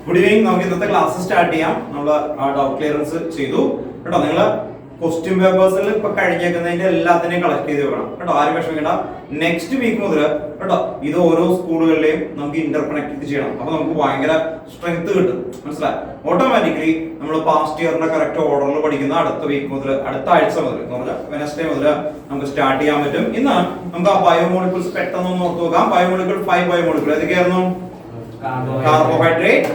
Good evening. നമുക്ക് ഇന്നത്തെ class start ചെയ്യാം. നമ്മൾ ഡൗട്ട് ക്ലിയറൻസ് ചെയ്തു കേട്ടോ. നിങ്ങൾ ക്വസ്റ്റ്യൻ പേപ്പേഴ്സിൽ ഇപ്പൊ കഴിഞ്ഞേക്കുന്നതിന്റെ എല്ലാത്തിനെയും കളക്ട് ചെയ്ത് വെക്കണം കേട്ടോ. ആരും വിഷമിക്കണ്ട. നെക്സ്റ്റ് വീക്ക് മുതൽ കേട്ടോ ഇത് ഓരോ സ്കൂളുകളിലെയും നമുക്ക് ഇന്റർകണക്ട് ചെയ്യണം. അപ്പൊ നമുക്ക് ഭയങ്കര സ്ട്രെങ്ത് കിട്ടും. മനസ്സിലായി? ഓട്ടോമാറ്റിക്കലി നമ്മൾ പാസ്റ്റ് ഇയറിന്റെ കറക്റ്റ് ഓർഡറിൽ പഠിക്കുന്ന അടുത്ത വീക്ക് മുതൽ, അടുത്ത ആഴ്ച മുതൽ എന്ന് പറഞ്ഞാൽ വെനസ്ഡേ മുതൽ നമുക്ക് സ്റ്റാർട്ട് ചെയ്യാൻ പറ്റും. ഇന്ന് നമുക്ക് ആ ബയോമോളിക്യൂൾസ് പെട്ടെന്ന് ഒന്ന് ഓർത്ത് നോക്കാം. ബയോമോളിക്യൂൾ 5 ബയോമോളിക്യൂൾ ഏതൊക്കെയായിരുന്നു? Carbohydrate,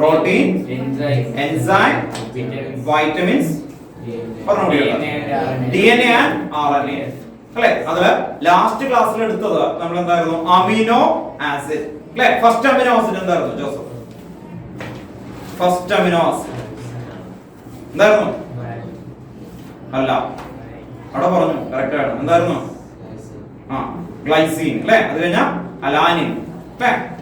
protein, enzyme, vitamins, DNA and RNA. അല്ലെ? അതില് ലാസ്റ്റ് ക്ലാസ്സിൽ എടുത്തത് നമ്മൾ എന്തായിരുന്നു? Amino acid. അല്ലെ? ഫസ്റ്റ് അമിനോ ആസിഡ് എന്തായിരുന്നു ജോസഫ്? ഫസ്റ്റ് അമിനോ ആസിഡ് എന്തായിരുന്നു? അല്ല, അവിടെ പറഞ്ഞു കറക്റ്റ് ആണ്. എന്തായിരുന്നു? ഗ്ലൈസീൻ. അല്ലെ? അത് കഴിഞ്ഞാൽ അലാനിൻ.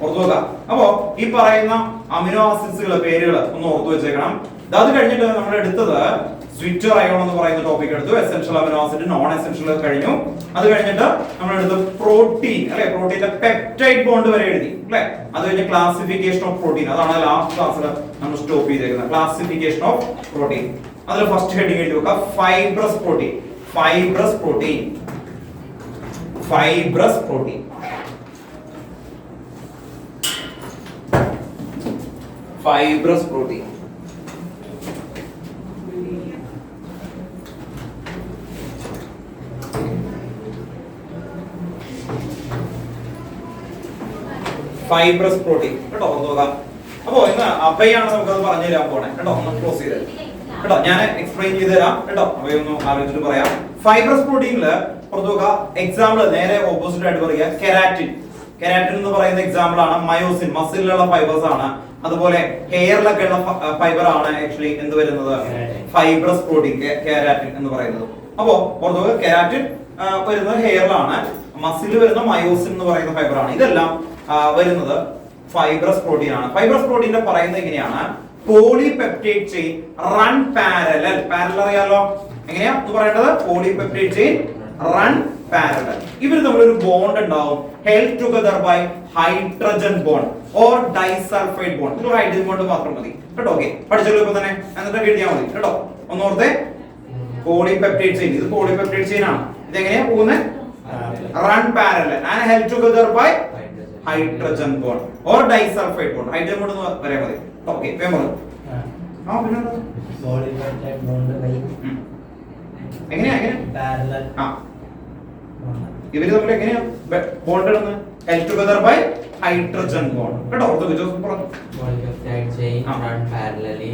ഓർത്തു വെക്കാം. അപ്പോ ഈ പറയുന്ന അമിനോ ആസിഡ്സുകളെ പേരുകൾ ഒന്ന് ഓർത്തു വെച്ചേക്കണം. അത് കഴിഞ്ഞിട്ട് നമ്മൾ എടുത്തത് സ്വിറ്റർ അയോൺ എന്ന് പറയുന്ന ടോപ്പിക് എടുത്തു. Essential amino acid, non essential കഴിഞ്ഞു. അത് കഴിഞ്ഞിട്ട് നമ്മൾ എടുത്ത പ്രോട്ടീൻ. അല്ലെ? പ്രോട്ടീന്റെ പെപ്റ്റൈഡ് ബോണ്ട് വരെ എഴുതി. അല്ലെ? അത് കഴിഞ്ഞ് ക്ലാസിഫിക്കേഷൻ ഓഫ് പ്രോട്ടീൻ. അതാണ് ലാസ്റ്റ് ക്ലാസ്സിൽ നമ്മൾ സ്റ്റോപ്പ് ചെയ്തേക്കുന്നത്. Classification of protein. അതിൽ ഫസ്റ്റ് ഹെഡിങ് എഴുതി വെക്കാം, fibrous protein. Fibrous protein. Fibrous protein. Fibrous protein. Fibrous protein കേട്ടോ. നോക്കാം. അപ്പോ ഇന്ന് അഭയാണ് നമുക്കത് പറഞ്ഞു തരാൻ പോണേ കേട്ടോ. ഒന്ന് ക്ലോസ് ചെയ്ത് കേട്ടോ. ഞാൻ എക്സ്പ്ലെയിൻ ചെയ്ത് തരാം കേട്ടോ. അവയൊന്ന് ആലോചിച്ചിട്ട് പറയാം. ഫൈബ്രസ് പ്രോട്ടീനില് പുറത്തു നോക്കാം. എക്സാമ്പിൾ നേരെ ഓപ്പോസിറ്റ് ആയിട്ട് പറയുക, കെരാറ്റിൻ. കെരാറ്റിൻ എന്ന് പറയുന്ന എക്സാമ്പിൾ ആണ്. മയോസിൻ മസിലിലുള്ള ഫൈബേഴ്സ് ആണ്. അതുപോലെ ഹെയറിലൊക്കെ ഉള്ള ഫൈബർ ആണ് ആക്ച്വലി എന്ത് വരുന്നത്? ഫൈബ്രസ് പ്രോട്ടീൻ, കെരാറ്റിൻ എന്ന് പറയുന്നത്. അപ്പോ പുറത്തു കെരാറ്റിൻ വരുന്നത് ഹെയറിലാണ്. മസിൽ വരുന്ന മയോസിൻ എന്ന് പറയുന്ന ഫൈബർ ആണ്. ഇതെല്ലാം വരുന്നത് ഫൈബ്രസ് പ്രോട്ടീൻ ആണ്. ഫൈബ്രസ് പ്രോട്ടീന്റെ പറയുന്നത് എങ്ങനെയാണ്? Polypeptide chain run parallel. Parallel അറിയാലോ എങ്ങനെയാ എന്ന് പറയേണ്ടത്? Polypeptide chain run parallel. ഇവർ തമ്മിൽ ഒരു ബോണ്ട് ഉണ്ടാവും, held together by hydrogen bond or disulfide bond. ഇത് ഹൈഡ്രജൻ ബോണ്ട് മാത്രം മതി കേട്ടോ. ഓക്കേ, പഠിച്ചല്ലോ ഇപ്പോ തന്നെ. എന്നിട്ട് എഴുതിയാൽ മതി കേട്ടോ. ഒന്നോർത്തെ, പോളിപെപ്റ്റൈഡ് ചെയിൻ. ഇത് പോളിപെപ്റ്റൈഡ് ചെയിൻ ആണ്. ഇത് എങ്ങനെയാ പോകുന്നത്? Run parallel and held together by hydrogen bond or disulfide bond. Hydrogen bond എന്ന് പറയാൻ മതി. ഓക്കേ, വേഗം പിന്നെ പോളിപെപ്റ്റൈഡ് ബോണ്ട് ബൈ എങ്ങനെയാ പാരലൽ. ഇവര് തമ്മിൽ എങ്ങനെയാ ബോണ്ട് ഇടുന്നത്? held together by hydrogen bond കേട്ടോ. ഓർത്ത് ജോസഫ് പറഞ്ഞു. Polypeptide chain run parallelly,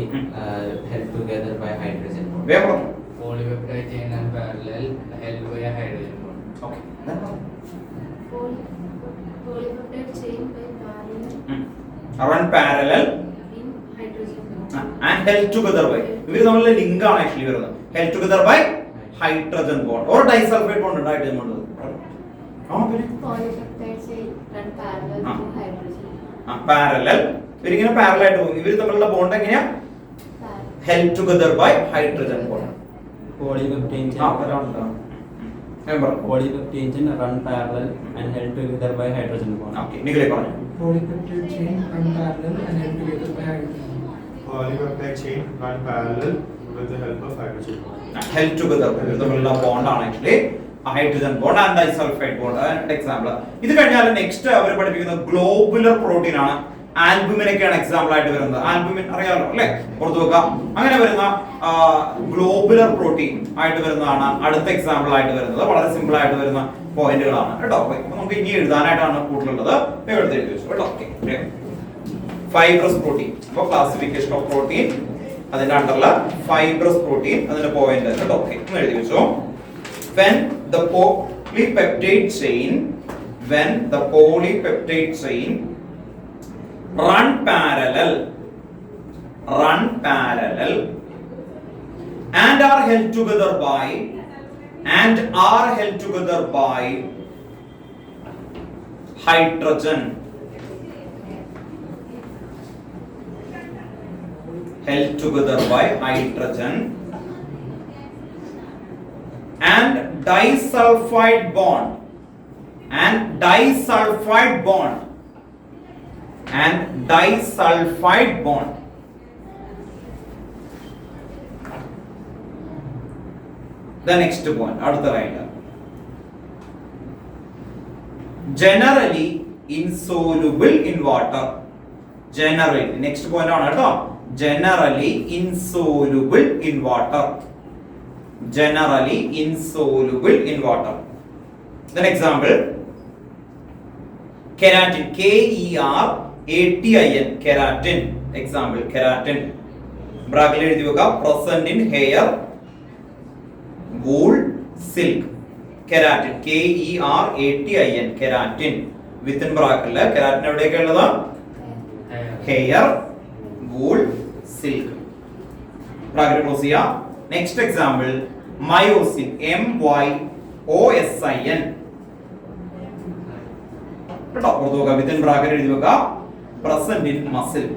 held together by hydrogen bond. വേഗം പറഞ്ഞു. Polypeptide chain and parallel held by a hydrogen bond. Okay, Polypeptide chain by parallel run parallel in hydrogen bond. and held together by. ഇവര് തമ്മിലുള്ള link ആണ് actually വരുന്നത്. held together by hydrogen bond or disulfide bond ഉണ്ട്. Hydrogen bond Polypeptide chain run parallel to hydrogen. Parallel. ഇവരിങ്ങനെ parallel ആയിട്ട് പോകും. ഇവര് തമ്മിലുള്ള ബോണ്ട് എങ്ങനെയാ? held together by hydrogen bond. Polypeptide chain run parallel and held together by hydrogen bond. Okay, നിങ്ങളെ പറഞ്ഞു. Polypeptide chain run parallel and held together by hydrogen bond. Polypeptide chain run parallel with the help of hydrogen bond. held together ഇവര് തമ്മിലുള്ള bond ആണ് actually hydrogen bond and disulphide bond. അതാണ് example. ഇത് കഴിഞ്ഞാൽ next അവർ പഠിപ്പിക്കുന്നത് globular protein ആണ്. Albumin ഒക്കെയാണ് example ആയിട്ട് വരുന്നത്. ആൽബുമിൻ അറിയാലോ അല്ലെ? ഓർത്തു വെക്കാം. അങ്ങനെ വരുന്ന ഗ്ലോബുലർ പ്രോട്ടീൻ ആയിട്ട് വരുന്നതാണ് അടുത്ത എക്സാമ്പിൾ ആയിട്ട് വരുന്നത്. വളരെ സിമ്പിൾ ആയിട്ട് വരുന്ന പോയിന്റുകളാണ് കേട്ടോ. അപ്പൊ നമുക്ക് ഇനി എഴുതാനായിട്ടാണ് കൂടുതലുള്ളത്. എഴുതി വെച്ചു കേട്ടോ. Okay, fibrous protein. അപ്പൊ ക്ലാസിഫിക്കേഷൻ ഓഫ് പ്രോട്ടീൻ അതിന്റെ അണ്ടറില് ഫൈബ്രസ് പ്രോട്ടീൻ അതിന്റെ പോയിന്റ് കേട്ടോ. ഓക്കെ, എഴുതി വെച്ചോ. When the polypeptide chain run parallel and are held together by hydrogen. Held together by hydrogen and disulfide bond and disulfide bond. The next point, അടുത്ത ലൈനിൽ generally insoluble in water. Generally, next point ആണ് കേട്ടോ. Generally insoluble in water. Generally insoluble in water. Then example, keratin, K-E-R-A-T-I-N, keratin. Example, keratin. ബ്രാക്കറ്റിൽ എഴുതി വെക്കുക, present in hair, wool, silk. Keratin, K-E-R-A-T-I-N, keratin. Within bracket, keratin എവിടെയൊക്കെ ഉള്ളത്? Hair, wool, silk. Bracket close ചെയ്യാം. Next example, myosin, M-Y-O-S-I-N. കേട്ടോ, ഓർത്ത് വെക്കുക. Within bracket എഴുതി വെക്കുക, present in muscle.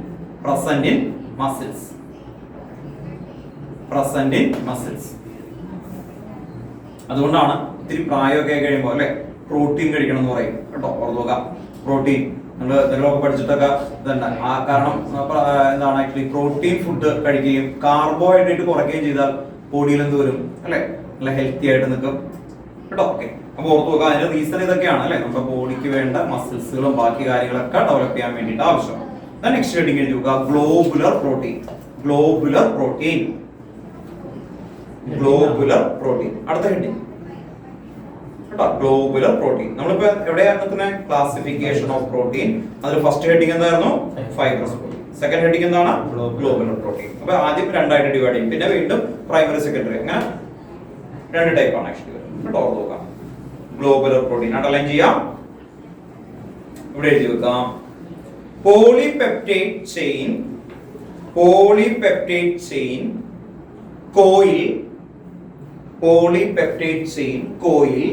Present in muscles. Present in muscles. അതുകൊണ്ടാണ് ഇത്തിരി പ്രായമൊക്കെ കഴിയുമ്പോൾ അല്ലെ പ്രോട്ടീൻ കഴിക്കണം എന്ന് പറയും കേട്ടോ. ഓർക്കുക, പ്രോട്ടീൻ നമ്മൾ എന്തെങ്കിലുമൊക്കെ പഠിച്ചിട്ടൊക്കെ ഇതുണ്ട്. ആ കാരണം എന്താണ് ആക്ച്വലി പ്രോട്ടീൻ ഫുഡ് കഴിക്കുകയും കാർബോഹൈഡ്രേറ്റ് കുറയ്ക്കുകയും ചെയ്താൽ ബോഡിയിൽ എന്ത് വരും അല്ലെ, നല്ല ഹെൽത്തി ആയിട്ട് നിൽക്കും കേട്ടോ. ഓക്കെ, അപ്പൊ ഓർത്ത് നോക്കുക, അതിന്റെ റീസൺ ഇതൊക്കെയാണ് അല്ലെ, നമ്മുടെ ബോഡിക്ക് വേണ്ട മസിൽസുകളും ബാക്കി കാര്യങ്ങളൊക്കെ ഡെവലപ്പ് ചെയ്യാൻ വേണ്ടിയിട്ട് ആവശ്യം. നെക്സ്റ്റ് ഹെഡിങ് എഴുതി നോക്കുക, globular protein. Globular protein, globular protein. അടുത്ത ഹെഡിങ് കേട്ടോ, ഗ്ലോബുലർ പ്രോട്ടീൻ. നമ്മളിപ്പോ എവിടെയാണ് നിൽക്കുന്നത്? Classification of protein. അതിൽ ഫസ്റ്റ് ഹെഡിങ് എന്തായിരുന്നു? Fibrous protein. സെക്കൻഡ് ഹെഡിങ് എന്താണ്? Globular protein. അപ്പൊ ആദ്യം രണ്ടായിട്ട് ഡിവൈഡ് ചെയ്യും, പിന്നെ വീണ്ടും പ്രൈമറി സെക്കൻഡറി, അങ്ങനെ രണ്ട് ടൈപ്പ് ആണ് ആക്ച്വലി കേട്ടോ. ഓർത്ത് നോക്കാം, ഗ്ലോബുലർ പ്രോട്ടീൻ അണ്ടർലൈൻ ചെയ്യാം, ഇവിടെ എഴുതി വെക്കാം. Polypeptide chain, polypeptide chain coil, polypeptide chain coil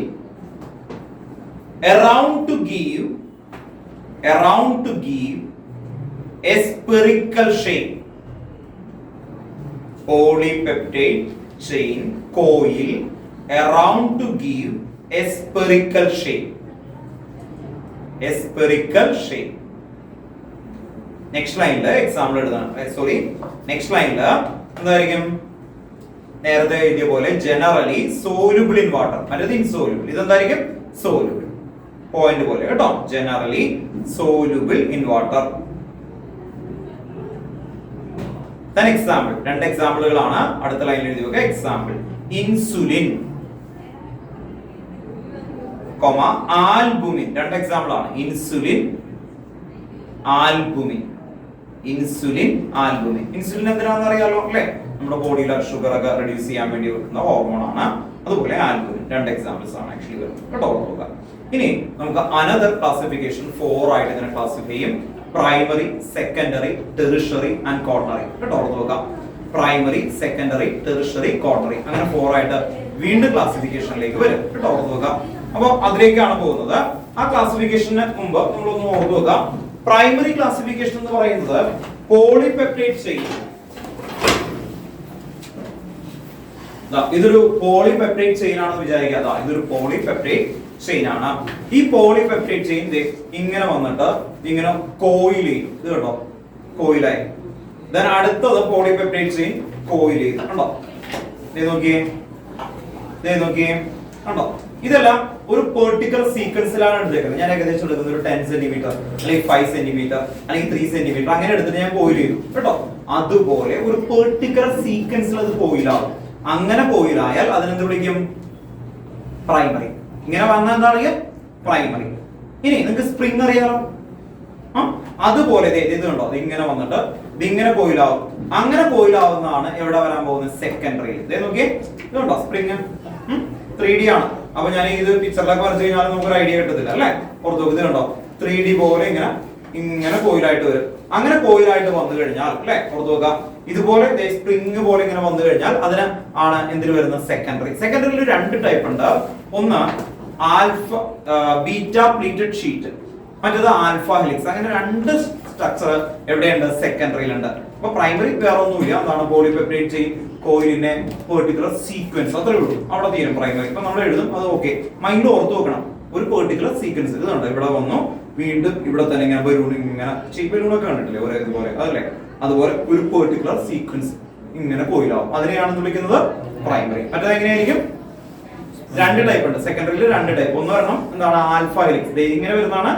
around to give a spherical shape. Polypeptide chain coil around to give a spherical shape. A spherical shape. Next line la example edutana, sorry, next line la എന്തായിരിക്കും? നേരത്തെ എഴുതിയ പോലെ generally soluble in water, മറ്റേത് insoluble. ഇതെന്തായിരിക്കും? Soluble. Point പോലെ കേട്ടോ, generally soluble in water. then example, രണ്ട് എക്സാമ്പിളുകളാണ് അടുത്ത ലൈനിൽ എഴുതി വെക്കുക. Example, insulin, albumin. രണ്ട് എക്സാമ്പിൾ ആണ്, insulin, albumin. Insulin, albumin. Insulin എന്തിനാണെന്ന് അറിയാലോ അല്ലേ, നമ്മുടെ ബോഡിയിലെ ഷുഗർ ഒക്കെ റെഡ്യൂസ് ചെയ്യാൻ വേണ്ടി വെക്കുന്ന ഹോർമോൺ ആണ്. അതുപോലെ ആൽബുമിൻ. രണ്ട് എക്സാമ്പിൾസ് ആണ് ആക്ച്വലി വരുന്നത് കേട്ടോ. ഓർക്കുക. ഇനി നമുക്ക് അനദർ ക്ലാസിഫിക്കേഷൻ 4 ആയിട്ട് ഇതിനെ ക്ലാസിഫൈ ചെയ്യും. പ്രൈമറി, സെക്കൻഡറി, ടെറിഷറി ആൻഡ് ക്വാട്ടറി കേട്ടോ. ഓർക്കുക, പ്രൈമറി, സെക്കൻഡറി, ടെറിഷറി, ക്വാട്ടറി, അങ്ങനെ 4 ആയിട്ട് വീണ്ടും ക്ലാസിഫിക്കേഷനിലേക്ക് വരും കേട്ടോ. ഓർക്കുക. അപ്പോൾ അതിലേക്കാണ് പോകുന്നത്. ആ ക്ലാസിഫിക്കേഷന് മുമ്പ് നമ്മളൊന്ന് ഓർക്കുക, പ്രൈമറി ക്ലാസിഫിക്കേഷൻ എന്ന് പറയുന്നത് പോളിപെപ്റ്റൈഡ് ചെയിൻ. ഇതൊരു പോളിപെപ്റ്റൈഡ് ചെയിൻ ആണെന്ന് വിചാരിക്കുക. ഇതൊരു പോളിപെപ്റ്റൈഡ് ചെയിൻ ആണ്. ഈ പോളിപെപ്റ്റൈഡ് ചെയിൻ ഇങ്ങനെ വന്നിട്ട് ഇങ്ങനെ കോയിൽ ചെയ്യും. ഇത് കേട്ടോ, കോയിലായി. ദെൻ അടുത്തത് പോളിപെപ്റ്റൈഡ് ചെയിൻ കോയിൽ ചെയ്ത് കണ്ടോ. നോക്കിയേ, നോക്കിയേ കണ്ടോ. ഇതെല്ലാം ഒരു പെർട്ടിക്കുലർ സീക്വൻസിലാണ് എടുത്തേക്കുന്നത്. ഞാൻ ഏകദേശം എടുക്കുന്നത് ഒരു 10 സെന്റിമീറ്റർ അല്ലെങ്കിൽ 5 സെന്റിമീറ്റർ അല്ലെങ്കിൽ 3 സെന്റിമീറ്റർ അങ്ങനെ എടുത്തിട്ട് ഞാൻ കോയിൽ ചെയ്തു കേട്ടോ. അതുപോലെ ഒരു പെർട്ടിക്കുലർ സീക്വൻസിൽ അത് കോയിലാവും. അങ്ങനെ കോയിലായാൽ അതിനെന്ത് വിളിക്കും? പ്രൈമറി. ഇങ്ങനെ വന്നാൽ എന്താണ് പ്രൈമറി. ഇനി നിങ്ങൾക്ക് സ്പ്രിംഗ് അറിയാലോ, അതുപോലെ ഇത് കണ്ടോ, ഇങ്ങനെ വന്നിട്ട് ഇതിങ്ങനെ കോയിലാവും. അങ്ങനെ കോയിലാവുന്നതാണ് എവിടെ വരാൻ പോകുന്നത്? സെക്കൻഡറിയിൽ. നോക്കിയേ, ഇത് കണ്ടോ സ്പ്രിംഗ് 3D ആണ്. അപ്പൊ ഞാൻ ഇത് പിക്ചറിലൊക്കെ വരച്ചു കഴിഞ്ഞാൽ നമുക്ക് ഒരു ഐഡിയ കിട്ടത്തില്ല അല്ലെ. പുറത്തു ഇത് കണ്ടോ 3D പോലെ ഇങ്ങനെ കോയിലായിട്ട് വരും. അങ്ങനെ കോയിലായിട്ട് വന്നു കഴിഞ്ഞാൽ അല്ലെ, പുറത്തു നോക്കുക, ഇതുപോലെ സ്പ്രിംഗ് പോലെ ഇങ്ങനെ വന്നു കഴിഞ്ഞാൽ അതിന് ആണ് എന്തിനു വരുന്നത്? സെക്കൻഡറി. സെക്കൻഡറിയിൽ 2 ടൈപ്പ് ഉണ്ട്. ഒന്ന് ആൽഫ ബീറ്റ പ്ലീറ്റഡ് ഷീറ്റ്, മറ്റേത് ആൽഫ ഹെലിക്സ്. അങ്ങനെ 2 സ്ട്രക്ചർ എവിടെയുണ്ട്? സെക്കൻഡറിയിലുണ്ട്. അപ്പൊ പ്രൈമറി വേറെ ഒന്നുമില്ല. എന്താണ്? പോളിപെപ്റ്റൈഡ് ചെയിൻ കോയിലിന്റെ പെർട്ടിക്കുലർ സീക്വൻസ്, അത്രേ ഉള്ളൂ. അവിടെ തീരും പ്രൈമറി. ഇപ്പൊ നമ്മൾ എഴുതും, അത് ഓക്കെ. മൈൻഡ് ഓർത്ത് വെക്കണം. ഒരു പെർട്ടിക്കുലർ സീക്വൻസ്. ഇത് കണ്ടോ, ഇവിടെ വന്നു വീണ്ടും ഇവിടെ തന്നെ ഇങ്ങനെ ബലൂൺ ഇങ്ങനെ ബലൂണൊക്കെ കണ്ടിട്ടില്ലേ ഒരേ ഇതുപോലെ, അതല്ലേ, അതുപോലെ ഒരു പെർട്ടിക്കുലർ സീക്വൻസ് ഇങ്ങനെ കോയിലാവും. അതിനെയാണെന്ന് വിളിക്കുന്നത് പ്രൈമറി. മറ്റേത് എങ്ങനെയായിരിക്കും? രണ്ട് ടൈപ്പ് ഉണ്ട്. സെക്കൻഡറിയിൽ രണ്ട് ടൈപ്പ്. ഒന്ന് പറഞ്ഞാൽ എന്താണ്? Alpha helix. ഇങ്ങനെ വരുന്നതാണ്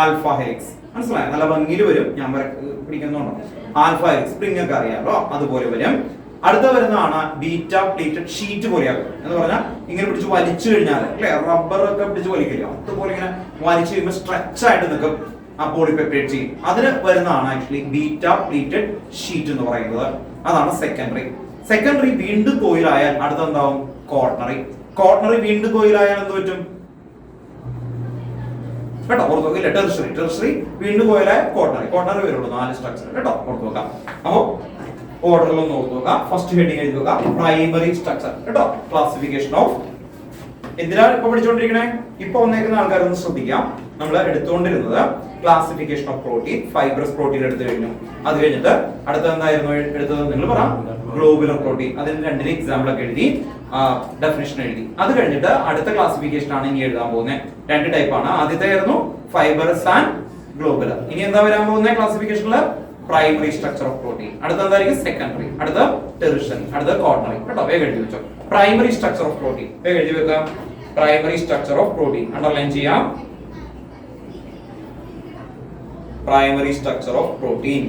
ആൽഫ ഹെലിക്സ്. മനസ്സിലായോ? നല്ല ഭംഗിയിൽ വരും. ഞാൻ പിടിക്കുന്നുണ്ടോ? ആൽഫ ഹെലിക്സ് സ്പ്രിംഗ് ഒക്കെ അറിയാമല്ലോ, അതുപോലെ വരും. അടുത്ത വരുന്നതാണ് ബീറ്റ പ്ലേറ്റഡ് ഷീറ്റ് പോലെയാകും. എന്ന് പറഞ്ഞാൽ ഇങ്ങനെ പിടിച്ച് വലിച്ചു കഴിഞ്ഞാൽ അല്ലെ, റബ്ബർ ഒക്കെ പിടിച്ച് വലിക്കില്ല, അതുപോലെ ഇങ്ങനെ വലിച്ചു കഴിയുമ്പോൾ സ്ട്രെച്ച് ആയിട്ട് നിൽക്കും ആ പോളിപെപ്റ്റൈഡ് ചെയിൻ. അതിന് വരുന്നതാണ് ആക്ച്വലി ബീറ്റ പ്ലേറ്റഡ് ഷീറ്റ് എന്ന് പറയുന്നത്. അതാണ് സെക്കൻഡറി. സെക്കൻഡറി വീണ്ടും കോയിലായാൽ അടുത്ത എന്താവും? കോർണറി. കോർണറി വീണ്ടും കോയിലായാൽ എന്ത് പറ്റും കേട്ടോ? ഓർത്ത് നോക്കില്ല. ടെറിഷറി. ടെറിഷറി വീണ്ടും കോയിലായ കോർണറി. കോർണറി വരുള്ളൂ 4 സ്ട്രക്ചർ കേട്ടോ. ഓർത്ത് നോക്കാം. അപ്പോ ഓർഡറിലൊന്ന് ഓർത്ത് നോക്കാം. ഫസ്റ്റ് ഹെഡിങ് എഴുതി നോക്കാം, പ്രൈമറി സ്ട്രക്ചർ കേട്ടോ. ക്ലാസിഫിക്കേഷൻ ഓഫ് എന്തിനാണ് ഇപ്പൊ പഠിച്ചുകൊണ്ടിരിക്കണേ? ഇപ്പൊ വന്നേക്കുന്ന ആൾക്കാരൊന്ന് ശ്രദ്ധിക്കാം. നമ്മൾ എടുത്തുകൊണ്ടിരുന്നത് classification of protein, fibrous protein എടുത്തു കഴിഞ്ഞു. അത് കഴിഞ്ഞിട്ട് അടുത്ത എന്തായിരുന്നു എടുത്തത്? നിങ്ങൾ പറ. Globular protein. അതിന് രണ്ടിന് എക്സാമ്പിൾ ഒക്കെ എഴുതി, ഡെഫിനിഷൻ എഴുതി. അത് കഴിഞ്ഞിട്ട് അടുത്ത ക്ലാസിഫിക്കേഷൻ ആണ് ഇനി എഴുതാൻ പോകുന്നത്. രണ്ട് ടൈപ്പ് ആണ്. ആദ്യത്തെ ആയിരുന്നു ഫൈബറസ് ആൻഡ് ഗ്ലോബുലർ. ഇനി എന്താ വരാൻ പോകുന്നത് ക്ലാസിഫിക്കേഷനില്? Primary structure of protein. അടുത്ത എന്തായിരിക്കും? സെക്കൻഡറി. അടുത്ത ടെറിഷറി. അടുത്ത കോർണറി കേട്ടോ. വേഗം എഴുതി വെച്ചോ. പ്രൈമറി സ്ട്രക്ചർ ഓഫ് പ്രോട്ടീൻ വേഗം എഴുതി വെക്കാം. Primary structure of protein underline ചെയ്യാം. Primary structure of protein.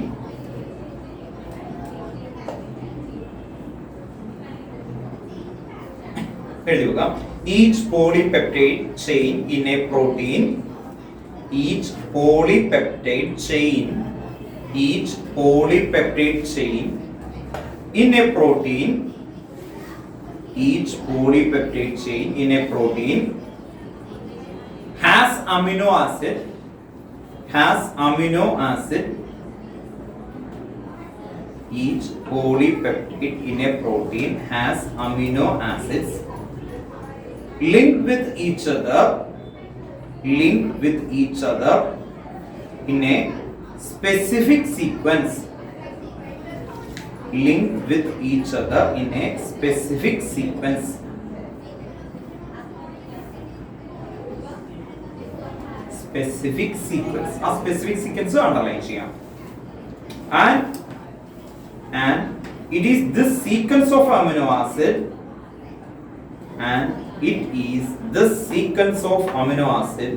എഴുതി വെക്കാം. Each polypeptide chain in a protein, each polypeptide chain, each polypeptide chain in a protein, each polypeptide chain in a protein has amino acid, each polypeptide in a protein has amino acids linked with each other in a specific sequence, linked with each other in a specific sequence. Specific sequence. A specific sequence underline ചെയ്യാം. And it is this sequence of amino acid, and it is this sequence of amino acid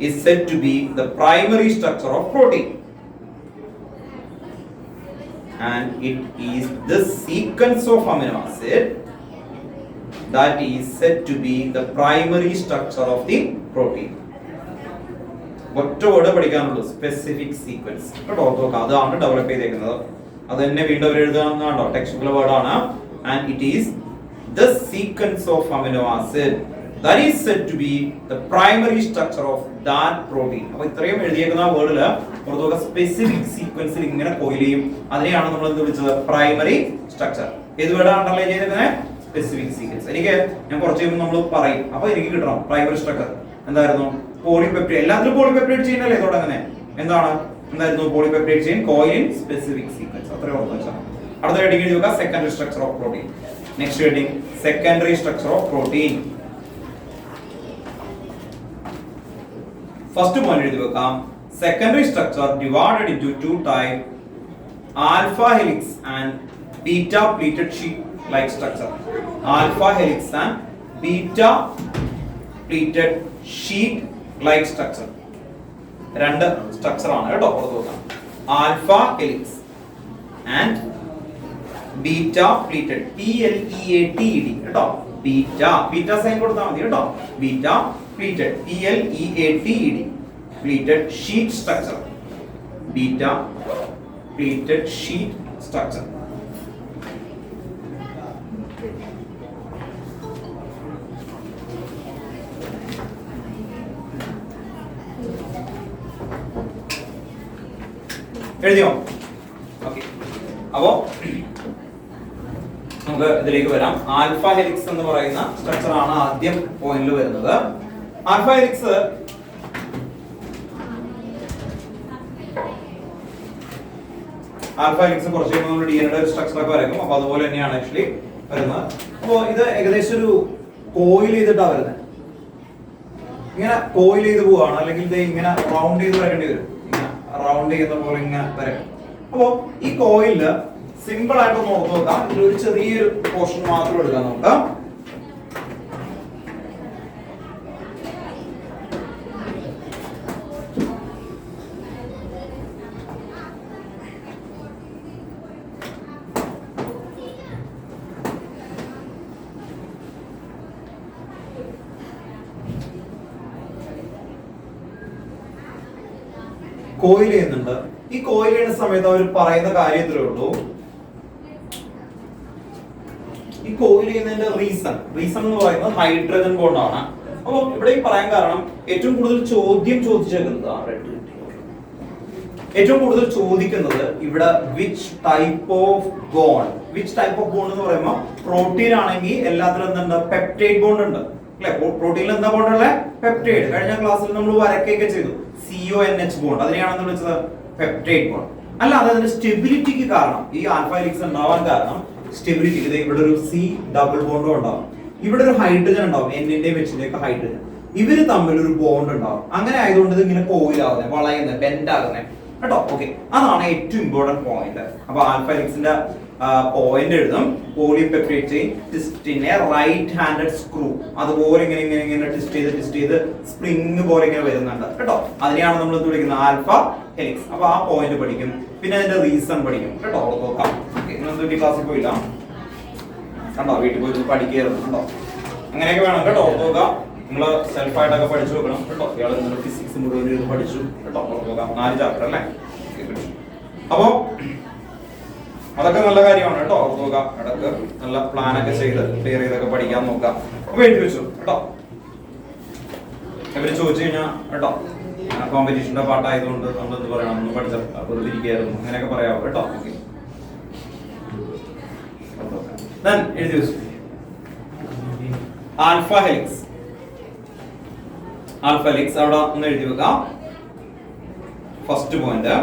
is said to be the primary structure of protein, and it is this sequence of amino acid that is said to be the primary structure of the protein. ഒറ്റ word പഠിക്കാനുള്ളൂ, specific sequence കേട്ടോ. അതാണ് develop ചെയ്തേക്കുന്നത്. അത് തന്നെ വീണ്ടും അവർ എഴുതാവുന്നതാണോ, ടെക്സ്റ്റ് വേർഡാണ്. And it is the sequence of amino acid that is said to be the primary structure of that protein. അപ്പോൾ ഇത്രയും എഴുതിയേക്കുന്ന വേർഡില് പുറത്തുള്ള സ്പെസിഫിക് സീക്വൻസിൽ ഇങ്ങനെ കോയിൽ ചെയ്യും. അതിനെയാണ് നമ്മൾ എന്ത് വിളിച്ചത്? Primary structure. ഏത് വേർഡാണ് അണ്ടർലൈൻ ചെയ്തിരിക്കുന്നത്? Specific sequence. എനിക്ക് ഞാൻ കുറച്ച് കഴിയുമ്പോൾ നമ്മൾ പറയും, അപ്പൊ എനിക്ക് കിട്ടണം പ്രൈമറി സ്ട്രക്ചർ എന്തായിരുന്നു? പോളിപെപ്റ്റൈഡ്. എല്ലാത്തിലും പോളിപെപ്റ്റൈഡ് ചെയിൻ അല്ലേ തുടങ്ങുന്നത്? എന്തായിരുന്നു polypeptide chain? Coil specific sequence. അത്രയും ഓർത്ത് വെച്ചാൽ. അടുത്ത ഹെഡിങ് എഴുതി നോക്കുക, secondary structure of protein. Next heading secondary structure of protein. First point എഴുതി വെക്കാം. Secondary structure divided into two type, alpha helix and beta pleated sheet like structure. Alpha helix and beta pleated sheet like structure. രണ്ട് structure ആണ് കേട്ടോ. പുറത്ത് നോക്കാം. Alpha helix and beta pleated, PLEATED കേട്ടോ. Beta sign കൊടുത്താൽ മതി കേട്ടോ. Beta pleated, PLEATED, pleated sheet structure. Beta pleated sheet structure. എഴുതിയോ? ഓക്കെ. അപ്പോ നമുക്ക് ഇതിലേക്ക് വരാം. ആൽഫ ഹെലിക്സ് എന്ന് പറയുന്ന സ്ട്രക്ചർ ആണ് ആദ്യം പോയിന്റിൽ വരുന്നത്. ആൽഫ ഹെലിക്സ് കുറച്ച് കഴിയുമ്പോൾ DNA ഒരു സ്ട്രക്ചർ ഒക്കെ വരയ്ക്കും. അപ്പൊ അതുപോലെ തന്നെയാണ് ആക്ച്വലി വരുന്നത്. അപ്പോ ഇത് ഏകദേശം ഒരു കോയിൽ ചെയ്തിട്ടാണ് വരുന്നത്. ഇങ്ങനെ കോയിൽ ചെയ്ത് പോവാണ്, അല്ലെങ്കിൽ ഇത് ഇങ്ങനെ റൗണ്ട് ചെയ്ത് വരേണ്ടി വരും. ഇങ്ങനെ റൗണ്ട് ചെയ്യുന്ന പോലെ ഇങ്ങനെ വരക്കും. അപ്പോ ഈ കോയിലില് സിമ്പിൾ ആയിട്ട് ഓർത്ത് നോക്കാം. ഇതിലൊരു ചെറിയൊരു പോർഷൻ മാത്രം എടുക്കാം നമുക്ക്. കോയിൽ ചെയ്യുന്നുണ്ട്. ഈ കോയിൽ ചെയ്യുന്ന സമയത്ത് അവർ പറയുന്ന കാര്യത്തിലേ ഉള്ളൂ, ഈ കോയിൽ ചെയ്യുന്നതിന്റെ റീസൺ എന്ന് പറയുന്നത് ഹൈഡ്രജൻ ബോണ്ടാണ്. അപ്പൊ ഇവിടെ ഈ പറയാൻ കാരണം ഏറ്റവും കൂടുതൽ ചോദിക്കുന്നത് ഇവിടെ വിച്ച് ടൈപ്പ് ഓഫ് ബോണ്ട് എന്ന് പറയുമ്പോൾ പ്രോട്ടീൻ ആണെങ്കിൽ എല്ലാത്തിലും എന്തുണ്ട്, പെപ്റ്റൈഡ് ബോണ്ട് ഉണ്ട് അല്ലെ. പ്രോട്ടീനിൽ എന്താ ബോണ്ട് ഉള്ളത്? പെപ്റ്റൈഡ്. കഴിഞ്ഞ ക്ലാസ്സിൽ നമ്മൾ വരയ്ക്കൊക്കെ ചെയ്തു CONH ബോണ്ട്, അതിനെയാണെന്ന് വിളിച്ചത് പെപ്റ്റൈഡ് ബോണ്ട്. അല്ലാതെ അതിന്റെ സ്റ്റെബിലിറ്റിക്ക് കാരണം, ഈ ആൽഫ ഹെലിക്സ് ഉണ്ടാവാൻ കാരണം സ്റ്റെബിലിറ്റിക്ക് ഇവിടെ ഒരു C ഡബിൾ ബോണ്ടും ഉണ്ടാവും, ഇവിടെ ഒരു ഹൈഡ്രജൻ ഉണ്ടാവും, N-ന്റെയും H-ന്റെയും ഹൈഡ്രജൻ, ഇവര് തമ്മിൽ ഒരു ബോണ്ട് ഉണ്ടാവും. അങ്ങനെ ആയതുകൊണ്ട് ഇത് ഇങ്ങനെ കോയിലാവുന്നത്, വളയുന്നത്, ബെൻഡ് ആകുന്നത് കേട്ടോ. ഓക്കെ, അതാണ് ഏറ്റവും ഇമ്പോർട്ടന്റ് പോയിന്റ്. അപ്പൊ ആൽഫ ഹെലിക്സിന്റെ പോയിന്റ് എഴുതും. Polypeptide chain twist in a right handed screw. അതുപോലെ ഇങ്ങനെ ട്വിസ്റ്റ് ചെയ്ത് സ്പ്രിംഗ് പോലെ ഇങ്ങനെ വരുന്നുണ്ട് കേട്ടോ. അതിനെയാണ് നമ്മൾ വിളിക്കുന്നത് ആൽഫ ഹെലിക്സ്. അപ്പൊ ആ പോയിന്റ് പഠിക്കും. പിന്നെ അതിന്റെ റീസൺ പഠിക്കും കേട്ടോ. നോക്കാം. ഇന്നത്തെ ക്ലാസ്സിൽ പോയില്ല കണ്ടോ, വീട്ടിൽ പോയി പഠിക്കായിരുന്നു കേട്ടോ. അങ്ങനെയൊക്കെ വേണം കേട്ടോ. നോക്കാം, നിങ്ങൾ സെൽഫായിട്ടൊക്കെ പഠിച്ചു നോക്കണം കേട്ടോ. ഇയാൾ ഫിസിക്സ് മുഴുവൻ പഠിച്ചു കേട്ടോ. നോക്കാം, 4 ചാപ്റ്റർ അല്ലേ. അപ്പോ അതൊക്കെ നല്ല കാര്യമാണ് കേട്ടോ. നോക്കാം, ഇടക്ക് നല്ല പ്ലാനൊക്കെ ചെയ്ത് ക്ലിയർ ചെയ്തൊക്കെ പഠിക്കാൻ നോക്കാം. അപ്പൊ എഴുതി വെച്ചു കേട്ടോ. ഇവര് ചോദിച്ചു കഴിഞ്ഞാൽ കേട്ടോ, കോമ്പറ്റീഷന്റെ പാട്ടായതുകൊണ്ട് നമ്മൾ എന്ത് പറയണം, നമ്മൾ പഠിച്ച വെറുതെ ഇരിക്കുകയായിരുന്നു അങ്ങനെയൊക്കെ പറയാമോ കേട്ടോ. എഴുതി വെച്ചു ആൽഫ ഹെലിക്സ്. അവിടെ ഒന്ന് എഴുതി വെക്കാം. First point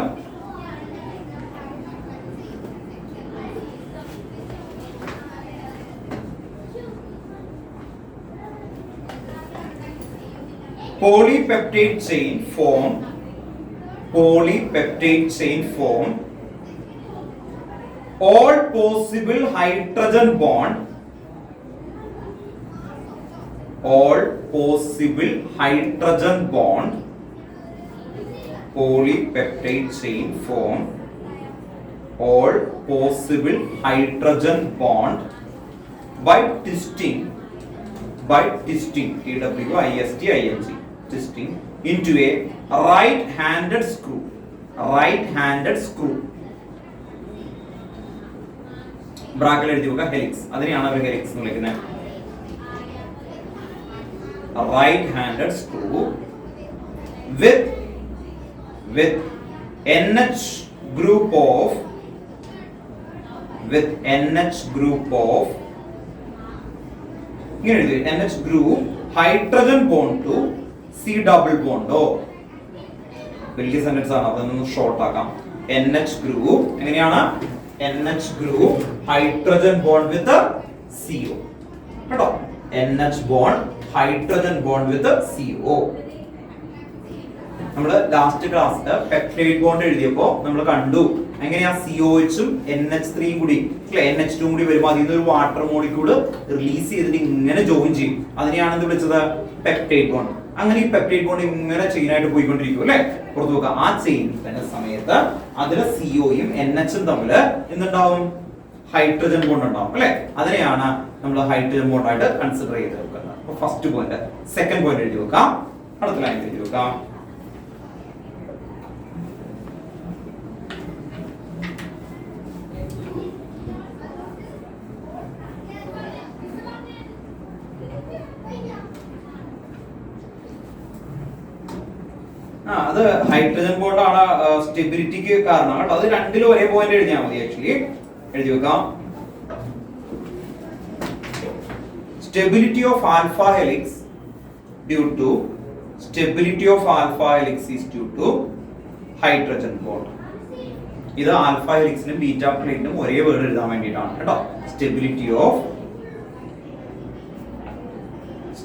polypeptide chain form all possible hydrogen bond polypeptide chain form all possible hydrogen bond by twisting twisting into a right-handed screw. ബ്രാക്കറ്റിൽ എഴുതി വെക്കുക ഹെലിക്സ്. അതിനെയാണ് അവർ ഹെലിക്സ് എന്ന് വിളിക്കുന്നത്. right-handed screw with NH group of ഇങ്ങനെ എഴുതി NH group hydrogen bond to C double bond. വലിയ sentence ആണ്, അതൊന്ന് ഷോർട്ട് ആക്കാം. NH group എങ്ങനെയാണ്? NH group hydrogen bond with CO കേട്ടോ. NH bond hydrogen bond with CO. നമ്മൾ ലാസ്റ്റ് ക്ലാസ്സിൽ പെപ്റ്റൈഡ് ബോണ്ട് എഴുതിയപ്പോ നമ്മൾ കണ്ടു എങ്ങനെയാ COH-ഉം NH3 കൂടി NH2 കൂടി വരുമ്പോൾ അതിൽ നിന്ന് ഒരു വാട്ടർ മോളിക്യൂൾ റിലീസ് ചെയ്തിട്ട് ഇങ്ങനെ ജോയിൻ ചെയ്യും. അതിനെയാണ് എന്ത് വിളിച്ചത്? Peptide bond. അങ്ങനെ ഈ പെപ്റ്റൈഡ് ബോണ്ട് ഇങ്ങനെ ചെയിൻ ആയിട്ട് പോയിക്കൊണ്ടിരിക്കും അല്ലെ. പുറത്തു നോക്കുക, ആ ചെയിൻ തന്നെ സമയത്ത് അതിലെ COയും NH-ഉം തമ്മിൽ എന്തുണ്ടാവും? ഹൈഡ്രജൻ ബോണ്ട് ഉണ്ടാവും അല്ലെ. അതിനെയാണ് നമ്മൾ ഹൈഡ്രജൻ ബോണ്ട് ആയിട്ട് കൺസിഡർ ചെയ്ത് വെക്കുന്നത്. അപ്പൊ ഫസ്റ്റ് പോയിന്റ്. സെക്കൻഡ് പോയിന്റ് എഴുതി വെക്കാം. അടുത്ത ലൈൻ എഴുതി വെക്കാം. അത് ഹൈഡ്രജൻ ബോണ്ട് ആണ് സ്റ്റെബിലിറ്റിക്ക് കാരണം കേട്ടോ. അത് രണ്ടിലും ഒരേ പോയിന്റ് എഴുതിയാൽ മതി. ആക്ച്വലി എഴുതി വെക്കാം. Stability of alpha helix due to hydrogen bond. ഇത് ആൽഫ ഹെലിക്സിനും ബീറ്റാ പ്ലേറ്റിനും ഒരേ വേർഡ് എഴുതാൻ വേണ്ടിയിട്ടാണ് കേട്ടോ. Stability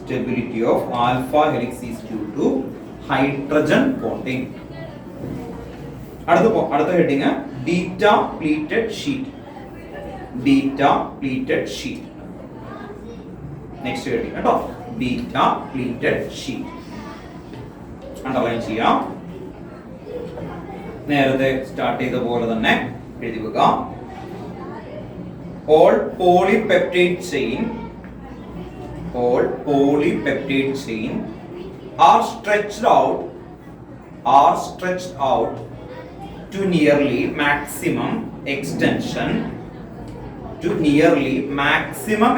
Stability of alpha helix is due to hydrogen bonding. അടുത്ത heading beta pleated sheet. Beta pleated sheet. Next heading കേട്ടോ, ബീറ്റ പ്ലീറ്റഡ് ഷീറ്റ്. അണ്ടർലൈൻ ചെയ്യാം. നേരത്തെ സ്റ്റാർട്ട് ചെയ്ത പോലെ തന്നെ എഴുതി വെക്കുക. All polypeptide chain are stretched out to nearly maximum extension to nearly maximum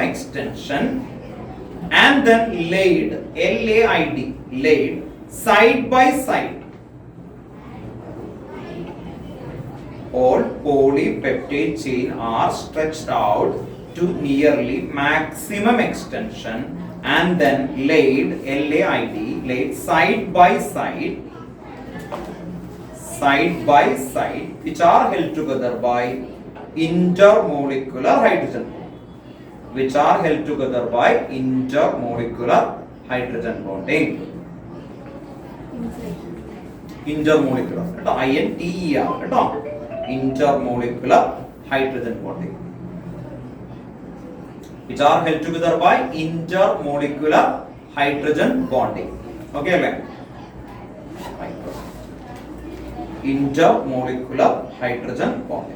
extension and then laid, LAID, laid side by side. All polypeptide chain are stretched out to nearly maximum extension and then laid, LAID, laid side by side, which are held together by intermolecular hydrogen. Which are held together by intermolecular hydrogen bonding. Intermolecular, കേട്ടോ, INTER കേട്ടോ, intermolecular hydrogen bonding. Which are held together by intermolecular hydrogen bonding. Okay അല്ലേ? Intermolecular hydrogen bonding.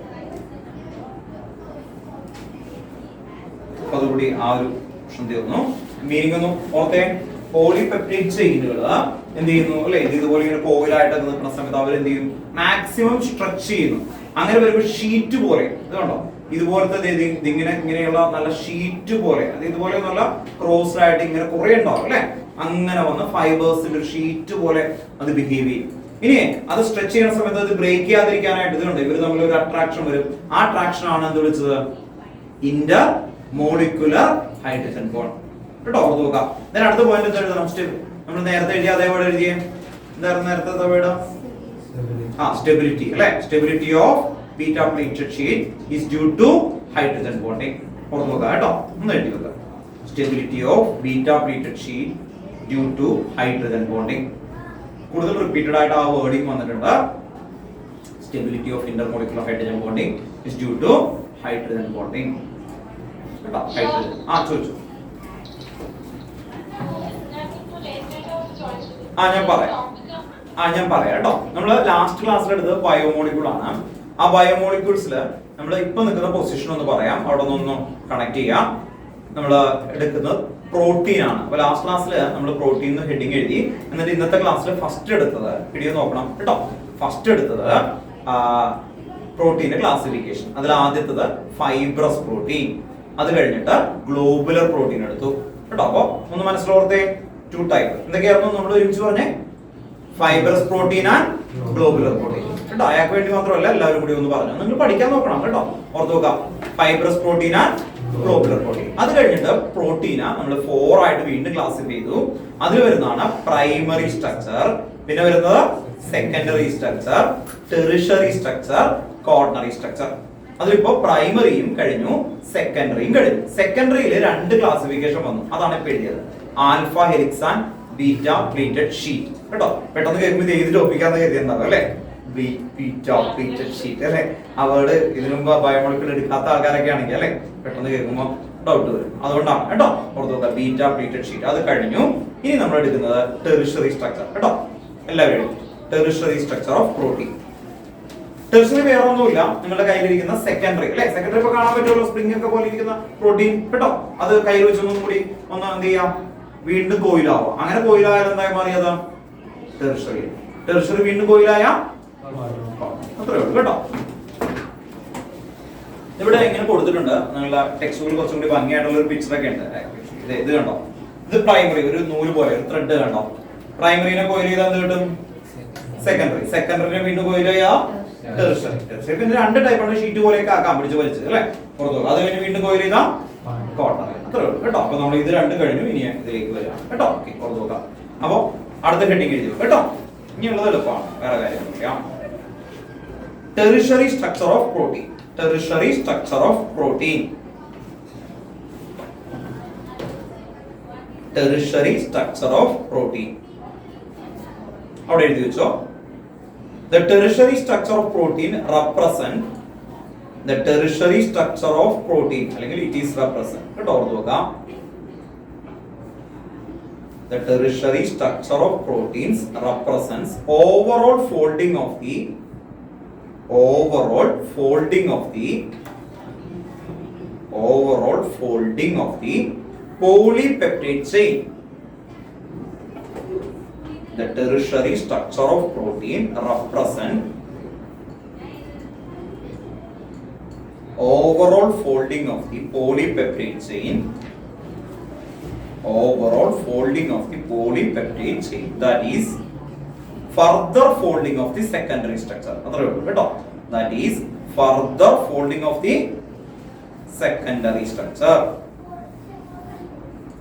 അതുകൂടി ആ ഒരു option തീർന്നു. Meaning ഒന്ന് ഓർത്തെ. Polypeptide ചെയിനുകൾ എന്ത് ചെയ്യുന്നു അല്ലെ, ഇതുപോലെ ഇങ്ങനെ കോയിലായിട്ടൊക്കെ നിൽക്കുന്ന സമയത്ത് അവർ എന്ത് ചെയ്യും, മാക്സിമം സ്ട്രെച്ച് ചെയ്യുന്നു. അങ്ങനെ വരുമ്പോൾ ഷീറ്റ് പോലെ, ഇത് കണ്ടോ, ഇതുപോലത്തെ ഇങ്ങനെയുള്ള നല്ല ഷീറ്റ് പോലെ, അത് ഇതുപോലെ നല്ല ക്രോസ്ഡ് ആയിട്ട് ഇങ്ങനെ കുറെ ഉണ്ടാവും അല്ലെ, അങ്ങനെ വന്ന് ഫൈബേഴ്സിന്റെ ഒരു ഷീറ്റ് പോലെ അത് ബിഹേവ് ചെയ്യും. ഇനി അത് സ്ട്രെച്ച് ചെയ്യുന്ന സമയത്ത് അത് ബ്രേക്ക് ചെയ്യാതിരിക്കാനായിട്ട് ഇത് കണ്ടോ, ഇവർ തമ്മിൽ ഒരു അട്രാക്ഷൻ വരും. ആ അട്രാക്ഷൻ ആണ് എന്ത് വിളിച്ചത്, ഇന്റർ മോളിക്കുലർ ഹൈഡ്രജൻ ബോണ്ട് കേട്ടോ. ഓർത്ത് നോക്കാം. അടുത്ത പോയിന്റ് എന്താ എഴുതണം, നമ്മൾ നേരത്തെ എഴുതിയ അതേ വേർഡ് എഴുതിയേ. എന്തായിരുന്നു നേരത്തെ വേർഡ്? സ്റ്റെബിലിറ്റി അല്ലെ. Stability of beta pleated sheet is due to hydrogen bonding. ഓർത്ത് നോക്കാം കേട്ടോ, ഒന്ന് എഴുതി വെക്കാം. Stability of beta pleated sheet due to hydrogen bonding. കൂടുതൽ റിപ്പീറ്റഡ് ആയിട്ട് ആ വേർഡിങ് വന്നിട്ടുണ്ട്. Stability of intermolecular hydrogen bonding is due to hydrogen bonding. ചോദിച്ചു. ഞാൻ പറയാം കേട്ടോ. നമ്മള് ലാസ്റ്റ് ക്ലാസ്സിൽ എടുത്തത് ബയോമോളിക്യൂൾ ആണ്. ആ ബയോമോളിക്യൂൾസിൽ നമ്മൾ ഇപ്പൊ നിൽക്കുന്ന പൊസിഷൻ ഒന്ന് പറയാം, അവിടെ നിന്ന് കണക്ട് ചെയ്യാം. നമ്മൾ എടുക്കുന്നത് പ്രോട്ടീൻ ആണ്. അപ്പൊ ലാസ്റ്റ് ക്ലാസ്സിൽ നമ്മൾ പ്രോട്ടീൻ ഹെഡിങ് എഴുതി. എന്നിട്ട് ഇന്നത്തെ ക്ലാസ്സിൽ ഫസ്റ്റ് എടുത്തത് വീഡിയോ നോക്കണം കേട്ടോ. ഫസ്റ്റ് എടുത്തത് പ്രോട്ടീന്റെ ക്ലാസിഫിക്കേഷൻ. അതിൽ ആദ്യത്തത് ഫൈബ്രസ് പ്രോട്ടീൻ, അത് കഴിഞ്ഞിട്ട് ഗ്ലോബുലർ പ്രോട്ടീൻ എടുത്തു കേട്ടോ. അപ്പൊ ഒന്ന് മനസ്സിലോർത്തേ, 2 ടൈപ്പ് എന്തൊക്കെയായിരുന്നു നമ്മൾ ഒരുമിച്ച് പറഞ്ഞേ? Fibrous protein and globular protein കേട്ടോ. അയാൾക്ക് വേണ്ടി മാത്രമല്ല, എല്ലാവരും കൂടി ഒന്ന് പറഞ്ഞു, നിങ്ങൾ പഠിക്കാൻ നോക്കണം കേട്ടോ. ഓർത്ത് നോക്കാം, fibrous protein and globular protein. അത് കഴിഞ്ഞിട്ട് പ്രോട്ടീനെ നമ്മൾ 4 ആയിട്ട് വീണ്ടും ക്ലാസിഫൈ ചെയ്തു. അതിൽ വരുന്നതാണ് പ്രൈമറി സ്ട്രക്ചർ, പിന്നെ വരുന്നത് secondary structure, tertiary structure, quaternary structure. അതിലിപ്പോ പ്രൈമറിയും കഴിഞ്ഞു, സെക്കൻഡറിയും കഴിഞ്ഞു. സെക്കൻഡറിയിൽ 2 ക്ലാസിഫിക്കേഷൻ വന്നു, അതാണ് ഇപ്പൊ എഴുതിയത്. Alpha helix and beta pleated sheet കേട്ടോ. പെട്ടെന്ന് കേൾക്കുമ്പോൾ ഇത് എഴുതി ഒപ്പിക്കാന്ന് കരുതിയുണ്ടാവും അല്ലെ, ബീറ്റ പ്ലേറ്റഡ് ഷീറ്റ് അല്ലെ. ആ വേർഡ് ഇതിനു മുമ്പ് ബയോമോളിക്യൂൾ എടുക്കാത്ത ആൾക്കാരൊക്കെ ആണെങ്കിൽ അല്ലെ, പെട്ടെന്ന് കേൾക്കുമ്പോൾ ഡൗട്ട് വരും. അതുകൊണ്ടാണ് കേട്ടോ. ഓർത്ത് നോക്കുക, ബീറ്റ പ്ലേറ്റഡ് ഷീറ്റ് അത് കഴിഞ്ഞു. ഇനി നമ്മൾ എടുക്കുന്നത് ടെറിഷറി സ്ട്രക്ചർ കേട്ടോ. എല്ലാവരും tertiary structure of protein. Tertiary വേറെ ഒന്നുമില്ല, നിങ്ങളുടെ കയ്യിലിരിക്കുന്ന സെക്കൻഡറി അല്ലെ. സെക്കൻഡറി ഇപ്പൊ കാണാൻ പറ്റുമല്ലോ, സ്പ്രിംഗ് ഒക്കെ പോലെ ഇരിക്കുന്ന പ്രോട്ടീൻ കേട്ടോ. അത് കയ്യിൽ വെച്ചൊന്നും കൂടി ഒന്ന് എന്ത് ചെയ്യാം, വീണ്ടും കോയിലാവും. അങ്ങനെ കോയിലായാലും എന്തായി മാറിയത്, ടെറിഷറി. ടെറിഷറി വീണ്ടും കോയിലായ അത്രേ ഉള്ളൂ കേട്ടോ. ഇവിടെ എങ്ങനെ കൊടുത്തിട്ടുണ്ട്, നിങ്ങളുടെ ടെക്സ്റ്റ് ബുക്കിൽ കുറച്ചും കൂടി ഭംഗിയായിട്ടുള്ള ഒരു പിക്ചർ ഒക്കെ ഉണ്ട്. ഇത് കണ്ടോ, ഇത് പ്രൈമറി, ഒരു നൂല് പോലെ ഒരു ത്രെഡ് കണ്ടോ. പ്രൈമറിനെ കോയിൽ ചെയ്താൽ എന്ത് കിട്ടും, സെക്കൻഡറി. സെക്കൻഡറിനെ വീണ്ടും കോയിൽ ചെയ്യാം, ടെറിഷറി. ടെറിഷറി പിന്നെ 2 ടൈപ്പാണ്, ഷീറ്റ് പോലെയൊക്കെ ആക്കാം, പിടിച്ച് വലിച്ചത് അല്ലെ, പുറത്തു. അത് കഴിഞ്ഞ് വീണ്ടും കോയിൽ ചെയ്താൽ കോട്ടണറി. അത്രേ ഉള്ളൂ കേട്ടോ. അപ്പൊ നമ്മൾ ഇത് 2 കഴിഞ്ഞു, ഇനി ഇതിലേക്ക് വരാം കേട്ടോ. പുറത്തു നോക്കാം. അപ്പൊ അടുത്ത ഹെഡിങ് എഴുതി കേട്ടോ. ഇനിയുള്ളത് എളുപ്പമാണ്, വേറെ കാര്യമൊന്നുമില്ല. Tertiary structure of protein. Tertiary structure of protein. Tertiary structure of protein അവിടെ എഴുതി വെച്ചോ. The tertiary structure of protein represent the tertiary structure of protein അല്ലെങ്കിൽ it is represent കേട്ടോ ഓർത്ത് വെക്കാം. The tertiary structure of proteins represents overall folding of the polypeptide chain. The tertiary structure of protein represent overall folding of the polypeptide chain. That is further folding of the secondary structure. അത്രേ ഉള്ളൂ കേട്ടോ. That is further folding of the secondary structure.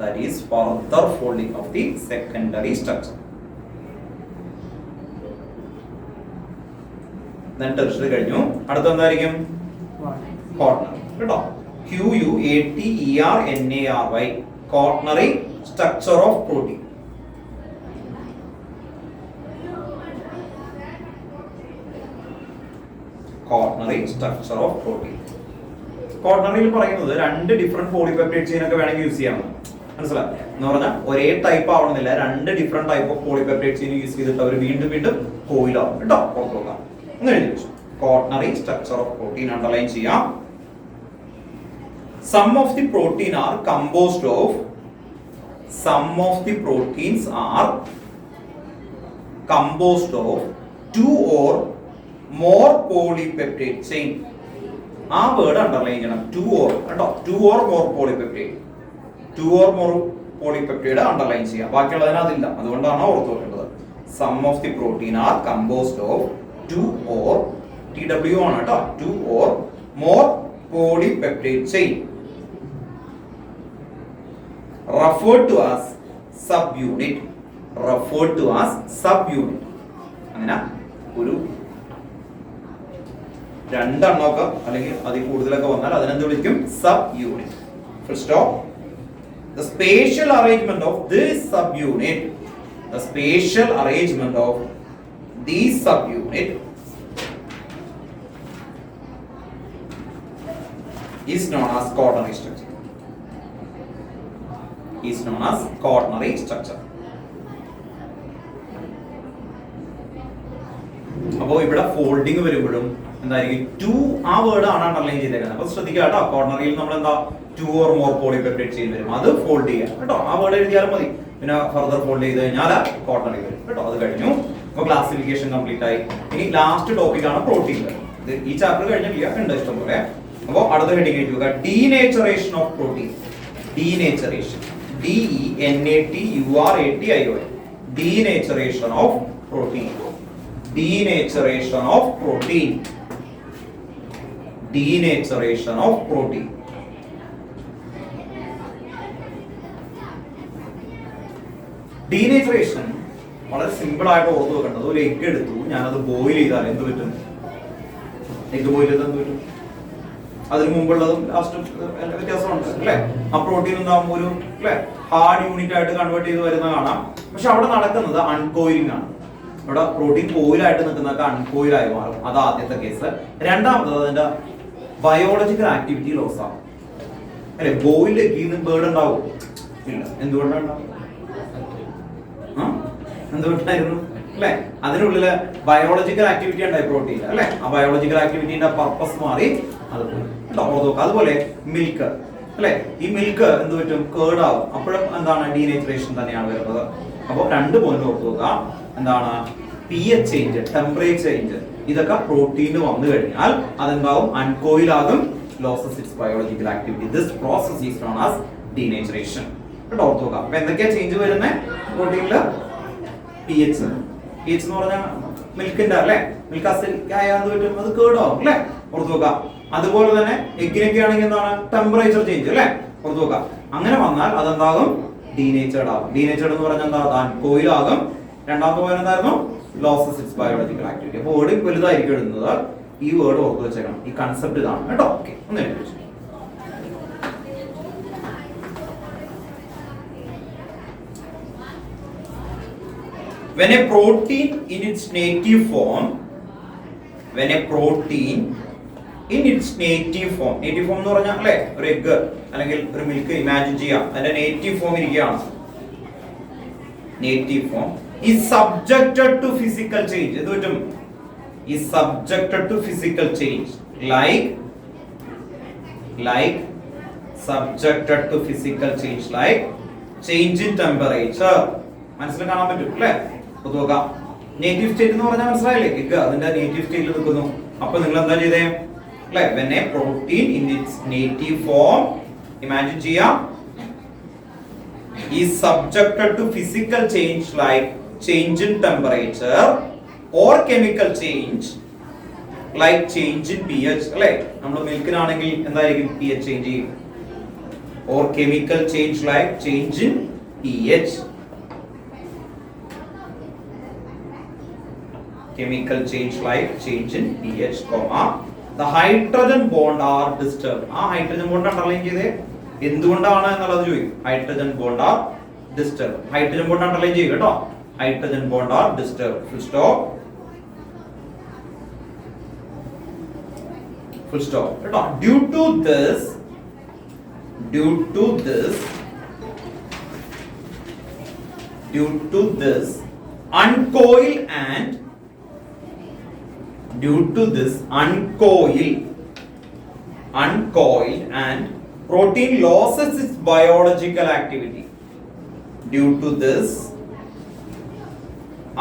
That is further folding of the secondary structure. Then tertiary കഴിഞ്ഞു. അടുത്ത എന്തായിരിക്കും? Quaternary കേട്ടോ. Quaternary quaternary structure of protein. Quaternary structure of protein. Quaternary പറയുന്നത് രണ്ട് different polypeptide chain ഒക്കെ വേണമെങ്കിൽ use ചെയ്യാം. മനസ്സിലായോ? എന്ന് പറഞ്ഞാൽ ഒരേ ടൈപ്പ് ആവണമെന്നില്ല, രണ്ട് different type of polypeptide chain use ചെയ്തിട്ട് അവർ വീണ്ടും കോയിൽ ആവും കേട്ടോ. ഓർത്ത് നോക്കാം. ഒന്ന് എഴുതി വെച്ചു. Quaternary structure of protein underline ചെയ്യാം. Some of the proteins are composed of two or more polypeptide chain. ആ വേർഡ് അണ്ടർലൈൻ ചെയ്യണം. two or കേട്ടോ. two or more polypeptide underline ചെയ്യാം. ബാക്കിയുള്ളതിന് അതില്ല, അതുകൊണ്ടാണ് ഓർത്ത് വെക്കേണ്ടത്. Some of the proteins are composed of two or TW ആണ് കേട്ടോ. two or more polypeptide chain referred to as subunit. അങ്ങനെ ഒരു രണ്ടെണ്ണമൊക്കെ അല്ലെങ്കിൽ അതിൽ കൂടുതലൊക്കെ വന്നാൽ അതിനെന്ത് വിളിക്കും? Sub unit. Full stop. The spatial arrangement of this subunit is known as quaternary structure. അപ്പോൾ ഇവിടെ ഫോൾഡിങ് വരുമ്പോഴും എന്തായിരിക്കും? ടു ആ വേർഡ് ആണ് അണ്ടർലൈൻ ചെയ്തേക്കുന്നത്. അപ്പൊ ശ്രദ്ധിക്കുക കേട്ടോ. കോർണറിയിൽ നമ്മൾ എന്താ two or more polypeptide chain വരും, അത് ഫോൾഡ് ചെയ്യാം കേട്ടോ. ആ വേർഡ് എഴുതിയാലും മതി. പിന്നെ ഫർദർ ഫോൾഡ് ചെയ്ത് കഴിഞ്ഞാൽ കോർണറി വരും കേട്ടോ. അത് കഴിഞ്ഞു. അപ്പൊ ക്ലാസിഫിക്കേഷൻ കംപ്ലീറ്റ് ആയി. ഇനി ലാസ്റ്റ് ടോപ്പിക് ആണ് പ്രോട്ടീൻ. ഈ ചാപ്റ്റർ കഴിഞ്ഞില്ല, ഉണ്ട് ഇഷ്ടം പോലെ. അപ്പോൾ അടുത്ത ഹെഡിങ് എഴുതുക. Denaturation of protein. Denaturation. DENATURATION. Denaturation of protein. Denaturation of protein. Denaturation of protein. Denaturation വളരെ സിമ്പിൾ ആയിട്ട് ഓർത്ത് വെക്കേണ്ടത്. ഒരു എഗ് എടുത്തു, ഞാനത് ബോയിൽ ചെയ്താൽ എന്ത് പറ്റും? എഗ് ബോയിൽ ചെയ്താൽ എന്ത് പറ്റും? അതിന് മുമ്പുള്ളതും ലാസ്റ്റും വ്യത്യാസമുണ്ട് അല്ലേ? ആ പ്രോട്ടീൻ എന്താകും? ഒരു അല്ലെ ഹാർഡ് യൂണിറ്റ് ആയിട്ട് കൺവേർട്ട് ചെയ്ത് വരുന്ന കാണാം. പക്ഷെ അവിടെ നടക്കുന്നത് അൺകോയിലിംഗ് ആണ്. ഇവിടെ പ്രോട്ടീൻ കോയിലായിട്ട് നിൽക്കുന്നതൊക്കെ അൺകോയിലായി മാറും. അത് ആദ്യത്തെ കേസ്. രണ്ടാമത്തത് അതിന്റെ ബയോളജിക്കൽ ആക്ടിവിറ്റി ലോസ് ആവും അല്ലെ? ബോയിൽ എഗ്ഗിന്ന് ബേർഡ് ഉണ്ടാവും ഇല്ല. എന്തുകൊണ്ടാണ്? എന്തുകൊണ്ടായിരുന്നു അല്ലെ? അതിനുള്ളില് ബയോളജിക്കൽ ആക്ടിവിറ്റി ഉണ്ടായി പ്രോട്ടീൻ അല്ലെ? ആ ബയോളജിക്കൽ ആക്ടിവിറ്റിന്റെ പർപ്പസ് മാറി അത് പോയി. അതുപോലെ മിൽക്ക് അല്ലെ? ഈ മിൽക്ക് എന്ത് പറ്റും? കേർഡ് ആവും. അപ്പോഴും എന്താണ്? ഡീനേച്ചറേഷൻ തന്നെയാണ് വരുന്നത്. അപ്പോൾ രണ്ട് പോയിന്റ് ഓർത്ത് നോക്കുക. എന്താണ്? pH ചേഞ്ച്, ടെമ്പറേച്ചർ ചേഞ്ച്, ഇതൊക്കെ പ്രോട്ടീന് വന്നു കഴിഞ്ഞാൽ അതെന്താവും? അൺകോയിൽ ആകും. Losses it's biological activity. This process is known as denaturation കേട്ടോ. ഓർത്ത് നോക്കുക. അപ്പൊ എന്തൊക്കെയാ ചേഞ്ച് വരുന്നത് പ്രോട്ടീനില്? pH എന്ന് പറഞ്ഞാൽ മിൽക്കിന്റെ അല്ലെ? മിൽക്ക് അസിഡിക് ആയാൽ പറ്റും, അത് കേർഡ് ആവും അല്ലെ? ഓർത്ത് നോക്കുക. അതുപോലെ തന്നെ എഗ്ഗിനൊക്കെ ആണെങ്കിൽ എന്താണ്? ടെമ്പറേച്ചർ ചേഞ്ച് അല്ലെ? ഓർത്ത് നോക്കുക. അങ്ങനെ വന്നാൽ അതെന്താകും? ഡീനേച്ചേർഡ് ആകും. ഡീനേച്ചേർഡ് എന്ന് പറഞ്ഞാൽ എന്താ? അൺകോയിൽ ആകും. രണ്ടാമത്തെ പോയിന്റ് എന്തായിരുന്നു? loses its biological activity. അപ്പോൾ വേർഡ് വലുതായിരിക്കും എഴുതുന്നത്. ഈ വേർഡ് ഓർത്ത് വെച്ചേക്കണം. ഈ കൺസെപ്റ്റ് ഇതാണ് കേട്ടോ. ഓക്കെ, ഒന്ന് എഴുതി വെച്ചു. When a protein in its native form എന്ന് പറഞ്ഞാൽ അല്ലേ, ഒരു എഗ് അല്ലെങ്കിൽ ഒരു മിൽക്ക് ഇമാജിൻ ചെയ്യാം, അതിന്റെ നേറ്റീവ് ഫോം ഇരിക്കുകയാണ്. Native form is subjected to physical change. എന്ത് പറ്റും? is subjected to physical change like subjected to physical change like change in temperature. മനസ്സിൽ കാണാൻ പറ്റും അല്ലേ? നോക്കാം, നേറ്റീവ് സ്റ്റേറ്റ് എന്ന് പറഞ്ഞാൽ മനസ്സിലായില്ലേ, എഗ് അതിന്റെ നേറ്റീവ് സ്റ്റേറ്റിൽ നിൽക്കുന്നു. അപ്പൊ നിങ്ങൾ എന്താ ചെയ്തേ അല്ലേ? when a protein in its native form, imagine ചെയ്യാം, is subjected to physical change like change in temperature or chemical change like change in pH. അല്ലേ, നമ്മൾ മിൽക്കിനാണെങ്കിൽ എന്തായിരിക്കും pH ചേഞ്ച് ചെയ്യും, or chemical change like change in pH. Chemical change like change in pH, the hydrogen bond are disturbed. ആ hydrogen bond underline ചെയ്തേ, എന്തുകൊണ്ടാണ് എന്നുള്ളത് ചോദിക്കും. Hydrogen bond are disturb. Hydrogen bond underline ചെയ്യുക കേട്ടോ. Hydrogen bond are disturb. Full stop കേട്ടോ. Due to this uncoil and protein loses its biological activity. Due to this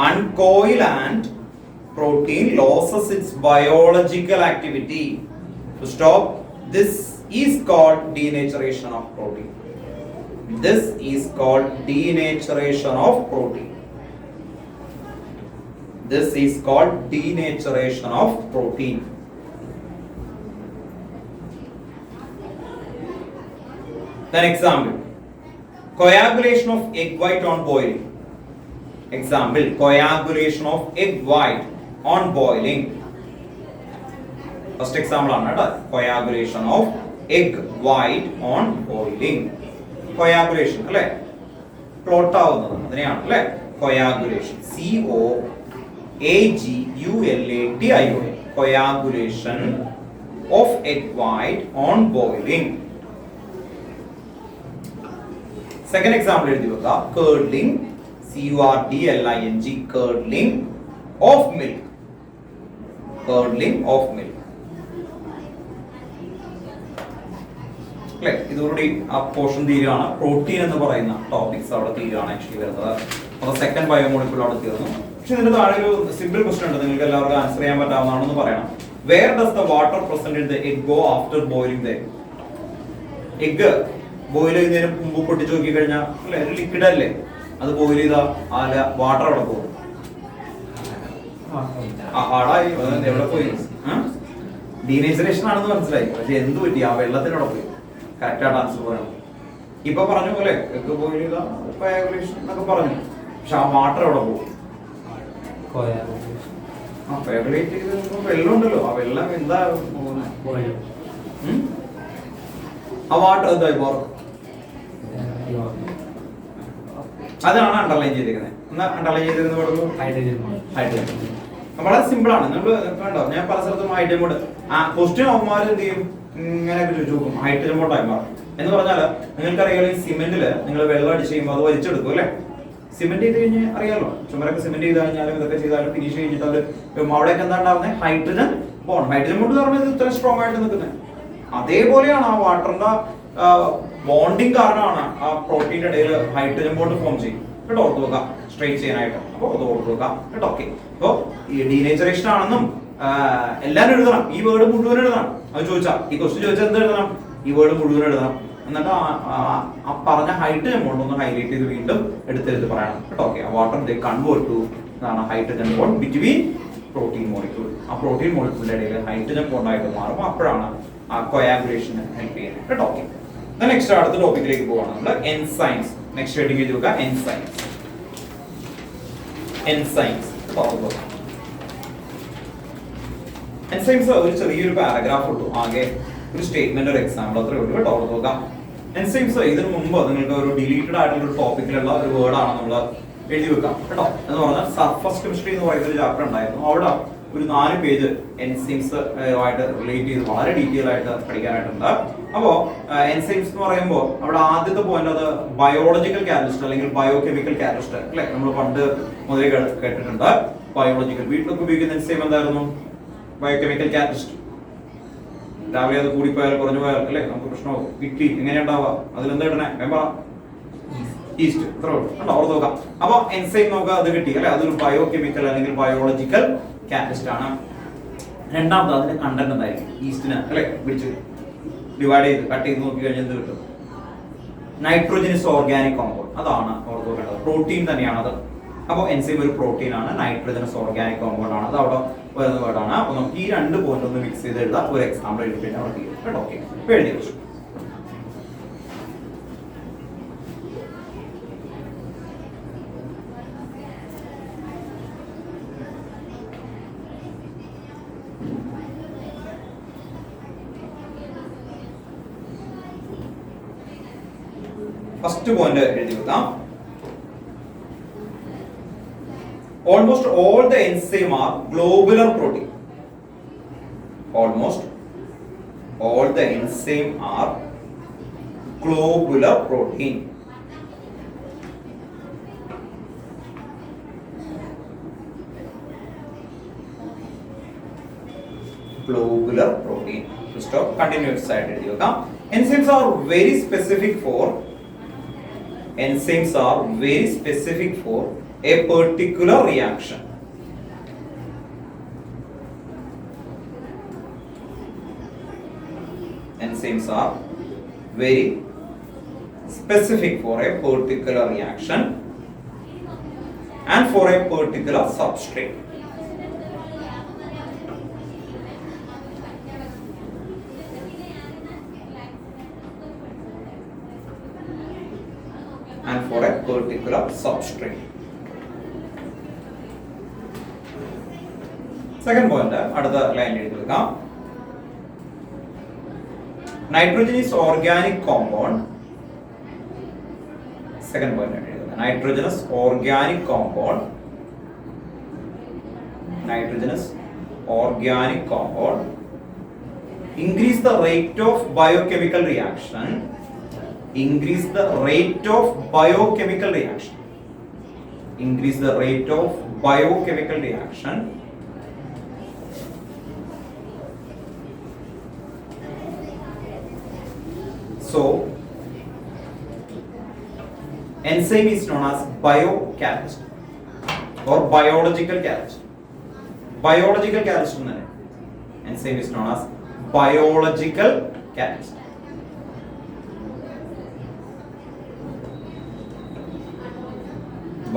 uncoil and protein loses its biological activity. To stop, this is called denaturation of protein. This is called denaturation of protein. This is called denaturation of protein. Then example, coagulation of egg white on boiling. Example, coagulation of egg white on boiling. First example ആണ് കേട്ടോ. Coagulation of egg white on boiling. Coagulation അല്ലേ, clot ആവുന്നത് അതിനെയാണ് അല്ലേ coagulation. COAGULATION. Coagulation of egg white on boiling. Second example എഴുതി വെക്കുക, curdling, CURDLING, curdling of milk. Curdling of milk. അല്ലേ, ഇതോടുകൂടി ആ പോർഷൻ തീരുകയാണ്. പ്രോട്ടീൻ എന്ന് പറയുന്ന ടോപ്പിക്സ് അവിടെ തീരുകയാണ് ആക്ച്വലി വരുന്നത്. അപ്പോൾ സെക്കൻഡ് ബയോമോളിക്യൂൾ അവിടെ തീർന്നു. പക്ഷെ ഇതിന്റെ താഴെ ഒരു സിമ്പിൾ ക്വസ്റ്റൻ ഉണ്ട്, നിങ്ങൾക്ക് എല്ലാവർക്കും ആൻസർ ചെയ്യാൻ പറ്റാവുന്നതാണെന്ന് പറയണം. Where does the water present in the egg go after boiling the egg? Egg boil ചെയ്യുന്നതിന് മുമ്പ് പൊട്ടിച്ച് നോക്കി കഴിഞ്ഞാൽ അല്ലെ, ഒരു ലിക്വിഡ് അല്ലേ, അത് ബോയിൽ ചെയ്താൽ അല്ല വാട്ടർ അവിടെ പോകും. ഹാർഡായി എവിടെ പോയി? ഡീനേച്ചറേഷൻ ആണെന്ന് മനസ്സിലായി, പക്ഷെ എന്ത് പറ്റി? ആ വെള്ളത്തിനവിടെ പോയി. കറക്റ്റ് ആയിട്ട് ആൻസർ പറയണം. ഇപ്പൊ പറഞ്ഞു പോലെ എഗ് ബോയിൽ ചെയ്താൽ കോയാഗുലേഷൻ എന്നൊക്കെ പറഞ്ഞു, പക്ഷെ ആ വാട്ടർ അവിടെ പോകും. കോയാഗുലേറ്റ് ചെയ്ത് വെള്ളം ഉണ്ടല്ലോ, ആ വെള്ളം എന്താ പോകുന്നത്? ആ വാട്ടർ എന്തായി മാറും? അതാണ് അണ്ടർലൈൻ ചെയ്തിരിക്കുന്നത്. എന്നാ അണ്ടർലൈൻ ചെയ്തിരുന്നത് ഹൈഡ്രജൻ. വളരെ സിമ്പിൾ ആണ്. നിങ്ങൾ കണ്ടോ, ഞാൻ പല സ്ഥലത്തും ഹൈഡ്രജൻ ബോണ്ട് ക്വസ്റ്റ്യൻ അവന്മാർ എന്ത് ചെയ്യും, ഇങ്ങനെയൊക്കെ ചോദിച്ചു നോക്കും ഹൈഡ്രജൻ ബോണ്ട് ആയി മാറും എന്ന് പറഞ്ഞാൽ നിങ്ങൾക്കറിയാലോ, ഈ സിമെന്റിൽ നിങ്ങൾ വെള്ളം അടിച്ച് ചെയ്യുമ്പോൾ അത് വലിച്ചെടുക്കും അല്ലേ. സിമെന്റ് ചെയ്ത് കഴിഞ്ഞാൽ അറിയാലോ, ചുമരൊക്കെ സിമെന്റ് ചെയ്ത് കഴിഞ്ഞാലും ഇതൊക്കെ ചെയ്താലും ഫിനിഷ് കഴിഞ്ഞിട്ട് അത് അവിടെയൊക്കെ എന്താ ഉണ്ടാവുന്നത്? Hydrogen bond. ഹൈഡ്രജൻ ബോണ്ട് പറഞ്ഞത് ഇത്ര സ്ട്രോങ് ആയിട്ട് നിൽക്കുന്നത്. അതേപോലെയാണ് ആ വാട്ടറിന്റെ ബോണ്ടിങ് കാരണമാണ് ആ പ്രോട്ടീൻ്റെ ഇടയിൽ ഹൈഡ്രജൻ ബോണ്ട് ഫോം ചെയ്യും കേട്ടോ. ഓർത്ത് വെക്കാം സ്ട്രെയിറ്റ് ചെയ്യാനായിട്ട്. അപ്പോൾ അത് ഓർത്ത് വെക്കാം കേട്ടോ. ഓക്കെ, അപ്പോൾ ഈ ഡീനേച്ചറേഷൻ ആണെന്നും എല്ലാവരും എഴുതണം. ഈ വേർഡ് മുഴുവൻ എഴുതണം. അത് ചോദിച്ചാൽ ഈ ക്വസ്റ്റ്യൻ ചോദിച്ചാൽ എന്ത് എഴുതണം? ഈ വേർഡ് മുഴുവൻ എഴുതണം. എന്നിട്ട് ആ പറഞ്ഞ ഹൈഡ്രജൻ ബോണ്ട് ഒന്ന് ഹൈലൈറ്റ് ചെയ്ത് വീണ്ടും എടുത്തെടുത്ത് പറയണം കേട്ടോ. ഓക്കെ, വാട്ടർ ദേ കൺവേർട്ട് ടു എന്നാണ് hydrogen bond between protein molecule. ആ പ്രോട്ടീൻ മോളിക്യൂളിന്റെ ഇടയിൽ ഹൈഡ്രജൻ ബോണ്ടായിട്ട് മാറും. അപ്പോഴാണ് ആ കോയാഗുലേഷന് ഹെൽപ്പ് ചെയ്യുന്നത് കേട്ടോ. ഓക്കെ, നെക്സ്റ്റ് അടുത്ത ടോപ്പിക്കിലേക്ക് പോവാണ് നമ്മൾ എൻസൈംസ്. നെക്സ്റ്റ് ഹെഡിങ് ചെയ്ത് നോക്കുക, എൻസൈംസ്. എൻസൈംസ് ഒരു ചെറിയൊരു പാരഗ്രാഫ് ഉള്ളൂ, ആകെ ഒരു സ്റ്റേറ്റ്മെന്റ് ഒരു എക്സാമ്പിൾ അത്രേ ഉള്ളൂ കേട്ടോ. ഓർത്ത് നോക്കാം. എൻസൈംസ് ഇതിനു മുമ്പ് നിങ്ങൾക്ക് ഒരു ഡിലീറ്റഡ് ആയിട്ടുള്ള ഒരു ടോപ്പിക്കിലുള്ള ഒരു വേർഡാണ് നമ്മൾ എഴുതി വെക്കാം കേട്ടോ. എന്ന് പറഞ്ഞാൽ സർഫസ് കെമിസ്ട്രി എന്ന് പറയുന്ന ഒരു ചാപ്റ്റർ ഉണ്ടായിരുന്നു. അവിടെ ഒരു 4 പേജ് എൻസൈംസ് ആയിട്ട് റിലേറ്റ് ചെയ്ത് വളരെ ഡീറ്റെയിൽ ആയിട്ട് പഠിക്കാനായിട്ടുണ്ട്. അപ്പോ എൻസൈംസ് എന്ന് പറയുമ്പോൾ അവിടെ ആദ്യത്തെ പോയിന്റ് അത് ബയോളജിക്കൽ കാറ്റലിസ്റ്റ് അല്ലെങ്കിൽ ബയോ കെമിക്കൽ കാറ്റലിസ്റ്റ് അല്ലെ, നമ്മൾ പണ്ട് മുതലേ കേട്ടിട്ടുണ്ട്. ബയോളജിക്കൽ വീട്ടിലൊക്കെ ഉപയോഗിക്കുന്ന എൻസൈം എന്തായിരുന്നു? Bio chemical catalyst. രാവിലെ അത് കൂടിപ്പോയാൽ കുറഞ്ഞു പോയാൽ അല്ലെ നമുക്ക് പ്രശ്നമാവും. ഇഡ്ലി എങ്ങനെയുണ്ടാവുക? അതിലെന്താ ഇടണേ? വേമ്പറ ഈസ്റ്റ് ഇത്ര ഉണ്ടോ? ഓർത്ത് നോക്കാം. അപ്പൊ എൻസൈം നമുക്ക് അത് കിട്ടി അല്ലെ, അതൊരു ബയോ കെമിക്കൽ അല്ലെങ്കിൽ ബയോളജിക്കൽ കാറ്റലിസ്റ്റ് ആണ്. രണ്ടാമത് അതിന്റെ കണ്ടന്റ് എന്തായിരിക്കും? ഈസ്റ്റിന് അല്ലെ പിടിച്ച് ഡിവൈഡ് ചെയ്ത് കട്ട് ചെയ്ത് നോക്കി കഴിഞ്ഞാൽ എന്ത് കിട്ടും? Nitrogenase organic compound. അതാണ് ഓർത്ത് നോക്കേണ്ടത്. പ്രോട്ടീൻ തന്നെയാണ് അത്. അപ്പോൾ എൻസൈം ഒരു പ്രോട്ടീൻ ആണ്, നൈട്രോജനസ് ഓർഗാനിക് കോമ്പൗണ്ട് ആണ്. അത് അവിടെ വരുന്ന വേർഡാണ്. അപ്പൊ നമുക്ക് ഈ 2 പോയിന്റ് ഒന്ന് മിക്സ് ചെയ്ത് എഴുതാം. ഒരു എക്സാമ്പിൾ എഴുതി കഴിഞ്ഞാൽ അവിടെ തീരും കേട്ടോ. ഓക്കെ, എഴുതി വെച്ചു. ഫസ്റ്റ് പോയിന്റ് എഴുതി വെക്കാം. Almost all the enzymes are globular protein. Almost all the enzymes are globular protein. Globular protein. Stop. Continuous side എഴുതി വെക്കാം. Enzymes are very specific for a particular reaction. Enzymes are very specific for a particular reaction and for a particular substrate. And for a particular substrate. Second point, അടുത്ത line എഴുതി വെക്കാം. Nitrogen is organic compound. Second point എഴുതി വെക്കാം. Nitrogenous organic compound. Nitrogenous organic compound increase the rate of biochemical reaction. Increase the rate of biochemical reaction. Increase the rate of biochemical reaction. So, enzyme is known as biocatalyst or biological catalyst. Biological catalyst എന്നല്ലേ? Enzyme is known as biological catalyst.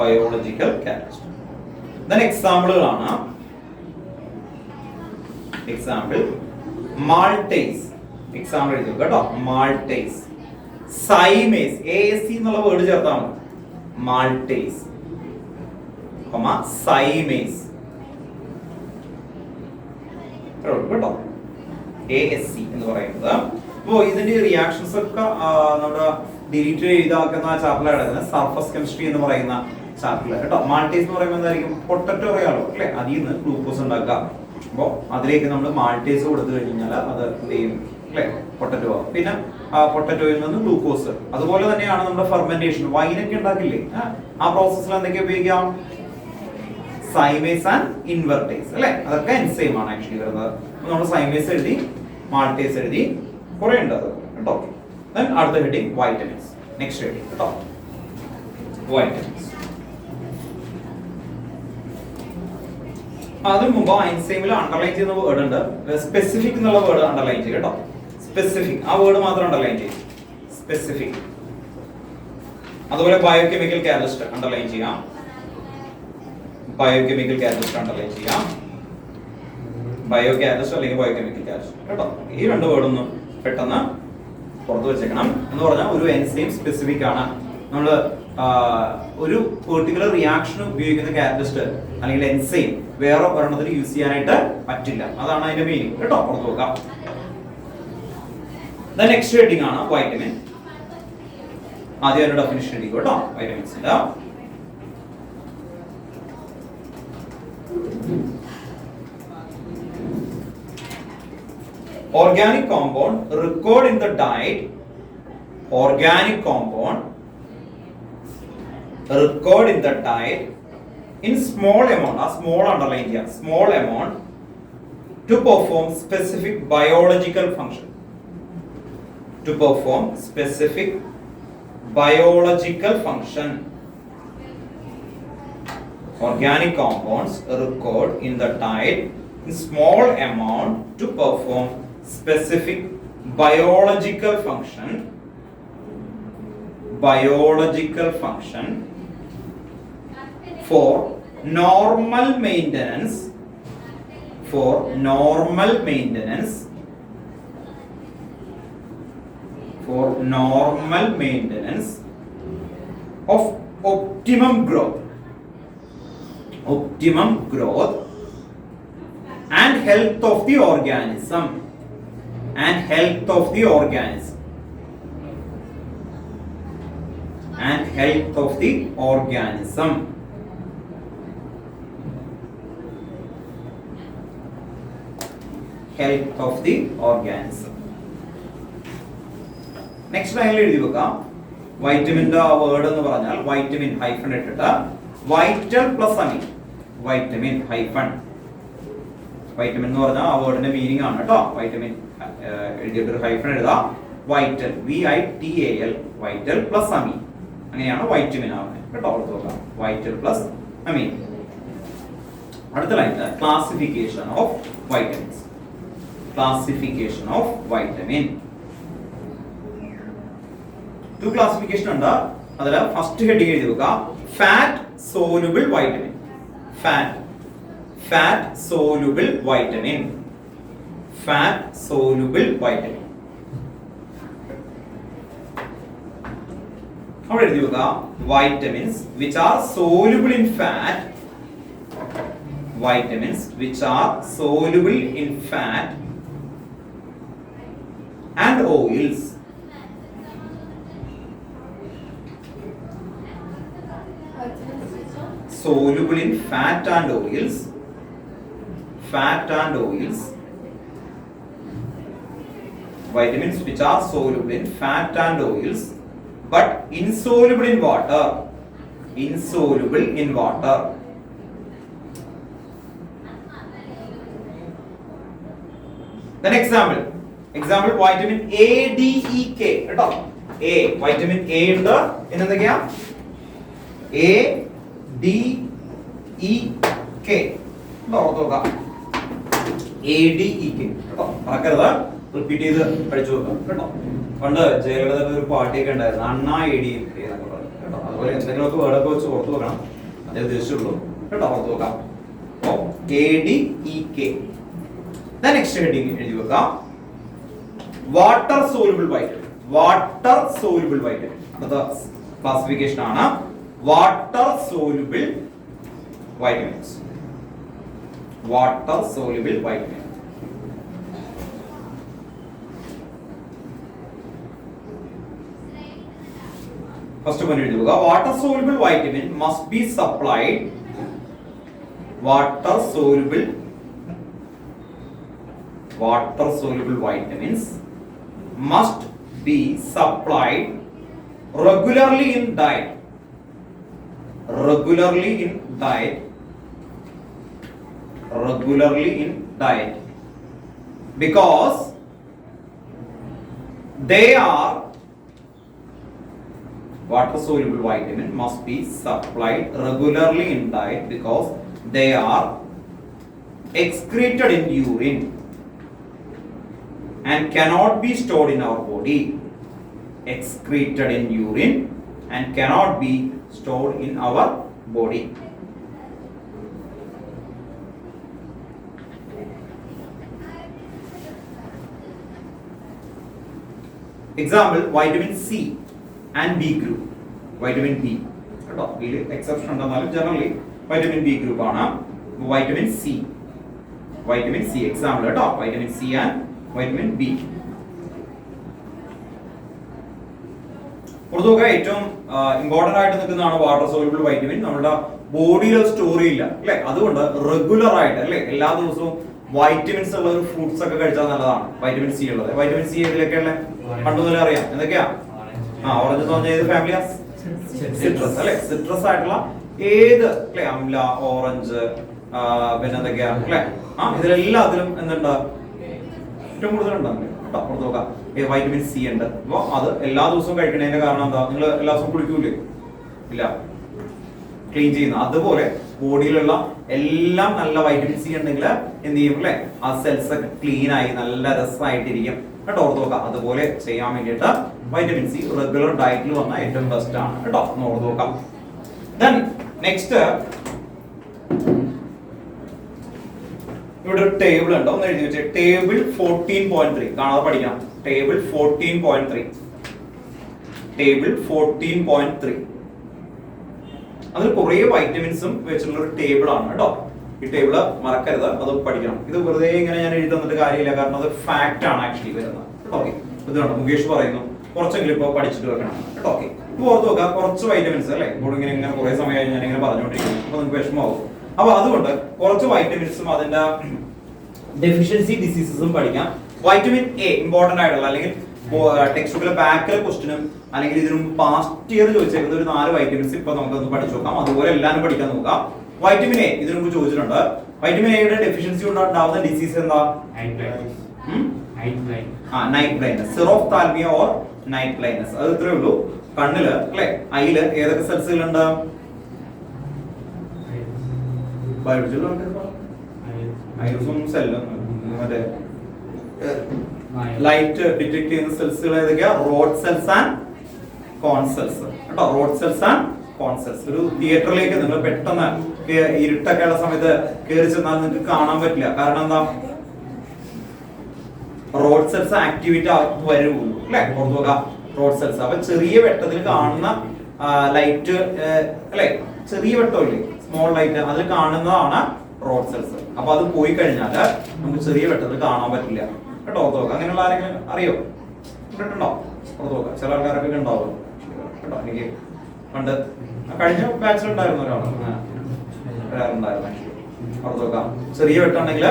Biological catalyst. Then എക്സാമ്പിളുകളാണ്. Example maltase. Example എഴുതുക കേട്ടോ. maltase, zymase, ASE എന്നുള്ള word ചേർത്താൽ മതി. maltase, zymase കേട്ടോ. ASE എന്ന് പറയുന്നത്. അപ്പോൾ ഇതിന്റെ റിയാക്ഷൻസ് ഒക്കെ നമ്മുടെ ഡിലീറ്റ് ചെയ്താക്കുന്ന ചാപ്റ്ററിൽ കിടക്കുന്നത് സർഫസ് കെമിസ്ട്രി എന്ന് പറയുന്ന ചാപ്റ്ററിൽ കേട്ടോ. maltase എന്ന് പറയുമ്പോൾ എന്തായിരിക്കും? പൊട്ടറ്റോ അറിയാലോ അല്ലെ, അതിൽ നിന്ന് ഗ്ലൂക്കോസ് ഉണ്ടാക്കാം. അപ്പോൾ അതിലേക്ക് നമ്മൾ maltase കൊടുത്തു കഴിഞ്ഞാൽ അത് എന്ത് ചെയ്യും അല്ലെ, പൊട്ടറ്റോ ആവും. പിന്നെ പൊട്ടറ്റോയിൽ നിന്ന് ഗ്ലൂക്കോസ്. അതുപോലെ തന്നെയാണ് നമ്മുടെ ഫെർമെന്റേഷൻ, വൈനൊക്കെ ഉണ്ടാക്കില്ലേ, ആ പ്രോസസ്സിൽ എന്തൊക്കെ ഉപയോഗിക്കാം? സൈമേസ് ആൻഡ് ഇൻവെർട്ടേസ് അല്ലെ, അതൊക്കെ എൻസൈം ആണ് ആക്ച്വലി വരുന്നത്. നമ്മൾ സൈമേസ് എഴുതി, maltase എഴുതി, കുറെ ഉണ്ട് അത് കേട്ടോ. Then അടുത്ത ഹെഡിങ് വൈറ്റമിൻസ്. നെക്സ്റ്റ് ഹെഡിങ് കേട്ടോ, വൈറ്റമിൻസ്. അതിന് മുമ്പ് എൻസൈമിൽ അണ്ടർലൈൻ ചെയ്യുന്ന വേർഡ് ഉണ്ട്. സ്പെസിഫിക് എന്നുള്ള വേർഡ് അണ്ടർലൈൻ ചെയ്യും കേട്ടോ. സ്പെസിഫിക്, ആ വേർഡ് മാത്രം അണ്ടർലൈൻ ചെയ്യും. സ്പെസിഫിക്. അതുപോലെ ബയോകെമിക്കൽ കാറ്റലിസ്റ്റ് അണ്ടർലൈൻ ചെയ്യാം. ബയോകെമിക്കൽ കാറ്റലിസ്റ്റ് അണ്ടർലൈൻ ചെയ്യാം. ബയോ കാറ്റലിസ്റ്റ് അല്ലെങ്കിൽ ബയോകെമിക്കൽ കാറ്റലിസ്റ്റ് കേട്ടോ. ഈ 2 വേർഡൊന്നും പെട്ടെന്ന് പുറത്ത് വെച്ചേക്കണം. എന്ന് പറഞ്ഞാൽ ഒരു എൻസൈം സ്പെസിഫിക് ആണ്. നമ്മൾ ഒരു പെർട്ടിക്കുലർ റിയാക്ഷൻ ഉപയോഗിക്കുന്ന കാറ്റലിസ്റ്റ് അല്ലെങ്കിൽ എൻസൈം വേറെ ഒരെണ്ണത്തിൽ യൂസ് ചെയ്യാനായിട്ട് പറ്റില്ല. അതാണ് അതിന്റെ മീനിങ് കേട്ടോ. ഓർത്ത് നോക്കാം. നെക്സ്റ്റ് ഹെഡിങ് ആണ് വൈറ്റമിൻ. ആദ്യം അതിന്റെ ഡെഫിനിഷൻ എഴുതിക്കോ കേട്ടോ. വൈറ്റമിൻസിന്റെ organic compound record in the diet. Organic compound record in the diet in small amount, a small underline here, small amount to perform specific biological function. To perform specific biological function. Organic compounds record in the diet in small amount to perform specific biological function. Biological function for normal maintenance. For normal maintenance. For normal maintenance of optimum growth. Optimum growth and health of the organism. And health of the organism. And health of the organism. Health of the organism. Next ലൈനിൽ എഴുതി വെക്കാം. വൈറ്റമിന്റെ word എന്ന് പറഞ്ഞാൽ vitamin hyphen ഇട്ടിട്ട് vital plus amine. Vitamin hyphen. Vitamin എന്ന് പറഞ്ഞാൽ ആ വേർഡിന്റെ മീനിങ് ആണ് കേട്ടോ. വൈറ്റമിൻ എഴുതിയിട്ട് ഒരു ഹൈഫൺ എഴുതാം. Vital VITAL vital plus amine. അങ്ങനെയാണ് വൈറ്റമിൻ ആവുന്നത് കേട്ടോ. ഓർത്ത് നോക്കാം. Vital plus amine. അടുത്ത ലൈനിൽ classification of vitamins. Classification of vitamin. Two classification ഉണ്ട്. അതിൽ ഫസ്റ്റ് ഹെഡിങ് എഴുതി വെക്കുക. Fat soluble vitamin. Fat soluble vitamin. Fat soluble vitamin. അവിടെ എഴുതി വെക്കുക. Vitamins which are soluble in fat. Vitamins which are soluble in fat and oils. Soluble in fat and oils. Fat and oils. Vitamins which are soluble in fat and oils but insoluble in water. Insoluble in water. Then example vitamin A, D, E, K കേട്ടോ. A vitamin A ഉണ്ട്. എന്തൊക്കെയാ? A, D, E, K. ഓർത്ത് നോക്കാം. A, D, E, K കേട്ടോ. മറക്കരുത്. Repeat ചെയ്ത് പഠിച്ചു നോക്കാം കേട്ടോ. പണ്ട് ജയലളിതയുടെ ഒരു പാർട്ടിയൊക്കെ ഉണ്ടായിരുന്നു. അണ്ണാ A, D, E, K എന്നൊക്കെ പറഞ്ഞു കേട്ടോ. അതുപോലെ എന്തെങ്കിലുമൊക്കെ വേർഡൊക്കെ വെച്ച് ഓർത്ത് നോക്കണം. അതേ ഉദ്ദേശിച്ചുള്ളൂ കേട്ടോ. ഓർത്ത് നോക്കാം. അപ്പോൾ A, D, E, K. Next heading എഴുതി വെക്കാം. Water soluble vitamin. Water soluble vitamin. അടുത്ത ക്ലാസിഫിക്കേഷൻ ആണ് water soluble vitamins. Water soluble vitamin. First point എഴുതുക. Water soluble vitamin must be supplied. Water soluble vitamins must be supplied regularly in diet. Regularly in diet because they are water soluble vitamin must be supplied regularly in diet because they are excreted in urine and cannot be stored in our body. Excreted in urine and cannot be stored in our body. Example vitamin C and B group. Vitamin B കേട്ടോ. ഇതിൽ exception ഉണ്ടെന്നാലും generally vitamin B group ആണ്. Vitamin C, vitamin C example കേട്ടോ, vitamin C and vitamin B. പുറത്തൊക്കെ ഏറ്റവും important ആയിട്ട് നിൽക്കുന്നതാണ് water soluble vitamin. നമ്മുടെ ബോഡിയിൽ സ്റ്റോർ ചെയ്യില്ല അല്ലെ, അതുകൊണ്ട് റെഗുലർ ആയിട്ട് അല്ലെ എല്ലാ ദിവസവും വൈറ്റമിൻസ് ഉള്ള ഒരു ഫ്രൂട്ട്സ് ഒക്കെ കഴിച്ചാൽ നല്ലതാണ്. വൈറ്റമിൻ സി ഉള്ളത്, വൈറ്റമിൻ സി ഇതിലൊക്കെ ഉള്ള പണ്ട് മുതലേ അറിയാം എന്തൊക്കെയാ. ഓറഞ്ച് എന്ന് പറഞ്ഞ ഏത് ഫാമിലിയാ? സിട്രസ് അല്ലെ. സിട്രസ് ആയിട്ടുള്ള ഏത് അല്ലെ, അംല, ഓറഞ്ച്, പിന്നെ എന്തൊക്കെയാ അല്ലെ, ഇതിലെല്ലാത്തിലും എന്തുണ്ട്, ഏറ്റവും കൂടുതൽ ഉണ്ടാവില്ലേ കേട്ടോ. പുറത്ത് നോക്കാം വൈറ്റമിൻ സി ഉണ്ട്. അപ്പൊ അത് എല്ലാ ദിവസവും കഴിക്കണതിന്റെ കാരണം എന്താ? നിങ്ങൾ എല്ലാ ദിവസവും കുളിക്കൂലേ? ഇല്ല, ക്ലീൻ ചെയ്യുന്ന അതുപോലെ ബോഡിയിലുള്ള എല്ലാം നല്ല വൈറ്റമിൻ സി ഉണ്ടെങ്കിൽ എന്ത് ചെയ്യും അല്ലെ, ആ സെൽസ് ഒക്കെ ക്ലീൻ ആയി നല്ല രസമായിട്ടിരിക്കും കേട്ടോ. ഓർത്ത് നോക്കാം. അതുപോലെ ചെയ്യാൻ വേണ്ടിയിട്ട് വൈറ്റമിൻ സി റെഗുലർ ഡയറ്റിൽ വന്നാൽ ഏറ്റവും ബെസ്റ്റ് ആണ് കേട്ടോ. ഒന്ന് ഓർത്ത് നോക്കാം. ദെൻ നെക്സ്റ്റ് ഇവിടെ ഒരു ടേബിൾ ഉണ്ടോ, ഒന്ന് എഴുതി വെച്ചേ. ടേബിൾ 14.3 കാണാതെ പഠിക്കണം. Table 14.3, table 14.3. അതിൽ കുറെ വൈറ്റമിൻസും വെച്ചിട്ടുള്ള ഒരു ടേബിൾ ആണ് കേട്ടോ. ഈ ടേബിള് മറക്കരുത്, അത് പഠിക്കണം. ഇത് വെറുതെ ഇങ്ങനെ ഞാൻ എഴുതി തന്നിട്ട് കാര്യമില്ല, കാരണം അത് ഫാക്ട് ആണ് ആക്ച്വലി വരുന്നത് കേട്ടോ. ഓക്കെ, ഇത് കണ്ടോ മുകേഷ് പറയുന്നു കുറച്ചെങ്കിലും ഇപ്പൊ പഠിച്ചിട്ട് വെക്കണം കേട്ടോ. ഓക്കെ, ഇപ്പൊ ഓർത്ത് നോക്കുക കുറച്ച് വൈറ്റമിൻസ് അല്ലെ, ഇപ്പോൾ ഇങ്ങനെ കുറെ സമയമായി ഞാൻ ഇങ്ങനെ പറഞ്ഞുകൊണ്ടിരിക്കുന്നു, അപ്പൊ നിങ്ങൾക്ക് വിഷമമാവും. അപ്പൊ അതുകൊണ്ട് കുറച്ച് വൈറ്റമിൻസും അതിന്റെ ഡെഫിഷ്യൻസി ഡിസീസസും പഠിക്കാം. വൈറ്റമിൻ എ ഇമ്പോർട്ടന്റ് ആയിട്ടുള്ള, അല്ലെങ്കിൽ ടെക്സ്റ്റ് ബുക്കിലെ ബാക്കിലെ ക്വസ്റ്റിനും അല്ലെങ്കിൽ ഇതിനും പാസ്റ്റ് ഇയർ ചോദിച്ചേക്കുന്ന ഒരു 4 വൈറ്റമിൻസ് ഇപ്പൊ നമുക്കൊന്ന് പഠിച്ചു നോക്കാം. അതുപോലെ എല്ലാവരും പഠിക്കാൻ നോക്കാം. വൈറ്റമിൻ എ ഇതിനു മുമ്പ് ചോദിച്ചിട്ടുണ്ട്. വൈറ്റമിൻ എയുടെ ഡെഫിഷ്യൻസി ഉണ്ടാകുന്ന ഡിസീസ് എന്താ? Night blindness, xerophthalmia or night blindness. അത് ഇത്രേ ഉള്ളൂ. കണ്ണില് അല്ലെ, ഐയില് ഏതൊക്കെ സെൽസുകളുണ്ട്? ഐറിസും സെല്ലും മറ്റേ ലൈറ്റ് ഡിറ്റക്ട് ചെയ്യുന്ന സെൽസുകൾ ഏതൊക്കെയാ? Rod cells and cone cells കേട്ടോ. Rod cells and cone cells. ഒരു തിയേറ്ററിലേക്ക് നിങ്ങൾ പെട്ടെന്ന് ഇരുട്ടൊക്കെ ഉള്ള സമയത്ത് കയറി ചെന്നാൽ നിങ്ങൾക്ക് കാണാൻ പറ്റില്ല. കാരണം എന്താ? റോഡ് സെൽസ് ആക്ടിവേറ്റ് വരുള്ളൂ അല്ലെ. ഓർത്ത് നോക്കാം റോഡ് സെൽസ്. അപ്പൊ ചെറിയ വെട്ടത്തിൽ കാണുന്ന ലൈറ്റ് അല്ലെ, ചെറിയ വെട്ടമില്ലേ, സ്മോൾ ലൈറ്റ്, അതിൽ കാണുന്നതാണ് റോഡ് സെൽസ്. അപ്പൊ അത് പോയി കഴിഞ്ഞാൽ നമുക്ക് ചെറിയ വെട്ടത്തിൽ കാണാൻ പറ്റില്ല കേട്ടോ. ഓർത്ത് നോക്കാം. അങ്ങനെയുള്ള ആരെങ്കിലും അറിയോ? കണ്ടിട്ടുണ്ടോ? ഓർത്ത് നോക്കാം. ചില ആൾക്കാരൊക്കെ ഉണ്ടാവും കേട്ടോ. എനിക്ക് പണ്ട് കഴിഞ്ഞ ബാച്ചിലുണ്ടായിരുന്ന ഒരാളുണ്ടായിരുന്നു. ഓർത്ത് നോക്കാം. ചെറിയ വെട്ടമുണ്ടെങ്കിൽ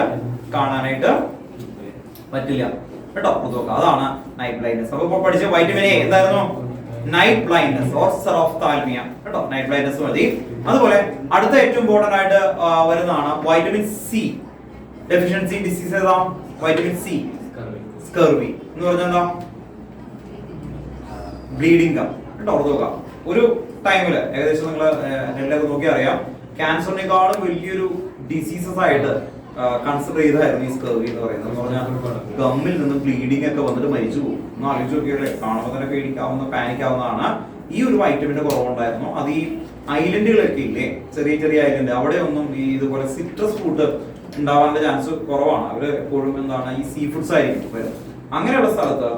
കാണാനായിട്ട് പറ്റില്ല കേട്ടോ. ഓർത്ത് നോക്കാം. അതാണ് നൈറ്റ് ബ്ലൈൻഡ്നസ്. അപ്പൊ പഠിച്ച വൈറ്റമിൻ എ എന്തായിരുന്നു? നൈറ്റ് ബ്ലൈൻഡ്നസ് ഓർ സെറോഫ്താൽമിയ കേട്ടോ. നൈറ്റ് ബ്ലൈൻഡ്നസ് മതി. അതുപോലെ അടുത്ത ഏറ്റവും ഇമ്പോർട്ടന്റ് ആയിട്ട് വരുന്നതാണ് വൈറ്റമിൻ സി ഡെഫിഷ്യൻസി ഡിസീസ്. ഏതാ? വൈറ്റമിൻ സി സ്കർവി എന്ന് പറഞ്ഞാൽ എന്താ? ബ്ലീഡിംഗ് ഗം കേട്ടോ. ഓർത്ത് നോക്കാം. ഒരു ടൈമില് ഏകദേശം നിങ്ങൾ നെല്ലൊക്കെ നോക്കി അറിയാം, ക്യാൻസറിനേക്കാളും വലിയൊരു ഡിസീസസ് ആയിട്ട് കൺസിഡർ ചെയ്തായിരുന്നു ഈ സ്കർവി എന്ന് പറയുന്നത്. എന്ന് പറഞ്ഞാൽ ഗമ്മിൽ നിന്ന് ബ്ലീഡിംഗ് ഒക്കെ വന്നിട്ട് മരിച്ചു പോകും. ഒന്ന് ആലോചിച്ച് നോക്കിയല്ലേ, കാണുമ്പോൾ തന്നെ പേടിക്കാവുന്ന പാനിക്കാവുന്നതാണ്. ഈ ഒരു വൈറ്റമിന്റെ കുറവുണ്ടായിരുന്നു. അത് ഈ ഐലൻഡുകളൊക്കെ ഇല്ലേ, ചെറിയ ചെറിയ ഐലൻഡ്, അവിടെ ഒന്നും ഈ ഇതുപോലെ സിട്രസ് ഫ്രൂട്ട് ഉണ്ടാവാനുള്ള ചാൻസ് കുറവാണ്. അവര് എപ്പോഴും എന്താണ് ഈ സീ ഫുഡ്സ് ആയിരിക്കും വരുന്നത്. അങ്ങനെയുള്ള സ്ഥലത്ത്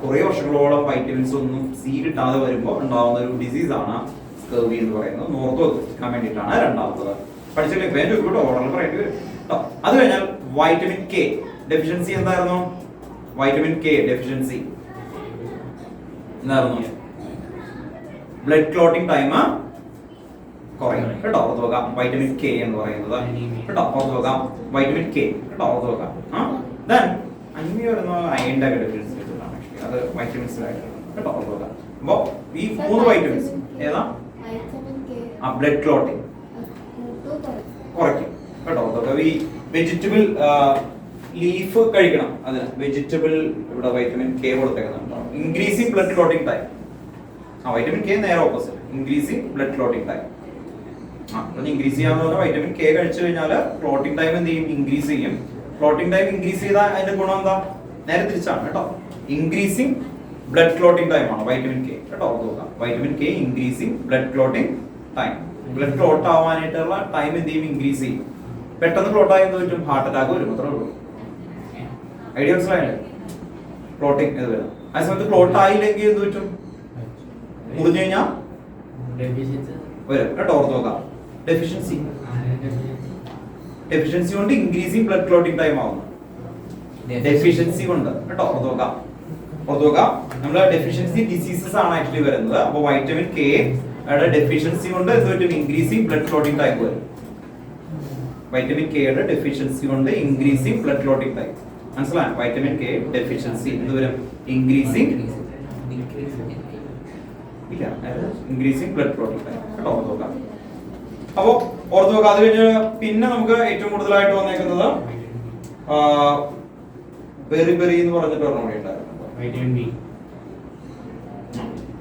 കുറെ വർഷങ്ങളോളം വൈറ്റമിൻസ് ഒന്നും സി കിട്ടാതെ വരുമ്പോൾ ഉണ്ടാവുന്ന ഒരു ഡിസീസ് ആണ് സ്കർവി എന്ന് പറയുന്നത്. നോർത്ത് വെക്കാൻ വേണ്ടിയിട്ടാണ് രണ്ടാമത്തത്. പഠിച്ചില്ലേ വേണ്ട ഒരു ഓർഡർ പറയേണ്ടി വരും കേട്ടോ. അത് കഴിഞ്ഞാൽ വൈറ്റമിൻ കെ ഡെഫിഷ്യൻസി എന്തായിരുന്നു? വൈറ്റമിൻ കെ ഡെഫിഷ്യൻസി എന്തായിരുന്നു? ബ്ലഡ് ക്ലോട്ടിംഗ് ടൈം കുറയും കേട്ടോ. ഓർത്ത് നോക്കാം. വൈറ്റമിൻ കെ എന്ന് പറയുന്നത് കേട്ടോ. ഓർത്ത് നോക്കാം. വൈറ്റമിൻ കെ കേട്ടോ. ഓർത്ത് നോക്കാം. ദെൻ അനിമിയ വരുന്ന അയണിന്റെ ഡെഫിഷ്യൻസി വെച്ചിട്ടാണ്. അത് വൈറ്റമിൻസിലായിട്ടാണ് കേട്ടോ. ഓർത്ത് നോക്കാം. അപ്പൊ ഈ 3 വൈറ്റമിൻസ് ഏതാ? ബ്ലഡ് ക്ലോട്ടിംഗ് കുറയ്ക്കും കേട്ടോ. അതൊക്കെ ഈ വെജിറ്റബിൾ ലീഫ് കഴിക്കണം. അതിന് വെജിറ്റബിൾ ഇവിടെ വൈറ്റമിൻ കെ കൊടുത്തേക്കുന്നുണ്ടോ? Increasing blood clotting time. Vitamin K നേരെ opposite, increasing blood clotting time. Increase ചെയ്യാന്ന് പറഞ്ഞാൽ വൈറ്റമിൻ കെ കഴിച്ചു കഴിഞ്ഞാൽ ക്ലോട്ടിംഗ് ടൈം എന്ത് ചെയ്യും? ഇൻക്രീസ് ചെയ്യും. ക്ലോട്ടിംഗ് ടൈം ഇൻക്രീസ് ചെയ്താൽ അതിന്റെ ഗുണം എന്താ? നേരെ തിരിച്ചാണ് കേട്ടോ. ഇൻക്രീസിംഗ് ബ്ലഡ് ക്ലോട്ടിംഗ് ടൈം ആണ് വൈറ്റമിൻ കെ കേട്ടോ. ഓർത്ത് നോക്കാം. Vitamin K increasing blood clotting time. Blood clot ആവാനായിട്ടുള്ള ടൈം എന്ത് ചെയ്യും? ഇൻക്രീസ് ചെയ്യും. പെട്ടെന്ന് ക്ലോട്ട് ആയി എന്ത് പറ്റും? ഹാർട്ട് അറ്റാക്ക് വരും. അത്രേ ഉള്ളൂ. ഐഡിയ മനസ്സിലായില്ലേ? ക്ലോട്ടിംഗ് ഇത് വരും. ആ സമയത്ത് ക്ലോട്ട് ആയില്ലെങ്കിൽ എന്ത് പറ്റും? മുറിഞ്ഞു കഴിഞ്ഞാൽ വരും കേട്ടോ, ഓർത്ത് നോക്കാം. ഡെഫിഷ്യൻസി കൊണ്ട് ഇൻക്രീസിങ് ബ്ലഡ് ക്ലോട്ടിംഗ് ടൈം ആവുന്നു. ഡെഫിഷ്യൻസി കൊണ്ട് കേട്ടോ, ഓർത്ത് നോക്കാം. നമ്മള് ഡെഫിഷ്യൻസി ഡിസീസസ് ആണ് ആക്ച്വലി വരുന്നത്. അപ്പൊ വൈറ്റമിൻ കെ യുടെ ഡെഫിഷ്യൻസി കൊണ്ട് എന്ത് പറ്റും? ഇൻക്രീസിങ് ബ്ലഡ് ക്ലോട്ടിംഗ് ടൈം വരും. വൈറ്റമിൻ കെയുടെ ഡെഫിഷ്യൻസി കൊണ്ട് ഇൻക്രീസിങ് ബ്ലഡ് ക്ലോട്ടിംഗ് ടൈം. മനസ്സിലായോ? വൈറ്റമിൻ കെ ഡെഫിഷ്യൻസി എന്ത് വരും? Increasing increasing blood clotting time കേട്ടോ, ഓർത്ത് നോക്കാം. അപ്പോ ഓർത്ത് നോക്കാം. അത് കഴിഞ്ഞ് പിന്നെ നമുക്ക് ഏറ്റവും കൂടുതലായിട്ട് വന്നേക്കുന്നത് ബെറി എന്ന് പറഞ്ഞിട്ട് ഒരെണ്ണം കൂടി ഉണ്ടായിരുന്നു. vitamin D.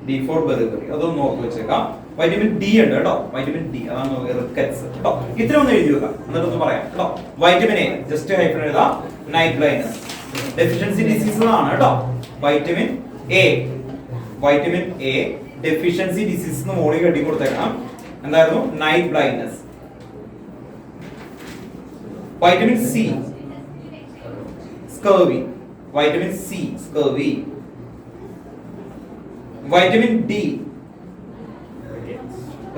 D for berry. അതൊന്ന് ഓർത്ത് വെച്ചേക്കാം. വൈറ്റമിൻ ഡി ഉണ്ട് കേട്ടോ, വൈറ്റമിൻ ഡി അതാണ് റിക്കറ്റ്സ് കേട്ടോ. ഇത്ര ഒന്ന് എഴുതി വെക്കാം, എന്നിട്ടൊന്ന് പറയാം കേട്ടോ. വൈറ്റമിൻ എ ജസ്റ്റ് ഹൈഫൻ എഴുതാം, നൈറ്റ് ബ്ലൈൻഡ്നസ് ഡെഫിഷ്യൻസി ഡിസീസസ് ആണ് കേട്ടോ. വൈറ്റമിൻ എ ഡെഫിഷ്യൻസി ഡിസീസ് എന്ന് മോളിൽ കെട്ടി കൊടുത്തേക്കണം. എന്തായിരുന്നു? Night blindness. Vitamin C scurvy. Vitamin C scurvy. Vitamin D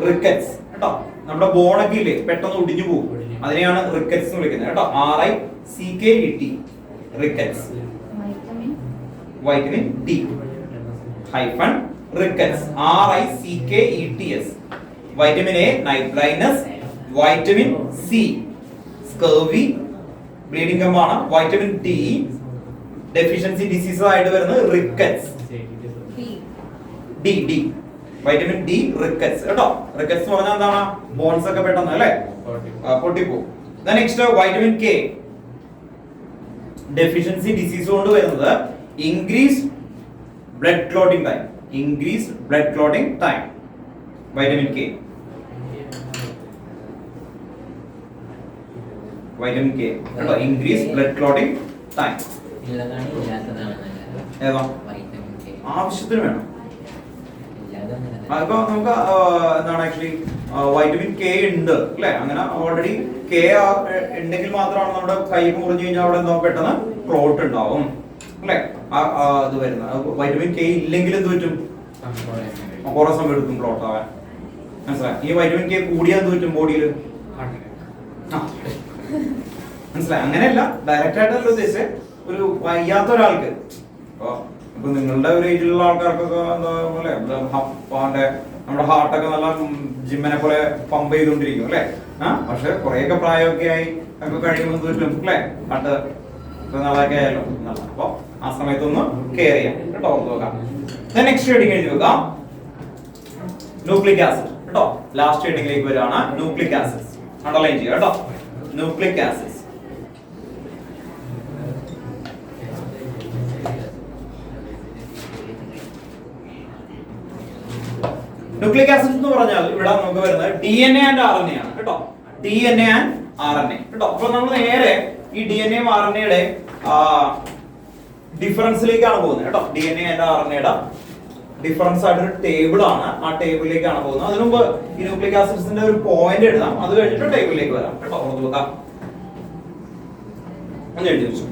rickets കേട്ടോ. നമ്മുടെ ബോണൊക്കെ ഇല്ലേ പെട്ടെന്ന് ഒടിഞ്ഞു പോകും, അതിനെയാണ് റിക്കറ്റ്സ് എന്ന് വിളിക്കുന്നത് കേട്ടോ. RICKET rickets. Vitamin D hyphen rickets RICKETS. Vitamin A night blindness. Vitamin C scurvy bleeding ഗമ്മാണ്. വൈറ്റമിൻ ഡി ഡെഫിഷ്യൻസി ഡിസീസസ് ആയിട്ട് വരുന്നത് rickets. D vitamin D rickets കേട്ടോ. റിക്കറ്റ്സ് എന്ന് പറഞ്ഞാൽ എന്താണ്? ബോൺസ് ഒക്കെ പെട്ടെന്ന് അല്ലേ പൊട്ടിപ്പോകും. Next vitamin K deficiency disease കൊണ്ട് വരുന്നത് increase blood clotting time. Vitamin K കേട്ടോ. Increase blood clotting time. ഏതാ? ആവശ്യത്തിന് വേണം. അപ്പൊ നമുക്ക് എന്താണ് ആക്ച്വലി വൈറ്റമിൻ കെ ഉണ്ട് അല്ലെ? അങ്ങനെ ഓൾറെഡി കെ ഉണ്ടെങ്കിൽ മാത്രമാണ് നമ്മുടെ കൈ മുറിഞ്ഞു കഴിഞ്ഞാൽ അവിടെ എന്താ പെട്ടെന്ന് ക്ലോട്ട് ഉണ്ടാവും അല്ലെ? ഇത് വരുന്നത്. വൈറ്റമിൻ കെ ഇല്ലെങ്കിൽ എന്ത് പറ്റും? കുറെ സമയം എടുക്കും ക്ലോട്ട് ആവാൻ. മനസ്സിലായി? ഈ വൈറ്റമിൻ കെ കൂടിയാൽ എന്ത് പറ്റും ബോഡിയിൽ? മനസ്സിലായി? അങ്ങനെയല്ല, ഡയറക്റ്റ് ആയിട്ടല്ല ഉദ്ദേശിച്ചത്. ഒരു വയ്യാത്ത ഒരാൾക്ക്, ഇപ്പൊ നിങ്ങളുടെ ഒരു ഏജിലുള്ള ആൾക്കാർക്കൊക്കെ എന്താ പോലെ നമ്മുടെ ഹാർട്ടൊക്കെ നല്ല ജിമ്മിനെ പോലെ പമ്പ് ചെയ്തുകൊണ്ടിരിക്കും അല്ലെ? പക്ഷെ കുറെയൊക്കെ പ്രായമൊക്കെ ആയി ഒക്കെ കഴിയുമ്പോൾ പറ്റും അല്ലെ? ഹാർട്ട് നാളൊക്കെ ആയാലും നല്ല. അപ്പൊ ആ സമയത്തൊന്ന് കെയർ ചെയ്യാം കേട്ടോ, ഓർത്ത് നോക്കാം. നെക്സ്റ്റ് ഹെഡിങ് എഴുതി വെക്കാം, ന്യൂക്ലിക് ആസിഡ് കേട്ടോ. ലാസ്റ്റ് ഹെഡിങ്ങിലേക്ക് വരികയാണ്. ന്യൂക്ലിക് ആസിഡ്സ് അണ്ടർലൈൻ ചെയ്യുക കേട്ടോ. Nucleic acids. ന്യൂക്ലിക് ആസിഡ് എന്ന് പറഞ്ഞാൽ ഇവിടെ നമുക്ക് വരുന്നത് DNA ആൻഡ് RNA ആണ് കേട്ടോ. DNA ആൻഡ് RNA കേട്ടോ. അപ്പൊ നമ്മൾ നേരെ ഈ DNA RNA ഡിഫറൻസിലേക്കാണ് പോകുന്നത് കേട്ടോ. DNA ആൻഡ് RNA ഡിഫറൻസ് ആയിട്ടൊരു ടേബിൾ ആണ്. ആ ടേബിളിലേക്കാണ് പോകുന്നത്. അതിനു മുമ്പ് ഈ ന്യൂക്ലിക് ആസിഡ്സിന്റെ ഒരു പോയിന്റ് എഴുതാം, അത് കഴിഞ്ഞിട്ട് ടേബിളിലേക്ക് വരാം കേട്ടോ. ഓർത്ത് വെക്കാം. ഒന്ന് എഴുതി വെച്ചു.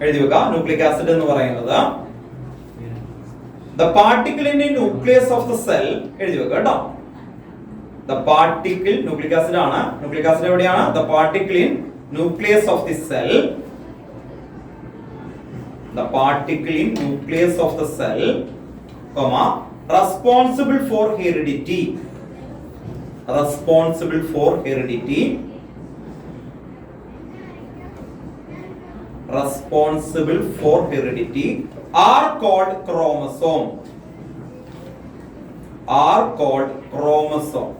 എഴുതി വെക്കാം. ന്യൂക്ലിക് ആസിഡ് എന്ന് പറയുന്നത് the particle in the nucleus of the cell. എഴുതി വെക്കാം കേട്ടോ. the particle ന്യൂക്ലിക് ആസിഡ് ആണ്. ന്യൂക്ലിക് ആസിഡ് എവിടെയാണ്? the particle in nucleus of the cell. the particle in nucleus of the cell, responsible for heredity. responsible for heredity. responsible for heredity are called chromosome. are called chromosome.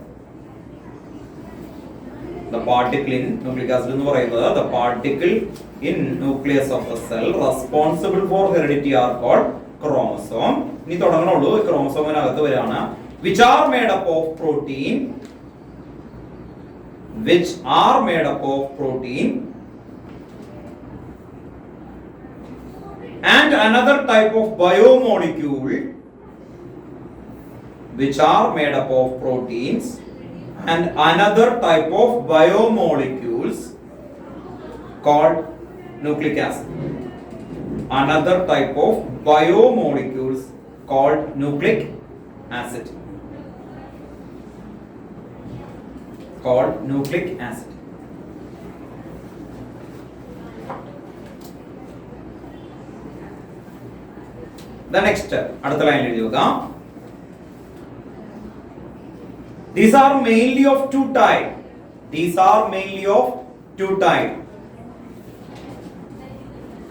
the particle in nucleic acid എന്ന് പറയുന്നത് the particle in nucleus of the cell responsible for heredity are called chromosome. ഇനി തുടങ്ങണുള്ളൂ. ക്രോമസോമിനകത്ത് വരാണ് which are made up of protein. which are made up of protein and another type of biomolecule, which are made up of proteins and another type of biomolecules called nucleic acid. Another type of biomolecules called nucleic acid. Called nucleic acid. The next അടുത്ത ലൈനിൽ എഴുതി നോക്കാം. These are mainly of two type. These are mainly of two type.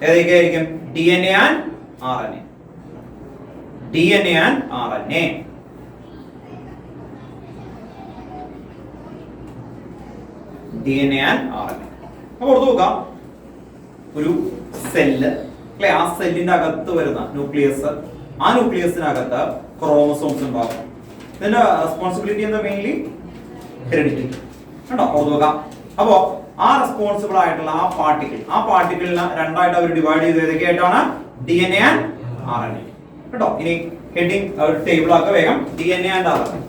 ഏതൊക്കെയായിരിക്കും? DNA and RNA. DNA and RNA. DNA and RNA. അപ്പോൾ ഓർത്തു നോക്കാം, ഒരു cell അല്ലെ, ആ സെല്ലിന്റെ അകത്ത് വരുന്ന ന്യൂക്ലിയസ്, ആ ന്യൂക്ലിയസിനകത്ത് ക്രോമസോംസ് ഉണ്ടാവും. ഇതിന്റെ റെസ്പോൺസിബിലിറ്റി എന്താ? Mainly heredity. കണ്ടോ? ഓർത്തു നോക്കാം. അപ്പോ ആ റെസ്പോൺസിബിൾ ആയിട്ടുള്ള ആ പാർട്ടിക്കിളിനെ രണ്ടായിട്ട് അവർ ഡിവൈഡ് ചെയ്ത് ഏതൊക്കെയായിട്ടാണ്? DNA and RNA. കേട്ടോ? ഇനി ഹെഡിങ് ഒരു ടേബിൾ ആക്കുക വേഗം. DNA and RNA.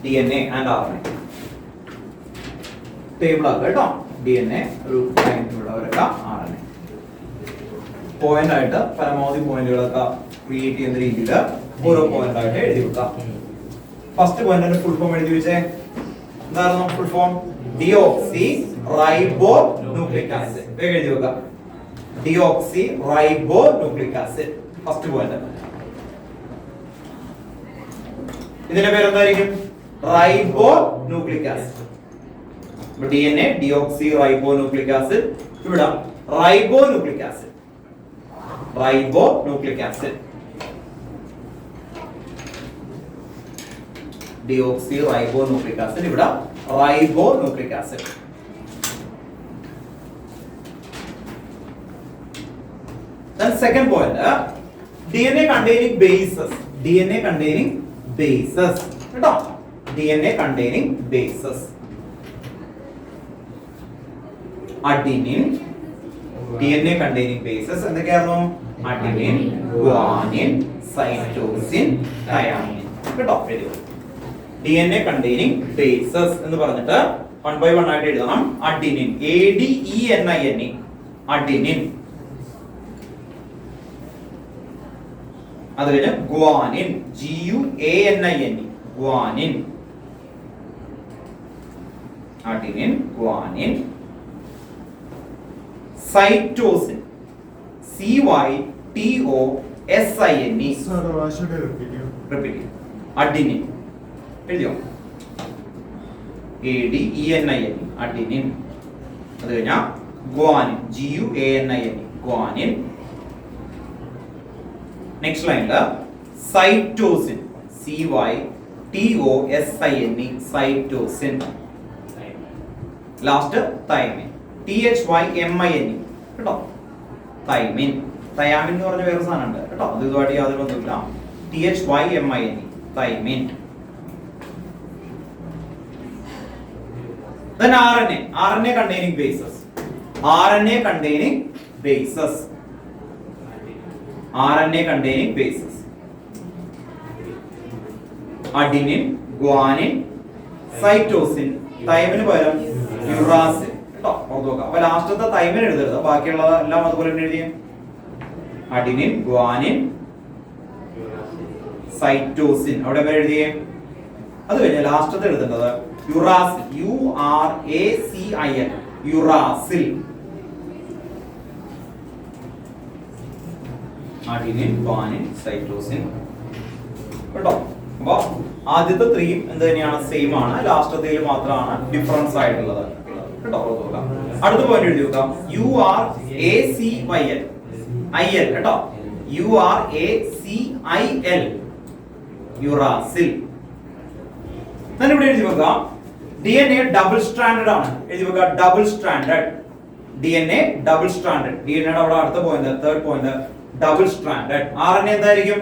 DNA and RNA table ആക്കുക കേട്ടോ. DNA ഒരു ലൈൻ ഇവിടെ വരയ്ക്കുക, RNA പോയിന്റ് ആയിട്ട് പരമാവധി പോയിന്റുകളൊക്കെ ക്രിയേറ്റ് ചെയ്യുന്ന രീതിയിൽ ഓരോ പോയിന്റ് ആയിട്ട് എഴുതി വെക്കാം. ഫസ്റ്റ് പോയിന്റിന്റെ ഫുൾ ഫോം എഴുതി വെച്ചേ. എന്തായിരുന്നു full form? Deoxy റൈബോ nucleic acid. വേഗം എഴുതി വെക്കാം. Deoxy റൈബോ nucleic acid first point. ഇതിന്റെ പേര് എന്തായിരിക്കും? റൈബോ nucleic acid. DNA deoxy റൈബോ nucleic acid. ഇവിടെ റൈബോ nucleic acid. റൈബോ nucleic acid. Deoxy റൈബോ nucleic acid. ഇവിടെ റൈബോ nucleic acid. Then second point, DNA containing bases. DNA containing bases. കേട്ടോ? DNA containing bases. Adenine. DNA containing bases എന്തൊക്കെയായിരുന്നു? Adenine, guanine, cytosine, thymine. കേട്ടോ? DNA containing bases എന്ന് പറഞ്ഞിട്ട് 1 by 1 ആയിട്ട് എഴുതണം. Adenine, ADENINE, adenine. അത് കഴിഞ്ഞ് guanine, GUANINE, guanine. Adenine, guanine. Cytosine, CYTOSINE. Sir, should I repeat you? Repeat. Adenine. എഴുതിയോ? ADENINE, adenine. അത് കഴിഞ്ഞാൽ guanine, GUANINE, guanine. നെക്സ്റ്റ് ലൈനില് cytosine, CYTOSINE, cytosine. Last thymine, THYMINE. കേട്ടോ? thymine. thymine എന്ന് പറഞ്ഞ വേറെ സാധനം ഉണ്ട് കേട്ടോ. അത് ഇതുമായിട്ട് യാതൊരു ബന്ധമില്ല. THYMINE, thymine. Then RNA. RNA containing bases. RNA containing bases. RNA containing bases. Adenine, guanine, cytosine, thymine പകരം uracil. കേട്ടോ? ഓർത്ത് നോക്കാം. അപ്പോൾ ലാസ്റ്റത്തെ thymine എഴുതരുത്, ബാക്കിയുള്ളതെല്ലാം അതുപോലെ തന്നെ എഴുതിയേ. Adenine, guanine, cytosine അവിടെ വരെ എഴുതിയേ. അത് കഴിഞ്ഞ് ലാസ്റ്റത്തെ എഴുതേണ്ടത് uracil, URACIL, uracil. Adenine, guanine, cytosine. കേട്ടോ? അപ്പോൾ ആദ്യത്തെ 3 എന്ത് തന്നെയാണ്? സെയിം ആണ്. ലാസ്റ്റത്തേൽ മാത്രമാണ് ഡിഫറൻസ് ആയിട്ടുള്ളത്. കേട്ടോ? അടുത്ത പോയിന്റ് എഴുതി നോക്കാം. URACIL, IL. കേട്ടോ? URACIL, uracil. then ഇവിടെ എഴുതി വെക്കാം. DNA ഡബിൾ സ്ട്രാൻഡഡ് ആണ്. എഴുതി വെക്കാം double stranded. DNA double stranded. DNA യുടെ അവിടെ അടുത്ത point, third point, double stranded. RNA എന്തായിരിക്കും?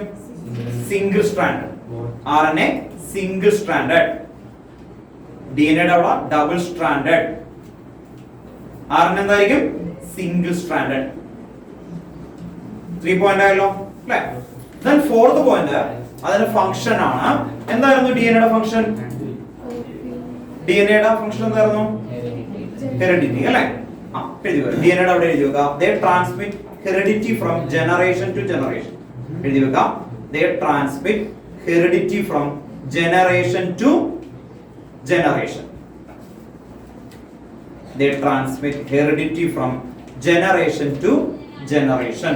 Single stranded. RNA single stranded. DNA യുടെ അവിടെ ഡബിൾ സ്ട്രാൻഡഡ്. RNA എന്തായിരിക്കും? Single stranded. 3 പോയിന്റ് ആയല്ലോ അല്ലേ? then fourth പോയിന്റ് അതിന്റെ ഫംഗ്ഷൻ ആണ്. എന്തായിരുന്നു DNA യുടെ ഫംഗ്ഷൻ? DNA-യുടെ ഫംഗ്ഷൻ എന്തായിരുന്നു? ഹെറിഡിറ്റി അല്ലേ? ആ എഴുതി വെക്കുക. DNA-യുടെ അവിടെ എഴുതി വെക്കുക. They transmit heredity from generation to generation. എഴുതി വെക്കുക. They transmit heredity from generation to generation. They transmit heredity from generation to generation.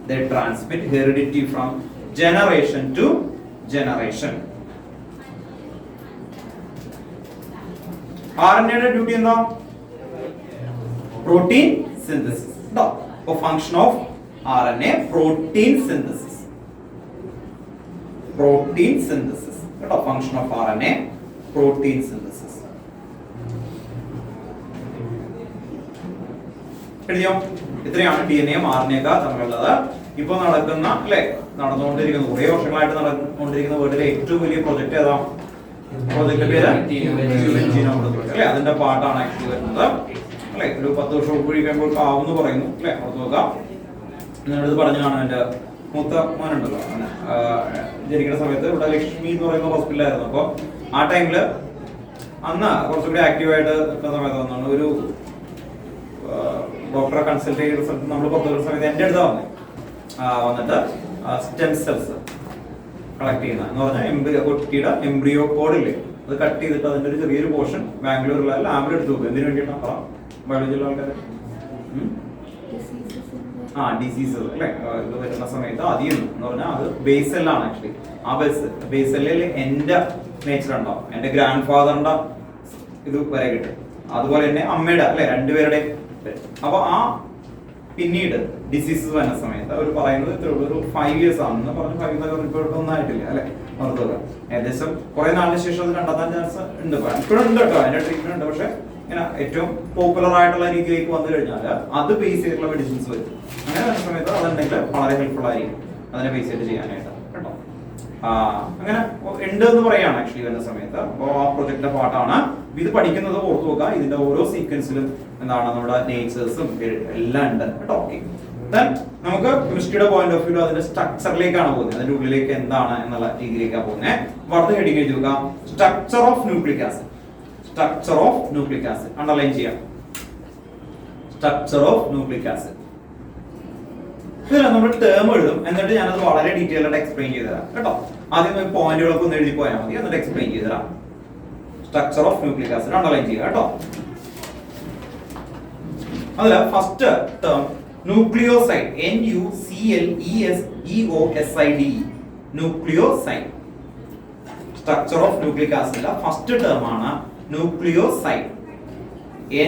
They transmit heredity from generation to generation. RNA-യുടെ ഡ്യൂട്ടി എന്താ? Protein synthesis. അപ്പോൾ function of RNA protein synthesis. Protein synthesis കേട്ടോ. Function of RNA protein synthesis. എഴുതിയോ? ഇത്രയാണ് DNA-യും RNA-യും തമ്മിലുള്ളത്. ഇപ്പൊ നടക്കുന്ന നടന്നുകൊണ്ടിരിക്കുന്ന കുറേ വർഷങ്ങളായിട്ട് നടന്നുകൊണ്ടിരിക്കുന്ന വേൾഡിലെ ഏറ്റവും വലിയ പ്രൊജക്ട് ഏതാ? പ്രൊജക്ട് പേര് ഹ്യൂമൻ ജീനോം പ്രൊജക്ട് അല്ലെ? അതിന്റെ പാർട്ടാണ് ആക്ച്വലി വരുന്നത് അല്ലെ? ഒരു 10 വർഷം കൂടി കഴിയുമ്പോൾ ആവുമെന്ന് പറയുന്നു അല്ലെ? ഓർത്ത് നോക്കാം. നിങ്ങളിത് പറഞ്ഞു കാണാൻ എന്റെ മൂത്ത മോനുണ്ടല്ലോ, ജനിക്കുന്ന സമയത്ത് ഇവിടെ ലക്ഷ്മി എന്ന് പറയുന്ന ഹോസ്പിറ്റലായിരുന്നു. അപ്പൊ ആ ടൈമില് അന്ന് കുറച്ചുകൂടി ആക്റ്റീവായിട്ട് നിൽക്കുന്ന സമയത്ത് വന്നാണ് ഒരു ഡോക്ടറെ കൺസൾട്ട് ചെയ്യുന്ന സ്ഥലത്ത് നമ്മൾ പുറത്തു വരുന്ന സമയത്ത് എന്റെ അടുത്താ വന്നിട്ട് സ്റ്റെം സെൽസ് കളക്ട് ചെയ്യുന്ന എന്ന് പറഞ്ഞാൽ കുട്ടിയുടെ എംബ്രിയോ കോഡില്ലേ അത് കട്ട് ചെയ്തിട്ട് അതിന്റെ ഒരു ചെറിയൊരു പോർഷൻ ബാംഗ്ലൂരിലുള്ള ലാബിൽ എടുത്ത് നോക്കും. എന്തിനു വേണ്ടിയിട്ടാണ് പറ ബയോളജിയുള്ള ആൾക്കാർ ഡിസീസസ് അല്ലെ? ഇത് വരുന്ന സമയത്ത് അധികം എന്ന് പറഞ്ഞാൽ അത് ബേസ് സെല്ലാണ് ആക്ച്വലി. ആ ബേസ് സെല്ലിൽ എന്റെ നേച്ചർ ഉണ്ടാവും, എന്റെ ഗ്രാൻഡ് ഫാദറിന്റെ ഇത് വരെ കിട്ടും, അതുപോലെ തന്നെ അമ്മയുടെ അല്ലെ രണ്ടുപേരുടെയും. അപ്പൊ ആ പിന്നീട് ഡിസീസസ് വരുന്ന സമയത്ത് അവർ പറയുന്നത് ഇത്ര ഒരു 5 years ആണെന്ന് പറഞ്ഞു. 5 years റിപ്പോർട്ട് ഒന്നും ആയിട്ടില്ല അല്ലെ? ഓർത്തുക. ഏകദേശം കുറെ നാളിന് ശേഷം അത് കണ്ടെത്താൻ ചാൻസ് ഉണ്ട്. ഇപ്പോഴും ഉണ്ട് കേട്ടോ, അതിന്റെ ട്രീറ്റ്മെന്റ് ഉണ്ട്. പക്ഷെ ഇങ്ങനെ ഏറ്റവും പോപ്പുലർ ആയിട്ടുള്ള രീതിയിലേക്ക് വന്നു കഴിഞ്ഞാൽ അത് ബേസ് ചെയ്തിട്ടുള്ള മെഡിസിൻസ് വരും. അങ്ങനെ വരുന്ന സമയത്ത് അതുണ്ടെങ്കിൽ വളരെ ഹെൽപ്ഫുൾ ആയിരിക്കും അതിനെ ബേസ് ചെയ്ത് ചെയ്യാനായിട്ട് കേട്ടോ. അങ്ങനെ ഉണ്ട് എന്ന് പറയാണ് ആക്ച്വലി വരുന്ന സമയത്ത്. അപ്പോൾ ആ പ്രൊജക്ടിന്റെ പാർട്ടാണ് ഇത് പഠിക്കുന്നത്. ഓർത്തു നോക്കുക, ഇതിന്റെ ഓരോ സീക്വൻസിലും എന്താണ് നമ്മുടെ നേച്ചേഴ്സും എല്ലാം ഉണ്ട് കേട്ടോ. ഓക്കെ, നമുക്ക് കെമിസ്ട്രിയുടെ പോയിന്റ് ഓഫ് വ്യൂ അതിന്റെ സ്ട്രക്ചറിലേക്കാണ് പോകുന്നത്, അതിന്റെ ഉള്ളിലേക്ക് എന്താണ് എന്നുള്ള രീതിയിലേക്കാണ് പോകുന്നത്. അടുത്ത ഹെഡിങ് എഴുതി നോക്കുക, structure of nucleic acid. Structure of nucleic acid underline ചെയ്യാം. Structure of nucleic acid. ഇതിൽ നമ്മൾ ടേം എഴുതും, എന്നിട്ട് ഞാനത് വളരെ ഡീറ്റെയിൽ ആയിട്ട് എക്സ്പ്ലെയിൻ ചെയ്ത് തരാം കേട്ടോ. ആദ്യം പോയിന്റുകളൊക്കെ ഒന്ന് എഴുതി പോയാൽ മതി, എന്നിട്ട് എക്സ്പ്ലെയിൻ ചെയ്ത് തരാം. Structure of nucleic acid underline ചെയ്യുക കേട്ടോ. അതിൽ first term nucleoside, NUCLESEOSIDE, nucleoside. Structure of nucleic ആസിഡിലെ ഫസ്റ്റ് ടേം ആണ് ന്യൂക്ലിയോസൈഡ്,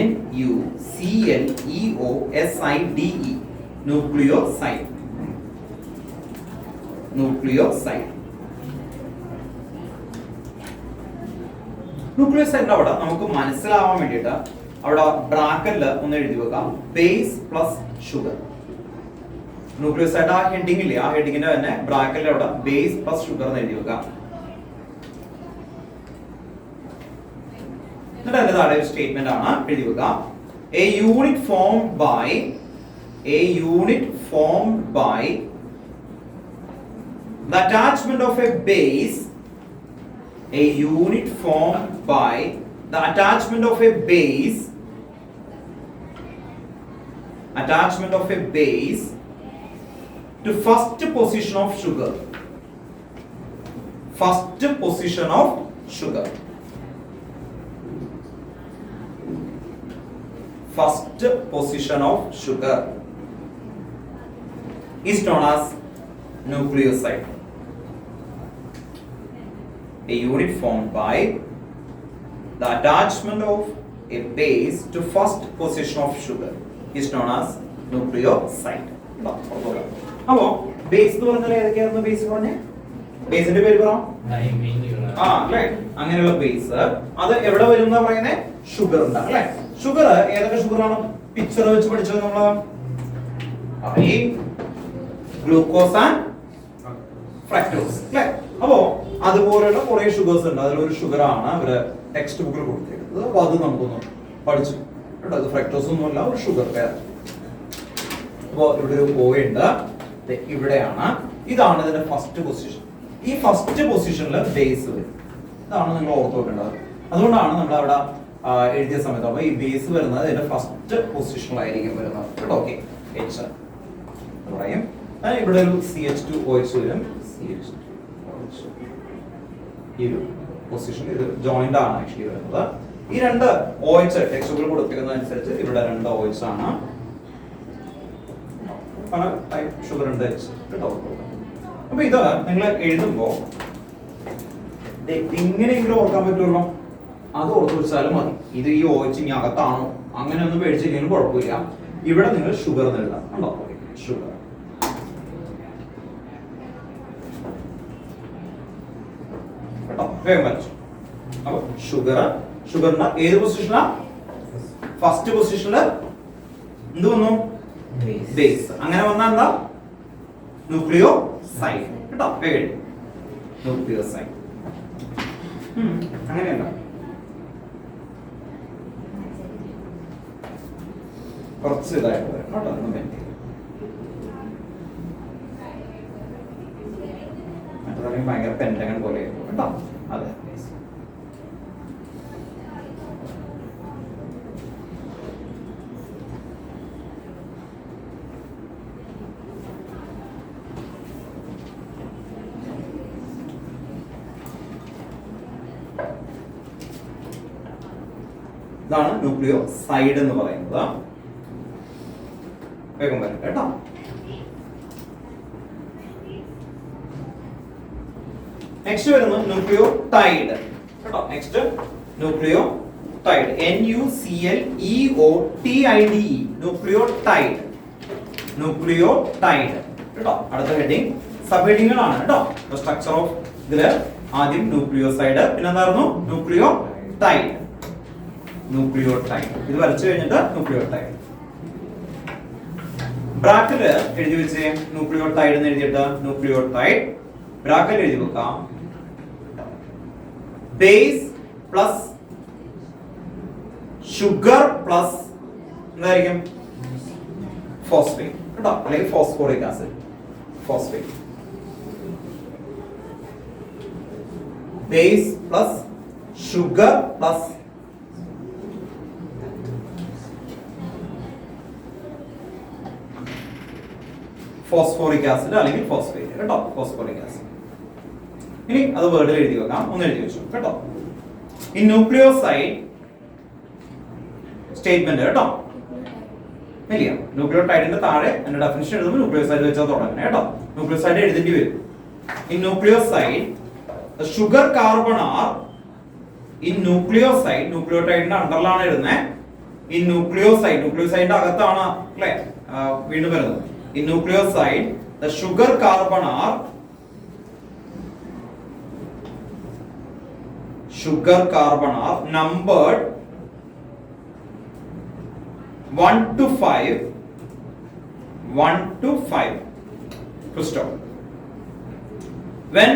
NUCLEOSIDE, ന്യൂക്ലിയോസൈഡ്. ന്യൂക്ലിയോസൈഡ്. ന്യൂക്ലിയോസൈഡിന്റെ അവിടെ നമുക്ക് മനസ്സിലാവാൻ വേണ്ടിയിട്ട് അവിടെ ബ്രാക്കറ്റില് ഒന്ന് എഴുതി വെക്കാം, ബേസ് പ്ലസ് ഷുഗർ. ന്യൂക്ലിയോസൈഡ് ആ ഹെഡിങ് ഇല്ലേ, ആ ഹെഡിങ്ങിന്റെ തന്നെ ബ്രാക്കറ്റിൽ അവിടെ ബേസ് പ്ലസ് ഷുഗർ എന്ന് എഴുതി വെക്കാം. എന്നിട്ട് അതിന്റെ താഴെ ഒരു സ്റ്റേറ്റ്മെന്റ് ആണ് എഴുതി വെക്കുക, a unit formed by the attachment of a base, a unit formed by the attachment of a base to first position of sugar. First position of sugar. First position of sugar is known as nucleoside. A unit formed by the attachment of a base to first position of sugar is known as nucleoside. അപ്പോ base എന്ന് പറഞ്ഞാൽ ഏതൊക്കെയായിരുന്നു? Base പറഞ്ഞേ, ബേസിന്റെ പേര് പറ. അങ്ങനെയുള്ള base അത് എവിടെ വരും എന്നാ പറയുന്നത്? ഷുഗർ ഉണ്ടാകും അല്ലെ? ഷുഗർ ഏതൊക്കെ ഷുഗറാണ് പിക്ചർ വെച്ച് പഠിച്ചത് നമ്മള്? ഗ്ലൂക്കോസ് ആൻഡ് ഫ്രക്ടോസ് അല്ലെ? അപ്പോ അതുപോലെയുള്ള കുറെ ഷുഗേഴ്സ് ഉണ്ട്. അതിലൊരു ഷുഗർ ആണ് അവര് ടെക്സ്റ്റ് ബുക്കിൽ കൊടുത്തിരിക്കുന്നത്. അപ്പൊ അത് നമുക്കൊന്ന് പഠിച്ചു കേട്ടോ. അത് ഫ്രക്ടോസ് ഒന്നുമല്ല, ഒരു ഷുഗർ പേര്. അപ്പോ ഇവിടെ ഒരു O ഉണ്ട്, ഇവിടെയാണ്. ഇതാണ് ഇതിന്റെ ഫസ്റ്റ് പൊസിഷൻ. ഈ ഫസ്റ്റ് പൊസിഷനിൽ ബേസ് വരും. ഇതാണ് നിങ്ങൾ ഓർത്ത് വെക്കേണ്ടത്. അതുകൊണ്ടാണ് നമ്മൾ അവിടെ എഴുതിയ സമയത്ത് അപ്പൊ ഈ ബേസ് വരുന്നത് ഇതിന്റെ ഫസ്റ്റ് പൊസിഷനിലായിരിക്കും വരുന്നത് കേട്ടോ. ഓക്കെ, എച്ച് പറയും. ഇവിടെ ഒരു CH2OH വരും. CH2OH ഈ ഒരു പൊസിഷൻ ഇത് ജോയിന്റ് ആണ് ആക്ച്വലി വരുന്നത്. ഈ രണ്ട് OH ടെക്സ്റ്റുകൾ കൊടുത്തിരിക്കുന്നതനുസരിച്ച് ഇവിടെ രണ്ട് OH ആണ്. പല ടൈപ്പ് ഷുഗർ ഉണ്ട് കേട്ടോ. അപ്പൊ ഇത് നിങ്ങൾ എഴുതുമ്പോ ഇങ്ങനെയെങ്കിലും ഓർക്കാൻ പറ്റുമല്ലോ, അത് ഓർത്ത് വെച്ചാലും മതി. ഇത് ഈ OH ഇനി അകത്താണോ അങ്ങനെ ഒന്നും പേടിച്ചില്ലെങ്കിലും കുഴപ്പമില്ല. ഇവിടെ നിങ്ങൾ ഷുഗർ എഴുതാം കണ്ടോ. ഷുഗർ കേട്ടോ, വേഗം വരച്ചു. അപ്പൊ ഷുഗറിന്റെ ഏത് പൊസിഷനാ? ഫസ്റ്റ് പൊസിഷനില് എന്ത് വന്നു? ബേസ്. അങ്ങനെ വന്നാൽ എന്താ? ന്യൂക്ലിയോസൈഡ് കേട്ടോ. വേഗം ന്യൂക്ലിയോസൈഡ്. അങ്ങനെയല്ല, കുറച്ച് ഇതായിട്ട് വരും കേട്ടോ. മറ്റേതാണെങ്കിൽ ഭയങ്കര പെൻഡഗൺ പോലെ കേട്ടോ. അതെ, ഇതാണ് ന്യൂക്ലിയോസൈഡ് എന്ന് പറയുന്നത്. വേഗം വരും കേട്ടോ. നെക്സ്റ്റ് വരുന്നത് ന്യൂക്ലിയോടൈഡ് കേട്ടോ. Next nucleotide, NuClEOTIDE nucleotide. Nucleotide കേട്ടോ. അടുത്ത ഹെഡിങ് സബ് ഹെഡിങ്ങുകളാണ് കേട്ടോ. സ്ട്രക്ചർ ഓഫ് ഇതില് ആദ്യം ന്യൂക്ലിയോസൈഡ്, പിന്നെ എന്തായിരുന്നു? ന്യൂക്ലിയോടൈഡ്. ന്യൂക്ലിയോടൈഡ് ഇത് വരച്ചു കഴിഞ്ഞിട്ട് ന്യൂക്ലിയോടൈഡ് ബ്രാക്കറ്റിൽ എഴുതി വെച്ച് ന്യൂക്ലിയോടൈഡ് എന്ന് എഴുതിയിട്ട് ന്യൂക്ലിയോടൈഡ് ബ്രാക്കറ്റിൽ എഴുതി വെക്കാം. ബേസ് പ്ലസ് ഷുഗർ പ്ലസ് എന്തായിരിക്കും? ഫോസ്ഫേറ്റ് കേട്ടോ, അല്ലെങ്കിൽ phosphoric acid. Phosphate base plus sugar plus phosphoric acid അല്ലെങ്കിൽ ഫോസ്ഫേറ്റ് കേട്ടോ. Phosphoric acid. ഇനി അത് വേർഡിൽ എഴുതി വെക്കാം. ഒന്ന് എഴുതി വെച്ചു കേട്ടോ. ഈ ന്യൂക്ലിയോസൈഡ് സ്റ്റേറ്റ്മെന്റ് കേട്ടോ. ഇല്ല, ന്യൂക്ലിയോടൈഡിന്റെ താഴെ എന്റെ ഡെഫിനിഷൻ എഴുതുമ്പോൾ ന്യൂക്ലിയോസൈഡ് വെച്ചാൽ തുടങ്ങണം കേട്ടോ. ന്യൂക്ലിയോസൈഡ് എഴുതേണ്ടി വരും. In nucleoside, the sugar carbon are in nucleoside. ന്യൂക്ലിയോടൈഡിന്റെ അണ്ടറിലാണ് എഴുതുന്നത്. In nucleoside, ന്യൂക്ലിയോസൈഡിന്റെ അകത്താണ് അല്ലേ വീണ്ടും വരുന്നത്. In nucleoside, the sugar carbon are numbered 1 to 5. Full stop. When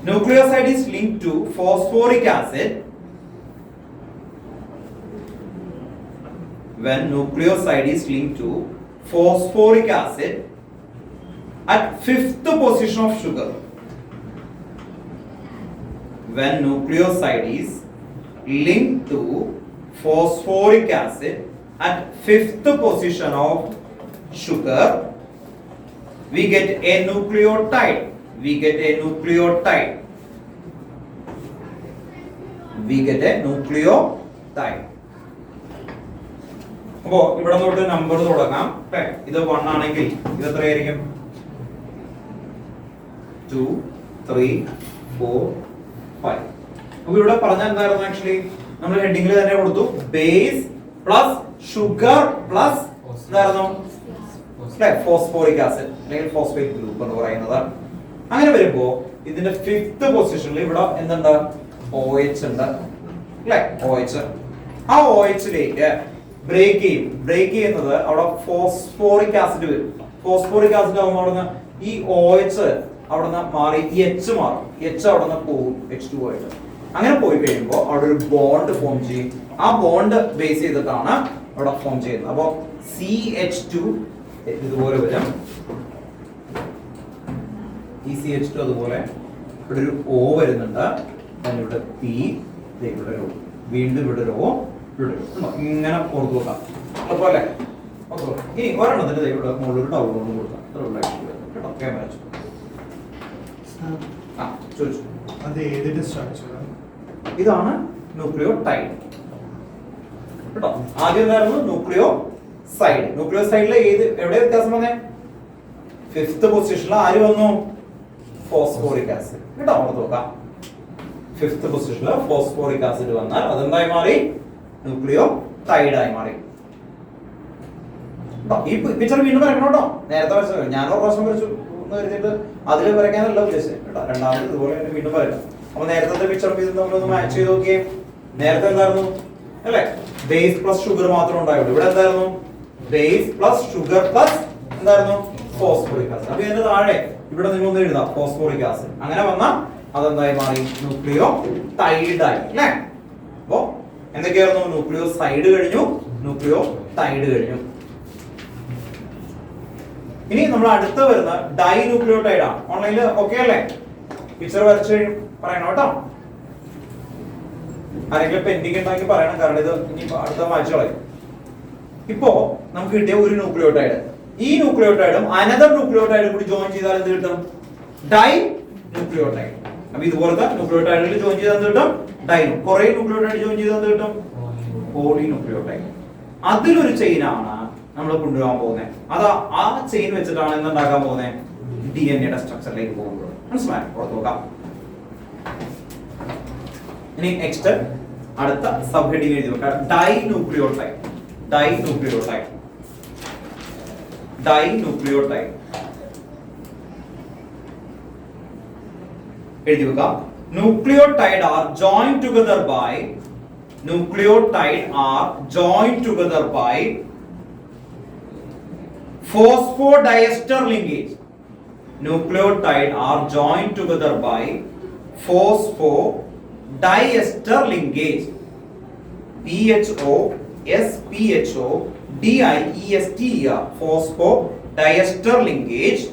nucleoside is linked to phosphoric acid, at fifth position of sugar. When nucleoside is linked to phosphoric acid at fifth position of sugar, we get a nucleotide. അപ്പോ ഇവിടെ തൊട്ട് number തുടങ്ങാം. ഇത് 1 ആണെങ്കിൽ ഇത് എത്രയായിരിക്കും? 2, 3, 4, 5. അപ്പൊ ഇവിടെ പറഞ്ഞ എന്തായിരുന്നു? ആക്ച്വലി നമ്മൾ ഹെഡിങ്ങിൽ തന്നെ കൊടുത്തു ബേസ് പ്ലസ് ഷുഗർ പ്ലസ് എന്തായിരുന്നു? ഫോസ്ഫോറിക് ആസിഡ് അല്ലെങ്കിൽ ഫോസ്ഫേറ്റ് ഗ്രൂപ്പ് എന്ന് പറയുന്നത്. അങ്ങനെ വരുമ്പോ ഇതിന്റെ ഫിഫ്ത് പൊസിഷനിൽ ഇവിടെ എന്തുണ്ട്? OH ഉണ്ട് അല്ലെ? OH. ആ OH-ലേക്ക് ബ്രേക്ക് ചെയ്യുന്നത് അവിടെ ഫോസ്ഫോറിക് ആസിഡ് വരും. ഫോസ്ഫോറിക് ആസിഡ് ആകുമ്പോൾ അവിടെ ഈ OH അവിടെ നിന്ന് മാറി H മാറും. H അവിടെ നിന്ന് പോകും H2O ആയിട്ട്. അങ്ങനെ പോയി കഴിയുമ്പോൾ അവിടെ ഒരു ബോണ്ട് ഫോം ചെയ്യും. ആ ബോണ്ട് ബേസ് ചെയ്തിട്ടാണ് അവിടെ ഫോം ചെയ്യുന്നത്. അപ്പോ CH2 ഇതുപോലെ വരും. ECH2 അതുപോലെ ഇവിടെ ഒരു O വരുന്നുണ്ട്, ഇവിടെ P, ഇവിടെ ഒരു വീണ്ടും ഇവിടെ ഒരു O, ഇവിടെ ഇങ്ങനെ ഓർത്ത് വെക്കാം. അതുപോലെ ഇനി ഒരെണ്ണത്തിന്റെ ഇവിടെ മുകളിൽ ഡൗൺ കൊണ്ട് കൊടുക്കാം. കേട്ടോ, ക്യാമറ ചോദിച്ചു. അത് ഏതിന്റെ സ്ട്രക്ചർ? ഇതാണ് ന്യൂക്ലിയോടൈഡ്. കേട്ടോ, ആദ്യം എന്തായിരുന്നു ന്യൂക്ലിയോസൈഡ്. ന്യൂക്ലിയോസൈഡിലെ എവിടെ വ്യത്യാസം വന്നേ? 5th പൊസിഷനിൽ ആര് വന്നു? Phosphoric acid. കേട്ടോ, ഓർത്ത് നോക്കാം. 5th പൊസിഷനിൽ ഫോസ്ഫോറിക് ആസിഡ് വന്നാൽ അതെന്തായി മാറി? ന്യൂക്ലിയോടൈഡ് ആയി മാറി. ഈ പിക്ചർ വീണ്ടും വരക്കണം കേട്ടോ. നേരത്തെ വരച്ചത് ഞാൻ ഒരു പ്രാവശ്യം വരച്ചു എന്ന് കരുതിയിട്ട് അതിൽ വരയ്ക്കാനല്ല ഉദ്ദേശിച്ചത് കേട്ടോ. രണ്ടാമത് ഇതുപോലെ തന്നെ വീണ്ടും വരയ്ക്കാം. അപ്പൊ നേരത്തെ പിക്ചർ ഇത് നമ്മളൊന്ന് മാച്ച് ചെയ്ത് നോക്കിയേ. നേരത്തെ എന്തായിരുന്നു അല്ലേ? ബേസ് പ്ലസ് ഷുഗർ മാത്രം ഉണ്ടായുള്ളൂ. ഇവിടെ എന്തായിരുന്നു? ബേസ് പ്ലസ് ഷുഗർ പ്ലസ് എന്തായിരുന്നു? Phosphoric acid. അപ്പൊ ഇതിന്റെ താഴെ ഇവിടെ നിങ്ങൾ ഒന്ന് എഴുതാം ഫോസ്ഫോറിക് ആസിഡ്. അങ്ങനെ വന്നാൽ അതെന്തായി മാറി? ന്യൂക്ലിയോടൈഡ് ആയി അല്ലേ? അപ്പോ എന്തൊക്കെയായിരുന്നു? ന്യൂക്ലിയോസൈഡ് കഴിഞ്ഞു, ന്യൂക്ലിയോടൈഡ് കഴിഞ്ഞു. ഇനി നമ്മൾ അടുത്ത് വരുന്ന ഡൈന്യൂക്ലിയോടൈഡ് ആണ്. ഓൺലൈനിൽ ഓക്കെ അല്ലേ? പിക്ചർ വരച്ച് പറയണം കേട്ടോ. ആരെങ്കിലും പെൻഡിങ് ഉണ്ടെങ്കിൽ പറയണം, കാരണം ഇത് ഇനി അടുത്ത വായിച്ചു കളയും. ഇപ്പോ നമുക്ക് കിട്ടിയ ഒരു ന്യൂക്ലിയോടൈഡ്, ഈ ന്യൂക്ലിയോടൈഡും അനദർ ന്യൂക്ലിയോടൈഡും കൂടി ജോയിൻ ചെയ്താൽ എന്ത് കിട്ടും? Dinucleotide. അപ്പൊ ഇതുപോലത്തെ ന്യൂക്ലിയോടൈഡിൽ ജോയിൻ ചെയ്താൽ എന്ത് കിട്ടും? ഡൈനു. കുറെ ന്യൂക്ലിയോടൈഡ് ജോയിൻ ചെയ്താൽ എന്ത് കിട്ടും? Polynucleotide. അതിലൊരു ചെയിനാണ് നമ്മൾ കൊണ്ടുപോകാൻ പോകുന്നത്. അത് ആ ചെയിൻ വെച്ചിട്ടാണ് എന്തുണ്ടാക്കാൻ പോകുന്നത്? DNA സ്ട്രക്ചറിലേക്ക് പോകുന്നത്. മനസ്സിലായോ? പുറത്ത് നോക്കാം. ഇനി നെക്സ്റ്റ് അടുത്ത സബ് ഹെഡിങ് എഴുതി വെക്കാം. ഡൈന്യൂക്ലിയോടൈഡ്. ഡൈന്യൂക്ലിയോടൈഡ്. ഡൈന്യൂക്ലിയോടൈഡ് എഴുതി വെക്കാം. Nucleotide are join together by phosphodiester linkage. Nucleotide are joined together by phosphodiester linkage. PHOSPHODIESTER. Phosphodiester linkage.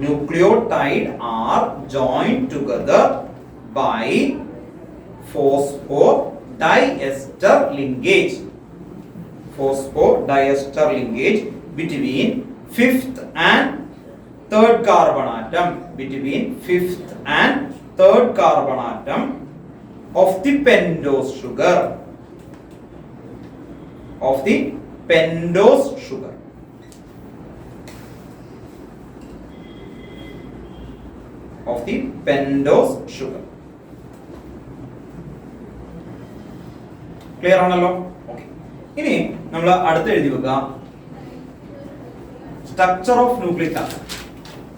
Nucleotide are joined together by phosphodiester linkage. Phosphodiester linkage between 5th and 3rd carbon atom. Between 5th and 3rd carbon atom of the pentose sugar. Of the pentose sugar. Of the pentose sugar. Clear ആണല്ലോ? Okay. ഇനി നമ്മൾ അടുത്ത് എഴുതി വെക്കുക structure of nucleic acid.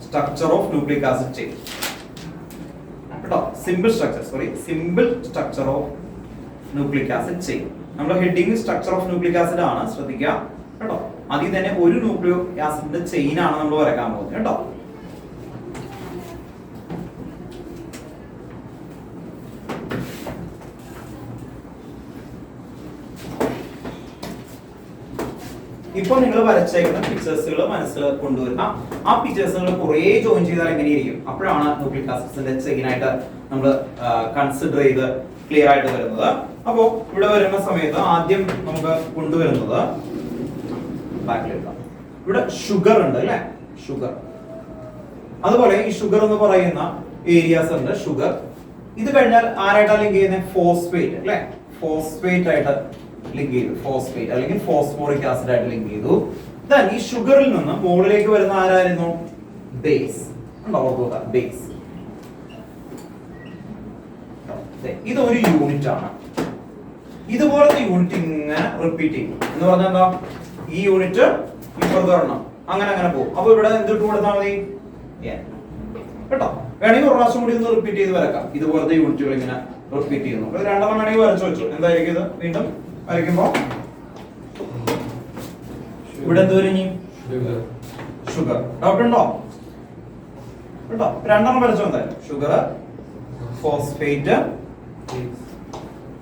Structure of nucleic acid chain കേട്ടോ. Simple structure of nucleic acid chain. നമ്മുടെ heading structure of nucleic acid ആണ്, ശ്രദ്ധിക്കുക കേട്ടോ. അതിൽ തന്നെ ഒരു ന്യൂക്ലിയോ ആസിഡിന്റെ ചെയിൻ ആണ് നമ്മൾ വരയ്ക്കാൻ പോകുന്നത് കേട്ടോ. ഇപ്പൊ നിങ്ങൾ വരച്ചേക്കുന്ന പിക്ചേഴ്സുകൾ മനസ്സിൽ കൊണ്ടുവരുന്ന ആ പിക്ചേഴ്സുകൾ കുറെ ജോയിൻ ചെയ്താൽ എങ്ങനെയിരിക്കും? അപ്പോഴാണ് ന്യൂക്ലിക് ആസിഡ്സിന്റെ ചെയിൻ ആയിട്ട് നമ്മൾ കൺസിഡർ ചെയ്ത് ക്ലിയർ ആയിട്ട് വരുന്നത്. അപ്പോ ഇവിടെ വരുന്ന സമയത്ത് ആദ്യം നമുക്ക് കൊണ്ടുവരുന്നത് ബാക്കിലെടുക്കാം. ഇവിടെ ഷുഗർ ഉണ്ട് അല്ലെ? ഷുഗർ. അതുപോലെ ഈ ഷുഗർ എന്ന് പറയുന്ന ഏരിയാസ് ഉണ്ട്. ഷുഗർ ഇത് കഴിഞ്ഞാൽ ആരായിട്ടാണ് ലിങ്ക് ചെയ്യുന്നത്? ഫോസ്ഫേറ്റ് അല്ലെ? ഫോസ്ഫേറ്റ് ആയിട്ട് ലിങ്ക് ചെയ്തു. ഫോസ്ഫേറ്റ് അല്ലെങ്കിൽ ഫോസ്ഫോറിക് ആസിഡ് ആയിട്ട് ലിങ്ക് ചെയ്തു. ദെൻ ഈ ഷുഗറിൽ നിന്ന് മുകളിലേക്ക് വരുന്ന ആരായിരുന്നു? ബേസ്. ബേസ്. ഇതൊരു യൂണിറ്റ് ആണ്. ഇതുപോലത്തെ യൂണിറ്റ് ഇങ്ങനെ റിപ്പീറ്റ് ചെയ്യും എന്ന് പറഞ്ഞാൽ എന്താ? ഈ യൂണിറ്റ് ഇപ്പുറത്ത് വരണം, അങ്ങനെ അങ്ങനെ പോകും. അപ്പൊ ഇവിടെ എന്തിട്ട് കൊടുത്താൽ മതി? കേട്ടോ. വേണമെങ്കിൽ ഒരു പ്രാവശ്യം കൂടി ഒന്ന് റിപ്പീറ്റ് ചെയ്ത് വരക്കാം. ഇതുപോലത്തെ യൂണിറ്റുകൾ ഇങ്ങനെ റിപ്പീറ്റ് ചെയ്യുന്നു. രണ്ടെണ്ണം വേണമെങ്കിൽ വരച്ചു വെച്ചു. എന്തായിരിക്കും ഇത്? വീണ്ടും വരയ്ക്കുമ്പോ ഇവിടെ എന്ത് വരും? ഷുഗർ. ഡൗട്ട് ഉണ്ടോ? കേട്ടോ. രണ്ടെണ്ണം വരച്ചോ. എന്തായാലും ഷുഗർ, ഫോസ്ഫേറ്റ്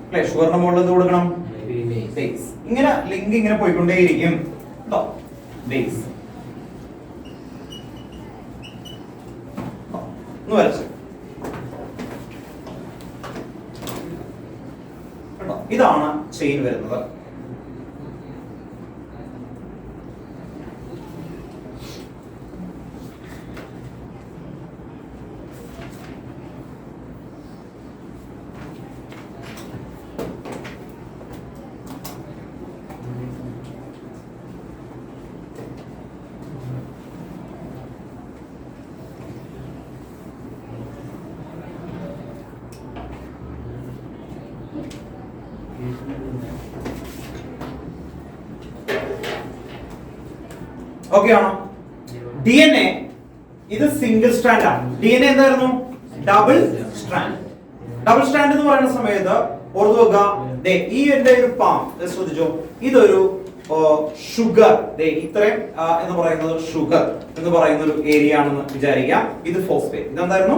അല്ലെ? ഷുഗറിന്റെ മുകളിൽ എന്ത് കൊടുക്കണം? ബേസ്. ഇങ്ങനെ ലിങ്ക് ഇങ്ങനെ പോയിക്കൊണ്ടേയിരിക്കും കേട്ടോ. ബേസ്. ഒന്ന് വരച്ചു. കേട്ടോ, ഇതാണ് ചെയിൻ വരുന്നത്. ഓക്കെ ആണോ? DNA ഇത് സിംഗിൾ സ്ട്രാൻഡ് ആണ്. DNA എന്തായിരുന്നു? Double strand. ഡബിൾ സ്ട്രാൻഡ് എന്ന് പറയുന്ന സമയത്ത് ഓർത്തു വെക്കുക, ഈ എന്റെ ഒരു പാം ശ്രദ്ധിച്ചോ, ഇതൊരു ഷുഗർ, ഇത്രയും എന്ന് പറയുന്നത് ഷുഗർ എന്ന് പറയുന്ന ഒരു ഏരിയ ആണെന്ന് വിചാരിക്കാം. ഇത് ഫോസ്ഫേറ്റ്. ഇതെന്തായിരുന്നു?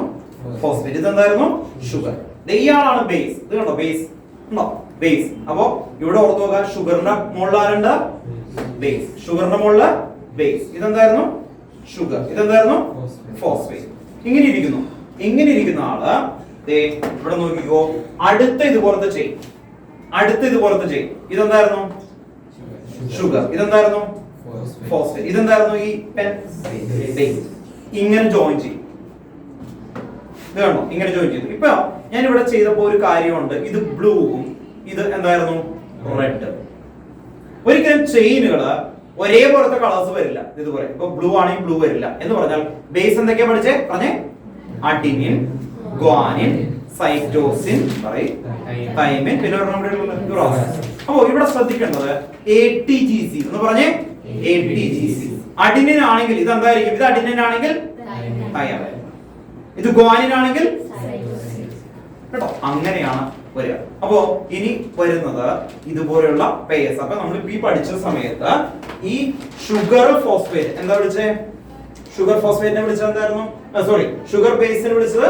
ഫോസ്ഫേറ്റ്. ഇതെന്തായിരുന്നു? ഷുഗർ. ഇയാളാണ് ബേസ്. ഇത് കണ്ടോ, ബേസ് ഉണ്ടോ? ബേസ്. അപ്പോ ഇവിടെ ഓർത്തു വെക്കുക, ഷുഗറിന്റെ മുകളിൽ ആരുണ്ട്? ബേസ്. ഷുഗറിന്റെ മുകളില് ബേസ്. ഇതെന്തായിരുന്നു? ഷുഗർ. ഇതെന്തായിരുന്നു? ഫോസ്ഫേറ്റ്. ഇങ്ങനെ ഇരിക്കുന്നു. ഇങ്ങനെ ഇരിക്കുന്ന ആള് ഇവിടെ നോക്കിക്കോ, അടുത്ത ഇതുപോലത്തെ ചെയിൻ, അടുത്ത ഇതുപോലത്തെ ചെയിൻ. ഇതെന്തായിരുന്നു? ഷുഗർ. ഇതെന്തായിരുന്നു? ഫോസ്ഫേറ്റ്. ഇതെന്തായിരുന്നു? ഈ പെൻ ബേസ്. ഇങ്ങനെ ജോയിൻ ചെയ്യും. ഇത് കണ്ടോ, ഇങ്ങനെ ജോയിൻ ചെയ്തു. ഇപ്പൊ ഞാൻ ഇവിടെ ചെയ്തപ്പോ ഒരു കാര്യമുണ്ട്. ഇത് ബ്ലൂവും ഇത് എന്തായിരുന്നു? റെഡ്. ഒരിക്കലും ചെയിനുകള് ഒരേപോലത്തെ കളേഴ്സ് വരില്ല. ഇതുപോലെ ഇപ്പൊ ബ്ലൂ ആണെങ്കിൽ ബ്ലൂ വരില്ല. എന്ന് പറഞ്ഞാൽ ബേസ് എന്തൊക്കെയാ പറഞ്ഞേ? അഡിനിൻ, ഗ്വാനിൻ, സൈറ്റോസിൻ, തൈമിൻ, പിന്നെ അപ്പോ ഇവിടെ ശ്രദ്ധിക്കേണ്ടത് ATGC എന്ന് പറഞ്ഞേ. ATGC. അഡിനിൻ ആണെങ്കിൽ ഇത് എന്തായിരിക്കും? ഇത് അഡിനിൻ ആണെങ്കിൽ തൈമിൻ, ഇത് ഗ്വാനിൻ ആണെങ്കിൽ കേട്ടോ, അങ്ങനെയാണ് വരിക. അപ്പോ ഇനി വരുന്നത് ഇതുപോലെയുള്ള പേസ്. അപ്പൊ നമ്മൾ ഈ പഠിച്ച സമയത്ത് ഈ ഷുഗർ ഫോസ്ഫേറ്റ് എന്താ വിളിച്ചേ? ഷുഗർ ഫോസ്ഫേറ്റിനെ വിളിച്ചത് എന്തായിരുന്നു? സോറി, ഷുഗർ ബേസിനെ വിളിച്ചത്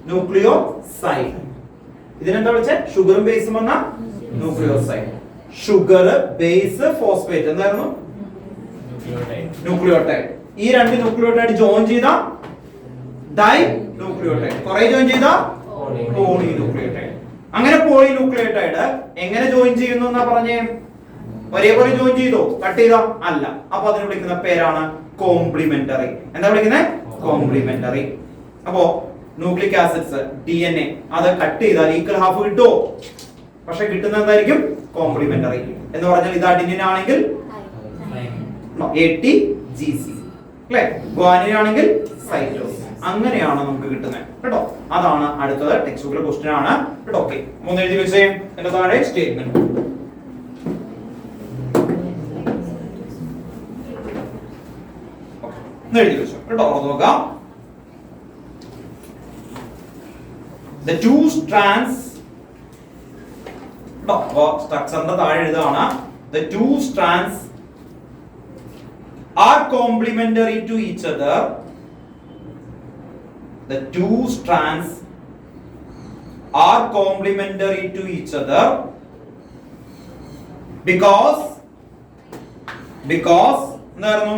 ന്യൂക്ലിയോസൈഡ്. ഇതിനെന്താ വിളിച്ചേ? ഷുഗറും ബേസും വന്ന ന്യൂക്ലിയോസൈഡ്. ഷുഗർ ബേസ് ഫോസ്ഫേറ്റ് എന്തായിരുന്നു? ന്യൂക്ലിയോടൈഡ്. ഈ രണ്ട് ന്യൂക്ലിയോടൈഡ് ജോയിൻ ചെയ്ത ഡൈ ന്യൂക്ലിയോടൈഡ്. കുറെ ജോയിൻ ചെയ്ത പോളിന്യൂക്ലിയോടൈഡ്. അങ്ങനെ പോളിന്യൂക്ലിയോടൈഡ് എങ്ങനെ ജോയിൻ ചെയ്യുന്നു എന്നാ പറഞ്ഞേ? ഒരേപോലെ ജോയിൻ ചെയ്തോ? കട്ട് ചെയ്തോ? അല്ല. അപ്പൊ അതിനെ വിളിക്കുന്ന പേരാണ് കോംപ്ലിമെന്ററി. എന്താ വിളിക്കുന്നത്? കോംപ്ലിമെന്ററി. അപ്പോ ന്യൂക്ലിക് ആസിഡ്സ് DNA അത് കട്ട് ചെയ്താൽ ഈക്വൽ ഹാഫ് കിട്ടുമോ? പക്ഷെ കിട്ടുന്നത് എന്തായിരിക്കും? കോംപ്ലിമെന്ററി. എന്ന് പറഞ്ഞാൽ ഇത് അഡിനിൻ ആണെങ്കിൽ ATGC, അല്ലേ? ഗ്വാനിൻ ആണെങ്കിൽ സൈറ്റോസിൻ. അങ്ങനെയാണ് നമുക്ക് കിട്ടുന്നത് കേട്ടോ. അതാണ് അടുത്തത്. ടെക്സ്റ്റ് ബുക്കിലെ ക്വസ്റ്റ്യൻ ആണ് കേട്ടോ. ഓക്കെ, മൂന്ന് എഴുതി വെച്ചേ. എന്റെ താഴെ സ്റ്റേറ്റ്മെന്റ് എഴുതി വെച്ചു കേട്ടോ. നോക്കാം. The two strands, സ്ട്രക്ചറിന്റെ താഴെ എഴുതാണ്. The two strands are complementary to each other. The two strands are complementary to each other because എന്തായിരുന്നു?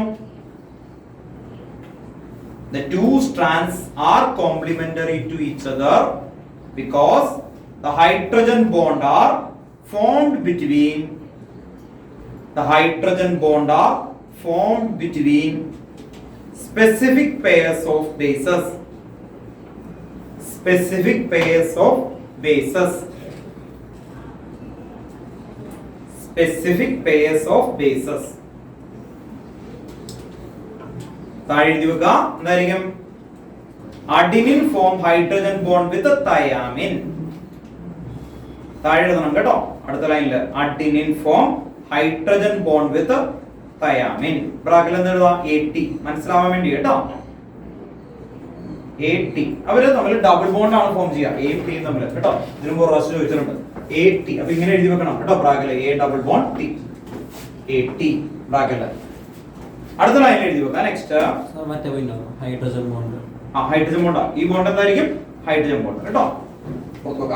The two strands are complementary to each other because the hydrogen bond are formed between specific pairs of bases. Specific pairs of bases. Specific pairs of bases. താഴെ എഴുതി വെക്കുക. എന്തായിരിക്കും? Adenine form hydrogen bond with thymine. താഴെ എഴുതണം കേട്ടോ. അടുത്ത ലൈനില് adenine form hydrogen bond with thymine. ബ്രാക്കറ്റിൽ എന്ത് എഴുതാം? AT. മനസ്സിലാവാൻ വേണ്ടി കേട്ടോ. AT. അവര് തമ്മിൽ ഡബിൾ ബോണ്ട് ആണ് ഫോം ചെയ്യുക. AT തമ്മിൽ കേട്ടോ. ഇതിനു മുമ്പ് പ്രാവശ്യം ചോദിച്ചിട്ടുണ്ട്. AT. അപ്പൊ ഇങ്ങനെ എഴുതി വെക്കണം കേട്ടോ. ബ്രാക്കറ്റിൽ A double bond T. AT ബ്രാക്കറ്റിൽ. അടുത്ത ലൈനിൽ എഴുതി വെക്കാം. Next hydrogen bond. Hydrogen bond. ഈ ബോണ്ട് എന്തായിരിക്കും? ഹൈഡ്രജൻ ബോണ്ട് കേട്ടോ.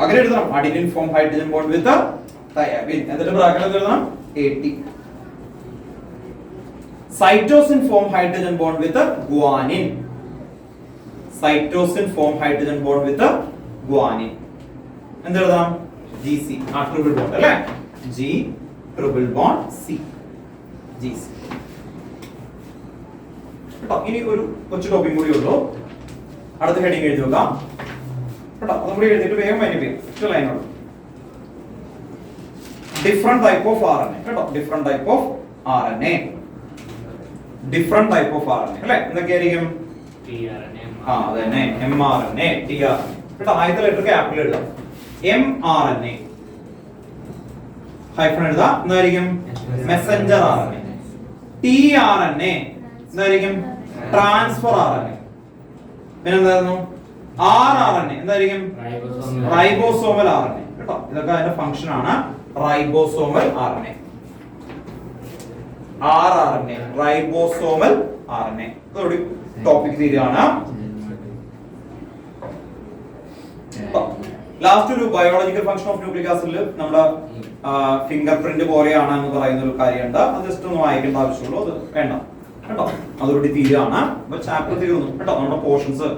അങ്ങനെ എഴുതണം. Adenine form hydrogen bond with thymine. എന്നിട്ട് ബ്രാക്കറ്റിൽ എഴുതണം AT. Cytosine form hydrogen bond with guanine. Cytosine form hydrogen bond with guanine. എന്തെഴുതാം? GC. ആ ട്രിപ്പിൾ ബോണ്ട് അല്ലേ? G triple bond C. GC. കേട്ടോ, ഇനി ഒരു കൊച്ചു ടോപ്പിക് കൂടി ഉള്ളൂ. അടുത്ത ഹെഡിങ് എഴുതി നോക്കാം കേട്ടോ. അതും കൂടി എഴുതിയിട്ട് വേഗം വൈകിട്ട് ലൈനോട് ഡിഫറെന്റ് ടൈപ്പ് ഓഫ് RNA കേട്ടോ. Different type of RNA. Different type of RNA അല്ലേ? എന്തൊക്കെയായിരിക്കും? tRNA. ആ അതന്നെ, mRNA, tRNA കേട്ടോ. ആദ്യത്തെ ലെറ്റർ ക്യാപിറ്റൽ എഴുതാം. mRNA ഹൈഫൺ എഴുതാം. എന്തായിരിക്കും? Messenger RNA. tRNA എന്തായിരിക്കും? Transfer RNA. പിന്നെ എന്തായിരുന്നു? rRNA എന്തായിരിക്കും? റൈബോസോമൽ RNA കേട്ടോ. ഇതൊക്കെ അതിന്റെ ഫംഗ്ഷൻ ആണ്. Ribosomal RNA. rRNA ribosomal RNA. ഇതോടെ ടോപ്പിക് തീരുകയാണ്. ലാസ്റ്റ് ഒരു ബയോളജിക്കൽ ഫംഗ്ഷൻ ഓഫ് ന്യൂക്ലിക് ആസിഡിൽ നമ്മുടെ ഫിംഗർ പ്രിന്റ് പോലെയാണ് എന്ന് പറയുന്ന ഒരു കാര്യമുണ്ട്. അത് ജസ്റ്റ് ഒന്ന് വായിക്കേണ്ട ആവശ്യമുള്ളൂ. അത് വേണ്ട കേട്ടോ. അതോടെ തീരുകയാണ്. അപ്പൊ ചാപ്റ്റർ തീർന്നു കേട്ടോ. നമ്മുടെ പോർഷൻസ്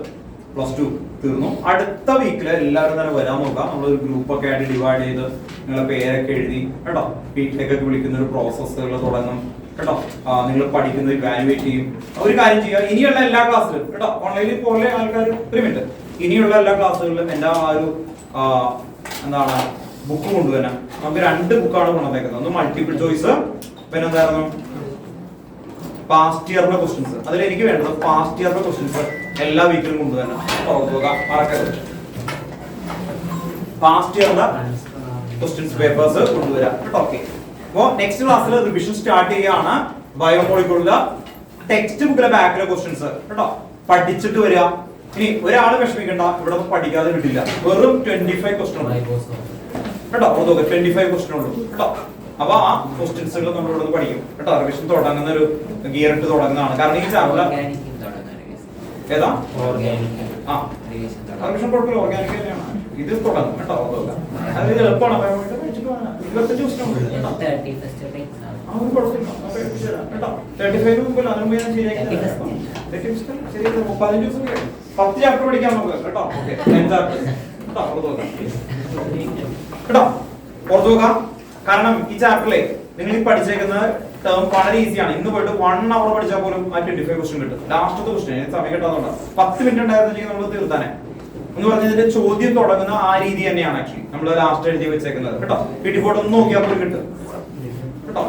+2 തീർന്നു. അടുത്ത വീക്കിൽ എല്ലാവരും തന്നെ വരാൻ നോക്കാം. നമ്മളൊരു ഗ്രൂപ്പ് ഒക്കെ ആയിട്ട് ഡിവൈഡ് ചെയ്ത് നിങ്ങളെ പേരൊക്കെ എഴുതി കേട്ടോ. വീട്ടിലേക്കൊക്കെ വിളിക്കുന്ന ഒരു പ്രോസസ്സുകൾ തുടങ്ങും കേട്ടോ. നിങ്ങൾ പഠിക്കുന്നത് ഇവാലുവേറ്റ് ചെയ്യും. ഒരു കാര്യം ചെയ്യുക, ഇനിയുള്ള എല്ലാ ക്ലാസ്സിലും കേട്ടോ, ഓൺലൈനിൽ പോലെ ആൾക്കാർ ഒരു മിനിറ്റ്, ഇനിയുള്ള എല്ലാ ക്ലാസ്സുകളിലും എൻ്റെ ആ ഒരു എന്താണ് ബുക്ക് കൊണ്ടുവരാം. നമുക്ക് 2 ബുക്കാണ് കൊണ്ടുവന്നേക്കുന്നത്. ഒന്ന് മൾട്ടിപ്പിൾ ചോയ്സ്, പിന്നെ എന്തായിരുന്നു പാസ്റ്റ് ഇയറിന്റെ ക്വസ്റ്റ്യൻസ്. അതിൽ എനിക്ക് വേണ്ടത് പാസ്റ്റ് ഇയറിന്റെ ക്വസ്റ്റ്യൻസ് എല്ലാ വീക്കിലും കൊണ്ടുവരണം. മറക്കരുത്. പാസ്റ്റ് ഇയറിന്റെ ക്വസ്റ്റ്യൻസ് പേപ്പേഴ്സ് കൊണ്ടുവരാം കേട്ടോ. ഓക്കെ, അപ്പോൾ നെക്സ്റ്റ് ക്ലാസ്സിൽ റിവിഷൻ സ്റ്റാർട്ട് ചെയ്യുകയാണ്. ബയോമോളിക്യൂളിലെ ടെക്സ്റ്റ് ബുക്കിലെ ബാക്കിലെ ക്വസ്റ്റ്യൻസ് കേട്ടോ പഠിച്ചിട്ട് വരിക. ഇനി ഒരാൾ വിഷമിക്കണ്ട, ഇവിടെ പഠിക്കാതെ വിട്ടില്ല. വെറും 25 ക്വസ്റ്റ്യൻ കേട്ടോ. 25 ക്വസ്റ്റ്യൻ ഉള്ളൂ കേട്ടോ. അപ്പൊ ആ ക്വസ്റ്റ്യൻസുകൾ നമ്മൾ ഇവിടെ പഠിക്കും കേട്ടോ. റിവിഷൻ തുടങ്ങുന്ന ഒരു ഗിയർ ഇട്ട് തുടങ്ങുന്നതാണ്. കാരണം ഈ ചാപ്റ്റർ ഏതാ റിവിഷൻ കുഴപ്പമില്ല, ഓർഗാനിക് തന്നെയാണ്. ഇത് തുടങ്ങും കേട്ടോ. അത് എളുപ്പമാണ്. 25 ക്വസ്റ്റ്യൻ ഉണ്ട് കേട്ടോ. ആ ഒരു കുഴപ്പമില്ല കേട്ടോ. 35 മുമ്പിൽ അതിന് മുമ്പ് ഞാൻ ശരിയാക്കി 15 ദിവസം 10 ചാപ്റ്റർ പഠിക്കാൻ നോക്കുക കേട്ടോ. ഓക്കെ, 10 ചാപ്റ്റർ കേട്ടോ. കേട്ടോ ഓർത്തു നോക്കാം. കാരണം ഈ ചാപ്റ്ററിലെ നിങ്ങൾ ഈ പഠിച്ചേക്കുന്ന ടേം വളരെ ഈസിയാണ്. ഇന്ന് പോയിട്ട് 1 അവർ പഠിച്ചാൽ പോലും ആ 25 ക്വസ്റ്റ്യൻ കിട്ടും. ലാസ്റ്റത്തെ ക്വസ്റ്റ്യൻ സമയം കിട്ടാത്തതുകൊണ്ട് 10 മിനിറ്റ് ഉണ്ടായിരുന്നെങ്കിൽ നമ്മൾ തീർത്താനെ. എന്ന് പറഞ്ഞാൽ ഇതിന്റെ ചോദ്യം തുടങ്ങുന്ന ആ രീതി തന്നെയാണ് ആക്ച്വലി നമ്മൾ ലാസ്റ്റ് എഴുതി വെച്ചേക്കുന്നത് കേട്ടോ. പിടിപോട്ട് ഒന്ന് നോക്കിയാൽ പോലും കിട്ടും കേട്ടോ.